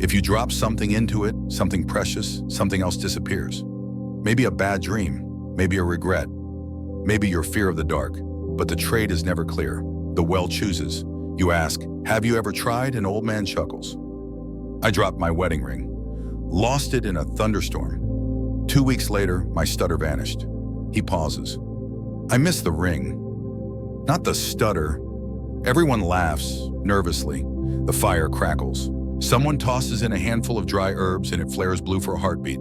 S1: If you drop something into it, something precious, something else disappears. Maybe a bad dream, maybe a regret, maybe your fear of the dark, but the trade is never clear. The well chooses. You ask, have you ever tried? An old man chuckles. I dropped my wedding ring. Lost it in a thunderstorm. 2 weeks later, my stutter vanished. He pauses. I miss the ring, not the stutter. Everyone laughs, nervously. The fire crackles. Someone tosses in a handful of dry herbs and it flares blue for a heartbeat.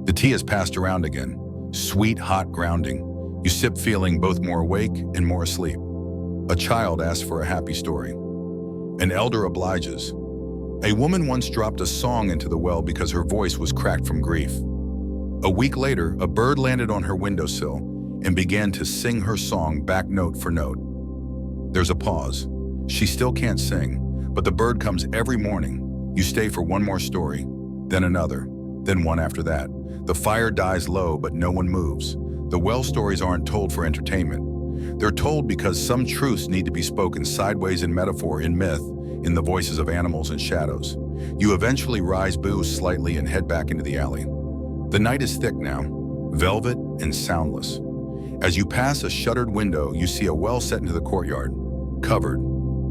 S1: The tea is passed around again. Sweet, hot grounding. You sip feeling both more awake and more asleep. A child asks for a happy story. An elder obliges. A woman once dropped a song into the well because her voice was cracked from grief. A week later, a bird landed on her windowsill and began to sing her song back note for note. There's a pause. She still can't sing, but the bird comes every morning. You stay for one more story, then another, then one after that. The fire dies low, but no one moves. The well stories aren't told for entertainment. They're told because some truths need to be spoken sideways in metaphor, in myth, in the voices of animals and shadows. You eventually rise booze slightly and head back into the alley. The night is thick now, velvet and soundless. As you pass a shuttered window, you see a well set into the courtyard, covered,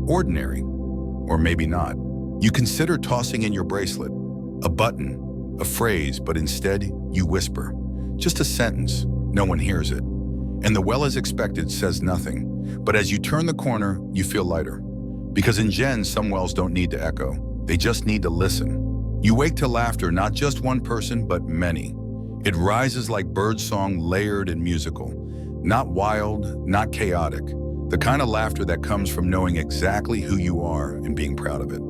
S1: ordinary, or maybe not. You consider tossing in your bracelet, a button, a phrase, but instead you whisper. Just a sentence, no one hears it. And the well, as expected, says nothing. But as you turn the corner, you feel lighter. Because in Djenné, some wells don't need to echo. They just need to listen. You wake to laughter, not just one person, but many. It rises like birdsong, layered and musical. Not wild, not chaotic. The kind of laughter that comes from knowing exactly who you are and being proud of it.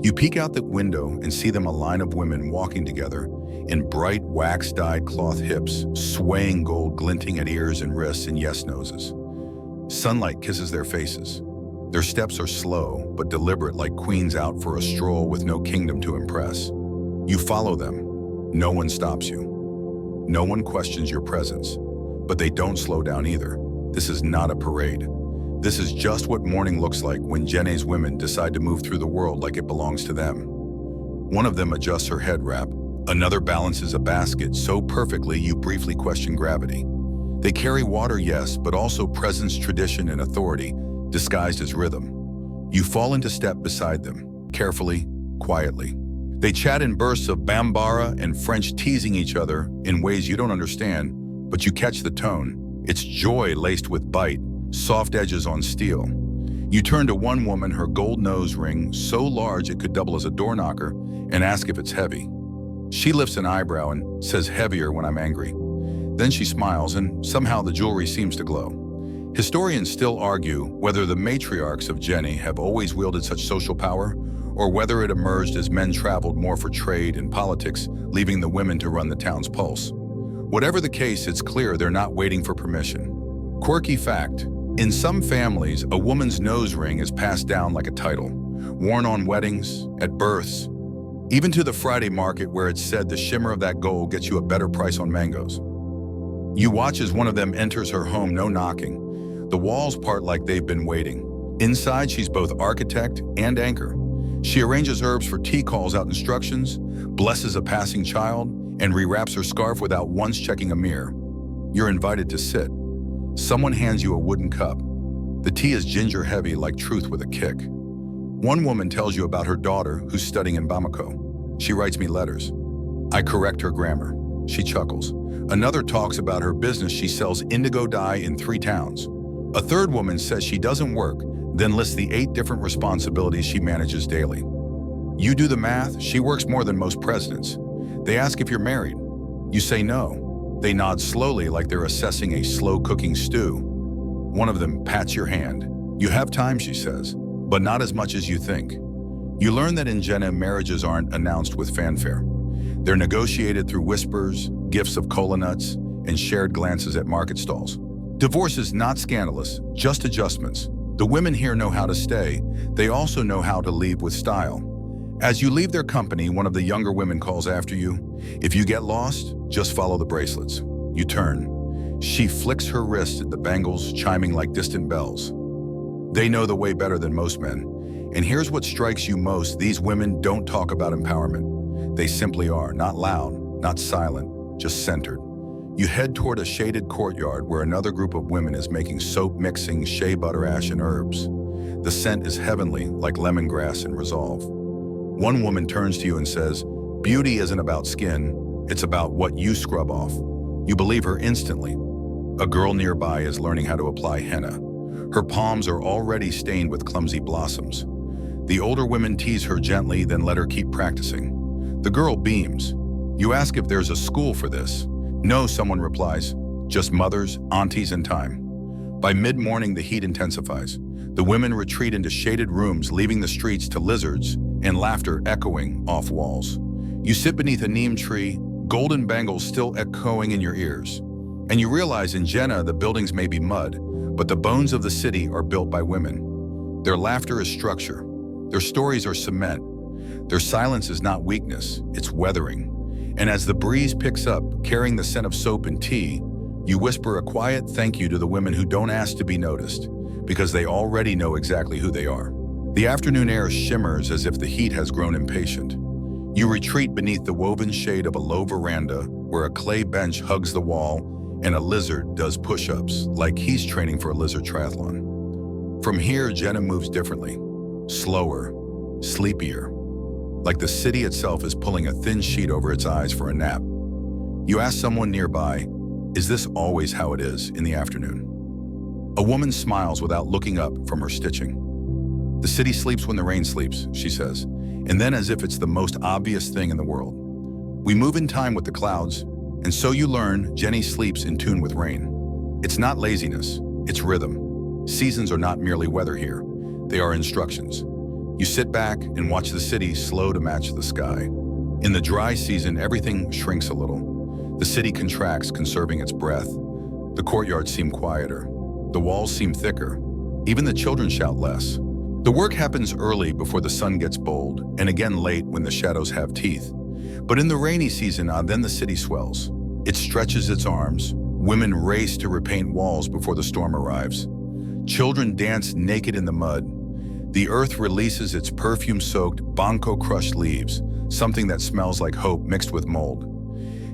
S1: You peek out the window and see them, a line of women walking together in bright wax-dyed cloth hips, swaying gold glinting at ears and wrists and yes-noses. Sunlight kisses their faces. Their steps are slow but deliberate, like queens out for a stroll with no kingdom to impress. You follow them. No one stops you. No one questions your presence. But they don't slow down either. This is not a parade. This is just what morning looks like when Djenné's women decide to move through the world like it belongs to them. One of them adjusts her head wrap. Another balances a basket so perfectly you briefly question gravity. They carry water, yes, but also presence, tradition, and authority, disguised as rhythm. You fall into step beside them, carefully, quietly. They chat in bursts of Bambara and French, teasing each other in ways you don't understand, but you catch the tone. It's joy laced with bite, soft edges on steel. You turn to one woman, her gold nose ring so large it could double as a door knocker, and ask if it's heavy. She lifts an eyebrow and says, heavier when I'm angry. Then she smiles, and somehow the jewelry seems to glow. Historians still argue whether the matriarchs of Djenné have always wielded such social power, or whether it emerged as men traveled more for trade and politics, leaving the women to run the town's pulse. Whatever the case, it's clear they're not waiting for permission. Quirky fact, in some families, a woman's nose ring is passed down like a title, worn on weddings, at births, even to the Friday market where it's said the shimmer of that gold gets you a better price on mangoes. You watch as one of them enters her home, no knocking. The walls part like they've been waiting. Inside, she's both architect and anchor. She arranges herbs for tea, calls out instructions, blesses a passing child, and rewraps her scarf without once checking a mirror. You're invited to sit. Someone hands you a wooden cup. The tea is ginger heavy, like truth with a kick. One woman tells you about her daughter who's studying in Bamako. She writes me letters. I correct her grammar. She chuckles. Another talks about her business. She sells indigo dye in 3 towns. A third woman says she doesn't work, then lists the 8 different responsibilities she manages daily. You do the math, she works more than most presidents. They ask if you're married. You say no. They nod slowly like they're assessing a slow-cooking stew. One of them pats your hand. You have time, she says, but not as much as you think. You learn that in Djenné, marriages aren't announced with fanfare. They're negotiated through whispers, gifts of cola nuts, and shared glances at market stalls. Divorce is not scandalous, just adjustments. The women here know how to stay. They also know how to leave with style. As you leave their company, one of the younger women calls after you. If you get lost, just follow the bracelets. You turn. She flicks her wrist at the bangles, chiming like distant bells. They know the way better than most men. And here's what strikes you most: these women don't talk about empowerment. They simply are, not loud, not silent, just centered. You head toward a shaded courtyard where another group of women is making soap, mixing shea butter, ash, and herbs. The scent is heavenly, like lemongrass and resolve. One woman turns to you and says, "Beauty isn't about skin, it's about what you scrub off." You believe her instantly. A girl nearby is learning how to apply henna. Her palms are already stained with clumsy blossoms. The older women tease her gently, then let her keep practicing. The girl beams. You ask if there's a school for this. No, someone replies, just mothers, aunties, and time. By mid-morning, the heat intensifies. The women retreat into shaded rooms, leaving the streets to lizards and laughter echoing off walls. You sit beneath a neem tree, golden bangles still echoing in your ears. And you realize in Djenné, the buildings may be mud, but the bones of the city are built by women. Their laughter is structure. Their stories are cement. Their silence is not weakness, it's weathering. And as the breeze picks up, carrying the scent of soap and tea, you whisper a quiet thank you to the women who don't ask to be noticed, because they already know exactly who they are. The afternoon air shimmers as if the heat has grown impatient. You retreat beneath the woven shade of a low veranda where a clay bench hugs the wall and a lizard does push-ups like he's training for a lizard triathlon. From here, Djenné moves differently, slower, sleepier, like the city itself is pulling a thin sheet over its eyes for a nap. You ask someone nearby, is this always how it is in the afternoon? A woman smiles without looking up from her stitching. The city sleeps when the rain sleeps, she says, and then as if it's the most obvious thing in the world. We move in time with the clouds, and so you learn Djenné sleeps in tune with rain. It's not laziness, it's rhythm. Seasons are not merely weather here, they are instructions. You sit back and watch the city slow to match the sky. In the dry season, everything shrinks a little. The city contracts, conserving its breath. The courtyards seem quieter. The walls seem thicker. Even the children shout less. The work happens early before the sun gets bold, and again late when the shadows have teeth. But in the rainy season, then the city swells. It stretches its arms. Women race to repaint walls before the storm arrives. Children dance naked in the mud. The earth releases its perfume-soaked, banco-crushed leaves, something that smells like hope mixed with mold.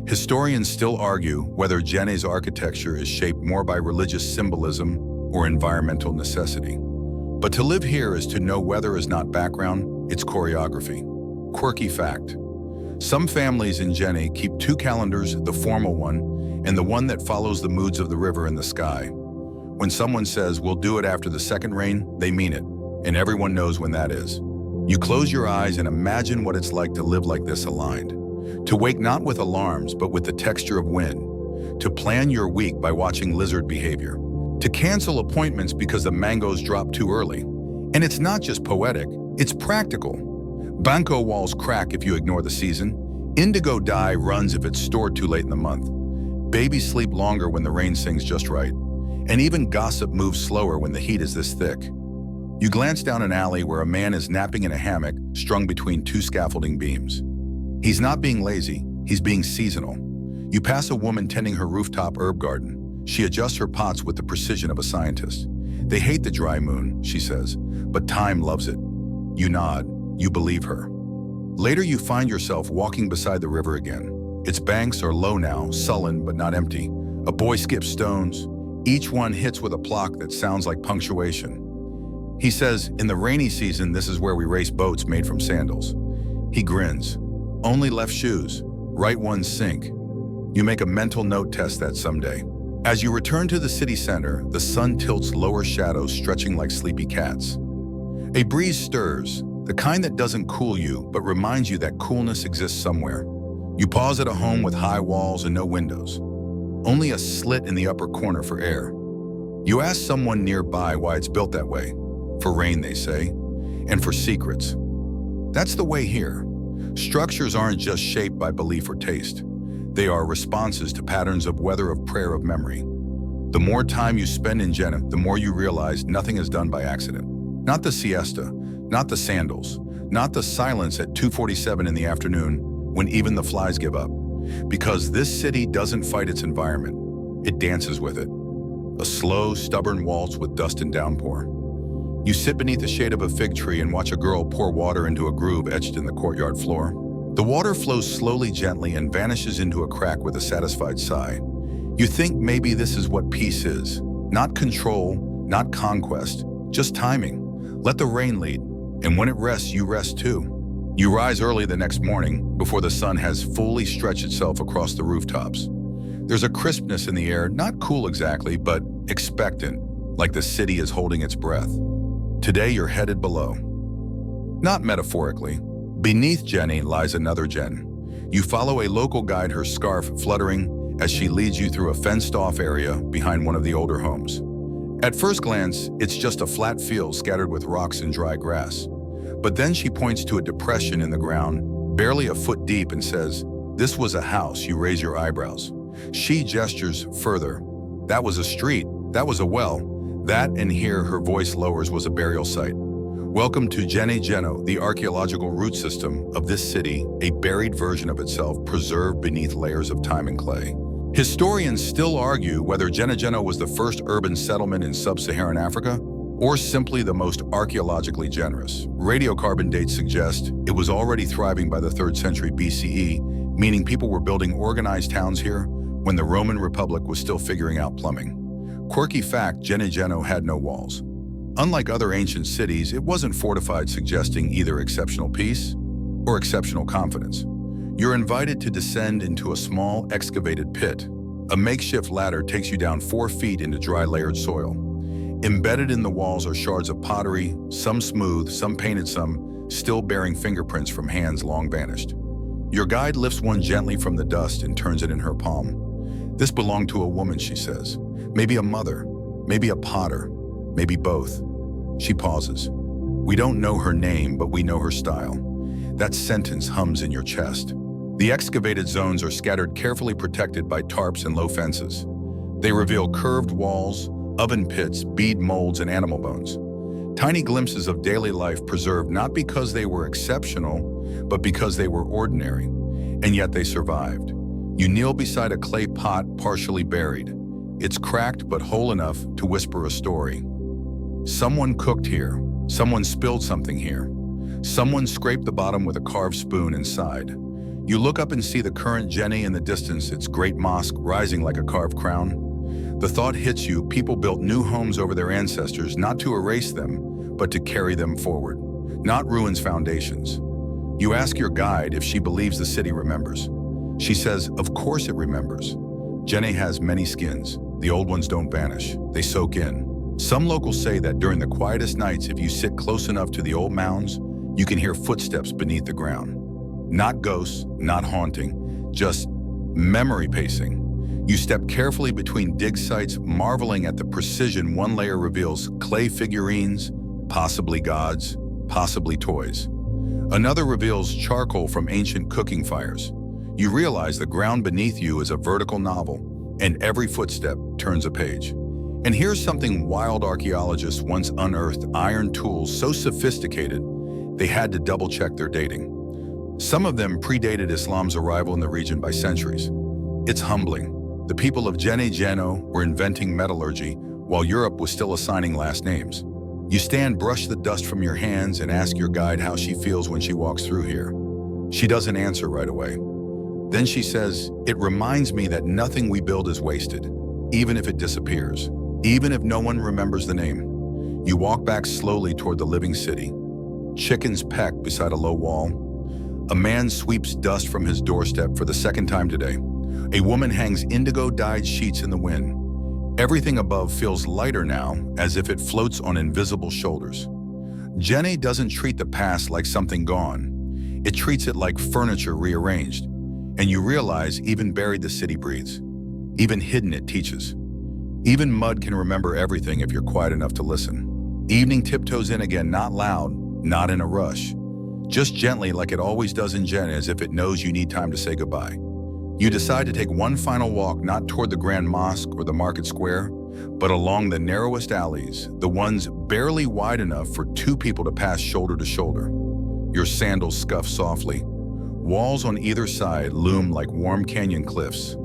S1: Historians still argue whether Djenné's architecture is shaped more by religious symbolism or environmental necessity. But to live here is to know weather is not background, it's choreography. Quirky fact. Some families in Djenné keep 2 calendars, the formal one, and the one that follows the moods of the river and the sky. When someone says, we'll do it after the second rain, they mean it. And everyone knows when that is. You close your eyes and imagine what it's like to live like this aligned. To wake not with alarms, but with the texture of wind. To plan your week by watching lizard behavior. To cancel appointments because the mangoes dropped too early. And it's not just poetic, it's practical. Banco walls crack if you ignore the season. Indigo dye runs if it's stored too late in the month. Babies sleep longer when the rain sings just right. And even gossip moves slower when the heat is this thick. You glance down an alley where a man is napping in a hammock strung between 2 scaffolding beams. He's not being lazy, he's being seasonal. You pass a woman tending her rooftop herb garden. She adjusts her pots with the precision of a scientist. They hate the dry moon, she says, but time loves it. You nod, you believe her. Later you find yourself walking beside the river again. Its banks are low now, sullen but not empty. A boy skips stones. Each one hits with a pluck that sounds like punctuation. He says, in the rainy season, this is where we race boats made from sandals. He grins. Only left shoes. Right ones sink. You make a mental note test that someday. As you return to the city center, the sun tilts lower shadows stretching like sleepy cats. A breeze stirs, the kind that doesn't cool you, but reminds you that coolness exists somewhere. You pause at a home with high walls and no windows. Only a slit in the upper corner for air. You ask someone nearby why it's built that way. For rain, they say, and for secrets. That's the way here. Structures aren't just shaped by belief or taste. They are responses to patterns of weather, of prayer, of memory. The more time you spend in Djenné, the more you realize nothing is done by accident. Not the siesta, not the sandals, not the silence at 2:47 in the afternoon when even the flies give up. Because this city doesn't fight its environment, it dances with it. A slow, stubborn waltz with dust and downpour. You sit beneath the shade of a fig tree and watch a girl pour water into a groove etched in the courtyard floor. The water flows slowly, gently, and vanishes into a crack with a satisfied sigh. You think maybe this is what peace is. Not control, not conquest, just timing. Let the rain lead, and when it rests, you rest too. You rise early the next morning, before the sun has fully stretched itself across the rooftops. There's a crispness in the air, not cool exactly, but expectant, like the city is holding its breath. Today you're headed below. Not metaphorically. Beneath Djenné lies another Djen. You follow a local guide, her scarf fluttering as she leads you through a fenced-off area behind one of the older homes. At first glance, it's just a flat field scattered with rocks and dry grass. But then she points to a depression in the ground, barely a foot deep, and says, "This was a house." You raise your eyebrows. She gestures further. "That was a street. That was a well. That," and here her voice lowers, "was a burial site." Welcome to Djenné, the archaeological root system of this city, a buried version of itself preserved beneath layers of time and clay. Historians still argue whether Djenné was the first urban settlement in sub-Saharan Africa or simply the most archaeologically generous. Radiocarbon dates suggest it was already thriving by the 3rd century BCE, meaning people were building organized towns here when the Roman Republic was still figuring out plumbing. Quirky fact, Djenné had no walls. Unlike other ancient cities, it wasn't fortified, suggesting either exceptional peace or exceptional confidence. You're invited to descend into a small excavated pit. A makeshift ladder takes you down 4 feet into dry layered soil. Embedded in the walls are shards of pottery, some smooth, some painted, some still bearing fingerprints from hands long vanished. Your guide lifts one gently from the dust and turns it in her palm. "This belonged to a woman," she says. "Maybe a mother, maybe a potter, maybe both." She pauses. "We don't know her name, but we know her style." That sentence hums in your chest. The excavated zones are scattered, carefully protected by tarps and low fences. They reveal curved walls, oven pits, bead molds, and animal bones. Tiny glimpses of daily life preserved not because they were exceptional, but because they were ordinary. And yet they survived. You kneel beside a clay pot partially buried. It's cracked but whole enough to whisper a story. Someone cooked here. Someone spilled something here. Someone scraped the bottom with a carved spoon inside. You look up and see the current Djenné in the distance, its great mosque rising like a carved crown. The thought hits you, people built new homes over their ancestors, not to erase them, but to carry them forward. Not ruins foundations. You ask your guide if she believes the city remembers. She says, of course it remembers. Djenné has many skins. The old ones don't vanish. They soak in. Some locals say that during the quietest nights, if you sit close enough to the old mounds, you can hear footsteps beneath the ground. Not ghosts, not haunting, just memory pacing. You step carefully between dig sites, marveling at the precision one layer reveals: clay figurines, possibly gods, possibly toys. Another reveals charcoal from ancient cooking fires. You realize the ground beneath you is a vertical novel, and every footstep turns a page. And here's something wild: archaeologists once unearthed iron tools so sophisticated they had to double-check their dating. Some of them predated Islam's arrival in the region by centuries. It's humbling. The people of Djenné were inventing metallurgy while Europe was still assigning last names. You stand, brush the dust from your hands, and ask your guide how she feels when she walks through here. She doesn't answer right away. Then she says, "It reminds me that nothing we build is wasted, even if it disappears, even if no one remembers the name." You walk back slowly toward the living city. Chickens peck beside a low wall. A man sweeps dust from his doorstep for the second time today. A woman hangs indigo-dyed sheets in the wind. Everything above feels lighter now, as if it floats on invisible shoulders. Djenné doesn't treat the past like something gone. It treats it like furniture rearranged. And you realize even buried the city breathes. Even hidden it teaches. Even mud can remember everything if you're quiet enough to listen. Evening tiptoes in again, not loud, not in a rush. Just gently like it always does in Djenné, as if it knows you need time to say goodbye. You decide to take one final walk, not toward the Grand Mosque or the market square, but along the narrowest alleys, the ones barely wide enough for two people to pass shoulder to shoulder. Your sandals scuff softly. Walls on either side loom like warm canyon cliffs.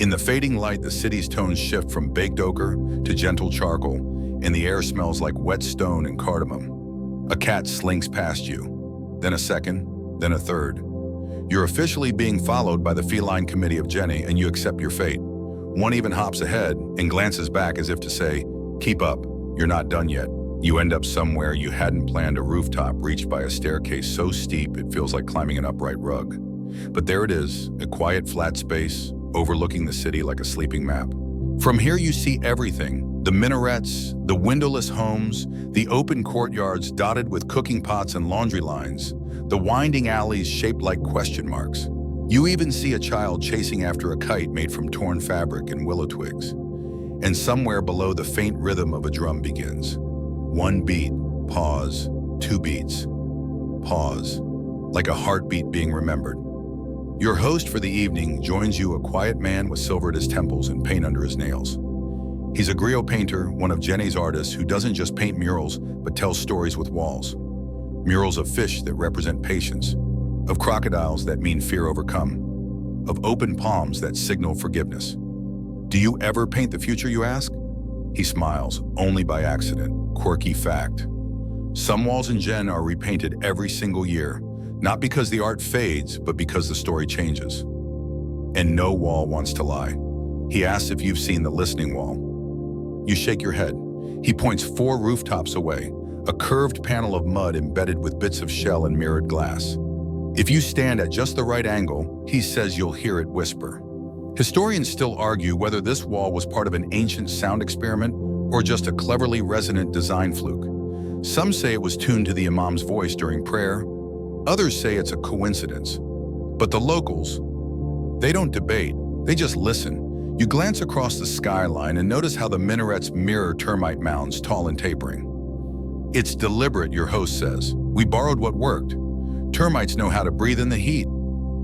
S1: In the fading light, the city's tones shift from baked ochre to gentle charcoal, and the air smells like wet stone and cardamom. A cat slinks past you, then a second, then a third. You're officially being followed by the feline committee of Djenné, and you accept your fate. One even hops ahead and glances back as if to say, "Keep up, you're not done yet." You end up somewhere you hadn't planned, a rooftop reached by a staircase so steep it feels like climbing an upright rug. But there it is, a quiet flat space, overlooking the city like a sleeping map. From here you see everything: the minarets, the windowless homes, the open courtyards dotted with cooking pots and laundry lines, the winding alleys shaped like question marks. You even see a child chasing after a kite made from torn fabric and willow twigs. And somewhere below, the faint rhythm of a drum begins. One beat, pause, two beats, pause, like a heartbeat being remembered. Your host for the evening joins you, a quiet man with silver at his temples and paint under his nails. He's a griot painter, one of Djenné's artists who doesn't just paint murals, but tells stories with walls. Murals of fish that represent patience, of crocodiles that mean fear overcome, of open palms that signal forgiveness. Do you ever paint the future, you ask? He smiles, only by accident. Quirky fact. Some walls in Djenné are repainted every single year, not because the art fades, but because the story changes. And no wall wants to lie. He asks if you've seen the listening wall. You shake your head. He points 4 rooftops away, a curved panel of mud embedded with bits of shell and mirrored glass. If you stand at just the right angle, he says you'll hear it whisper. Historians still argue whether this wall was part of an ancient sound experiment or just a cleverly resonant design fluke. Some say it was tuned to the imam's voice during prayer. Others say it's a coincidence. But the locals, they don't debate, they just listen. You glance across the skyline and notice how the minarets mirror termite mounds, tall and tapering. It's deliberate, your host says. We borrowed what worked. Termites know how to breathe in the heat.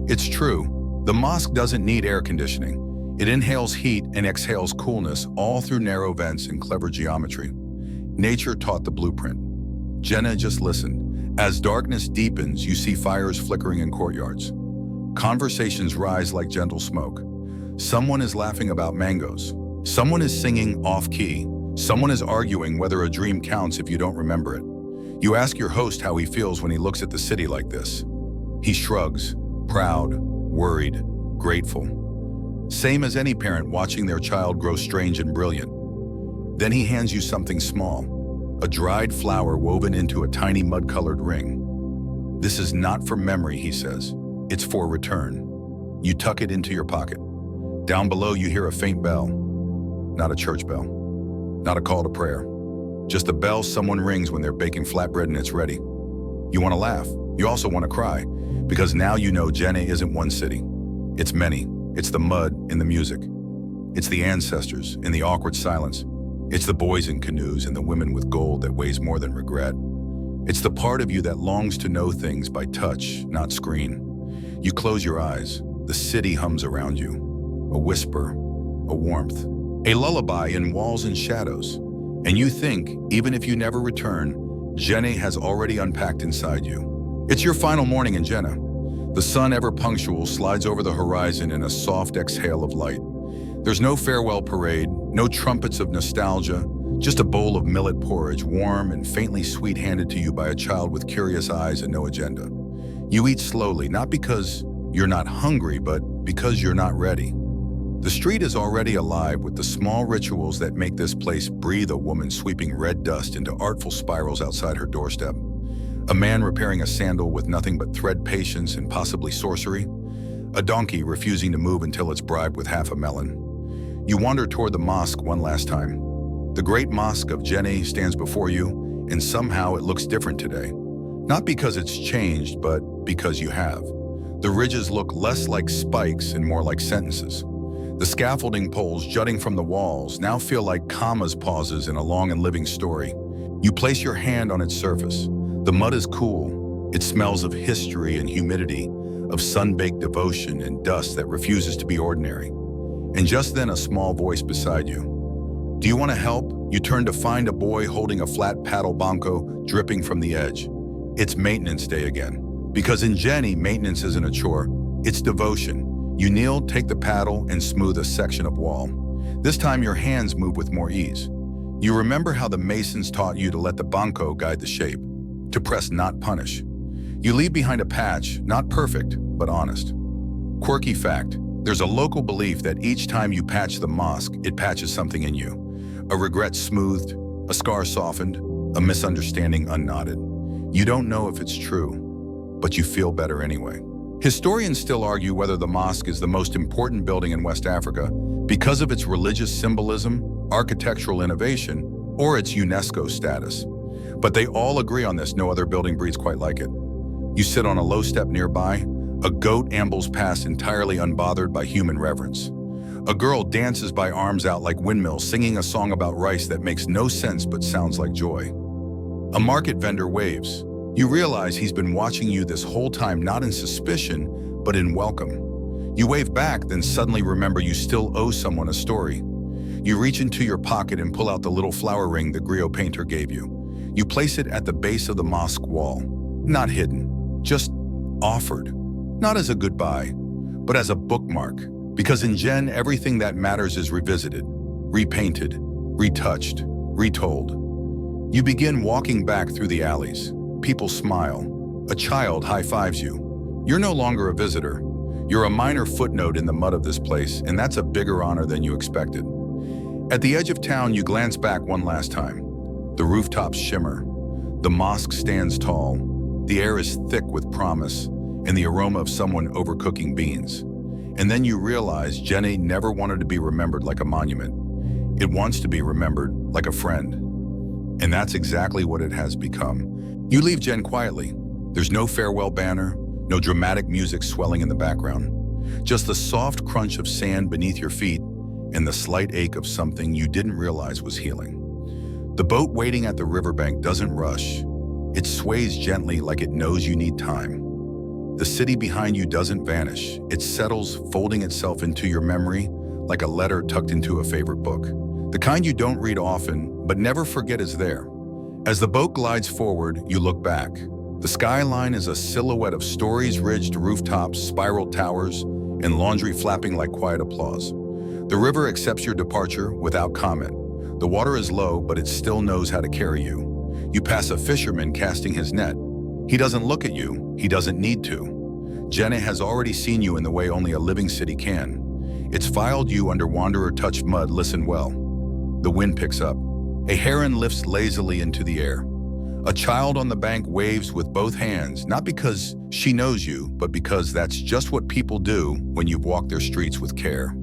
S1: It's true. The mosque doesn't need air conditioning. It inhales heat and exhales coolness, all through narrow vents and clever geometry. Nature taught the blueprint. Djenné just listened. As darkness deepens, you see fires flickering in courtyards. Conversations rise like gentle smoke. Someone is laughing about mangoes. Someone is singing off-key. Someone is arguing whether a dream counts if you don't remember it. You ask your host how he feels when he looks at the city like this. He shrugs, proud, worried, grateful. Same as any parent watching their child grow strange and brilliant. Then he hands you something small, a dried flower woven into a tiny mud-colored ring. This is not for memory, he says. It's for return. You tuck it into your pocket. Down below, you hear a faint bell. Not a church bell. Not a call to prayer. Just a bell someone rings when they're baking flatbread and it's ready. You want to laugh. You also want to cry, because now you know Djenné isn't one city. It's many. It's the mud in the music. It's the ancestors in the awkward silence. It's the boys in canoes and the women with gold that weighs more than regret. It's the part of you that longs to know things by touch, not screen. You close your eyes. The city hums around you. A whisper, a warmth, a lullaby in walls and shadows. And you think, even if you never return, Djenné has already unpacked inside you. It's your final morning in Djenné. The sun, ever punctual, slides over the horizon in a soft exhale of light. There's no farewell parade, no trumpets of nostalgia, just a bowl of millet porridge, warm and faintly sweet, handed to you by a child with curious eyes and no agenda. You eat slowly, not because you're not hungry, but because you're not ready. The street is already alive with the small rituals that make this place breathe: a woman sweeping red dust into artful spirals outside her doorstep, a man repairing a sandal with nothing but thread, patience, and possibly sorcery, a donkey refusing to move until it's bribed with half a melon. You wander toward the mosque one last time. The Great Mosque of Djenné stands before you, and somehow it looks different today. Not because it's changed, but because you have. The ridges look less like spikes and more like sentences. The scaffolding poles jutting from the walls now feel like commas pauses in a long and living story. You place your hand on its surface. The mud is cool. It smells of history and humidity, of sun-baked devotion and dust that refuses to be ordinary. And just then, a small voice beside you. Do you want to help? You turn to find a boy holding a flat paddle banco dripping from the edge. It's maintenance day again. Because in Djenné, maintenance isn't a chore, it's devotion. You kneel, take the paddle, and smooth a section of wall. This time your hands move with more ease. You remember how the masons taught you to let the banco guide the shape, to press, not punish. You leave behind a patch, not perfect, but honest. Quirky fact, there's a local belief that each time you patch the mosque, it patches something in you. A regret smoothed, a scar softened, a misunderstanding unknotted. You don't know if it's true, but you feel better anyway. Historians still argue whether the mosque is the most important building in West Africa because of its religious symbolism, architectural innovation, or its UNESCO status. But they all agree on this: no other building breathes quite like it. You sit on a low step nearby. A goat ambles past entirely unbothered by human reverence. A girl dances by arms out like windmills, singing a song about rice that makes no sense but sounds like joy. A market vendor waves. You realize he's been watching you this whole time, not in suspicion, but in welcome. You wave back, then suddenly remember you still owe someone a story. You reach into your pocket and pull out the little flower ring the griot painter gave you. You place it at the base of the mosque wall. Not hidden, just offered. Not as a goodbye, but as a bookmark. Because in Djenné, everything that matters is revisited, repainted, retouched, retold. You begin walking back through the alleys. People smile. A child high-fives you. You're no longer a visitor. You're a minor footnote in the mud of this place, and that's a bigger honor than you expected. At the edge of town, you glance back one last time. The rooftops shimmer. The mosque stands tall. The air is thick with promise and the aroma of someone overcooking beans. And then you realize Djenné never wanted to be remembered like a monument. It wants to be remembered like a friend. And that's exactly what it has become. You leave Djenné quietly. There's no farewell banner, no dramatic music swelling in the background. Just the soft crunch of sand beneath your feet and the slight ache of something you didn't realize was healing. The boat waiting at the riverbank doesn't rush. It sways gently like it knows you need time. The city behind you doesn't vanish. It settles, folding itself into your memory like a letter tucked into a favorite book. The kind you don't read often, but never forget is there. As the boat glides forward, you look back. The skyline is a silhouette of stories-ridged rooftops, spiraled towers, and laundry flapping like quiet applause. The river accepts your departure without comment. The water is low, but it still knows how to carry you. You pass a fisherman casting his net. He doesn't look at you. He doesn't need to. Djenné has already seen you in the way only a living city can. It's filed you under wanderer-touched mud. Listen well. The wind picks up. A heron lifts lazily into the air. A child on the bank waves with both hands, not because she knows you, but because that's just what people do when you've walked their streets with care.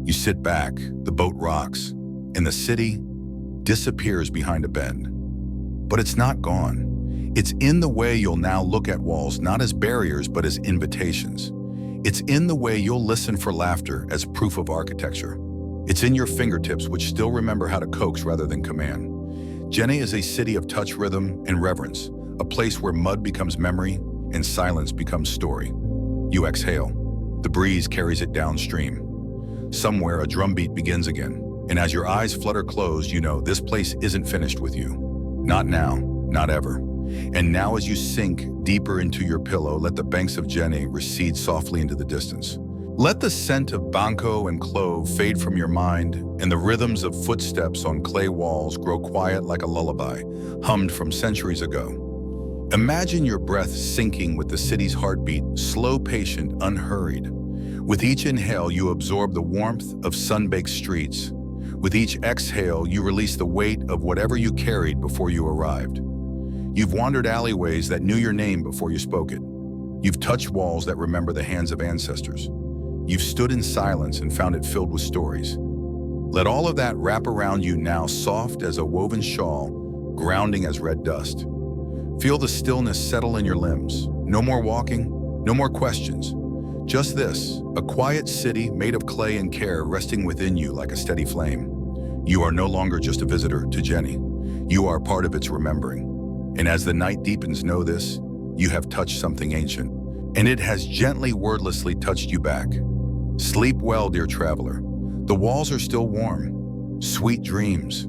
S1: You sit back, the boat rocks, and the city disappears behind a bend. But it's not gone. It's in the way you'll now look at walls not as barriers but as invitations. It's in the way you'll listen for laughter as proof of architecture. It's in your fingertips which still remember how to coax rather than command. Djenné is a city of touch, rhythm, and reverence, a place where mud becomes memory and silence becomes story. You exhale. The breeze carries it downstream. Somewhere a drumbeat begins again, and as your eyes flutter closed, you know this place isn't finished with you. Not now, not ever. And now as you sink deeper into your pillow, let the banks of Djenné recede softly into the distance. Let the scent of banco and clove fade from your mind, and the rhythms of footsteps on clay walls grow quiet like a lullaby, hummed from centuries ago. Imagine your breath sinking with the city's heartbeat, slow, patient, unhurried. With each inhale, you absorb the warmth of sun-baked streets. With each exhale, you release the weight of whatever you carried before you arrived. You've wandered alleyways that knew your name before you spoke it. You've touched walls that remember the hands of ancestors. You've stood in silence and found it filled with stories. Let all of that wrap around you now, soft as a woven shawl, grounding as red dust. Feel the stillness settle in your limbs. No more walking, no more questions. Just this, a quiet city made of clay and care resting within you like a steady flame. You are no longer just a visitor to Djenné. You are part of its remembering. And as the night deepens, know this, you have touched something ancient, and it has gently, wordlessly touched you back. Sleep well, dear traveler. The walls are still warm. Sweet dreams.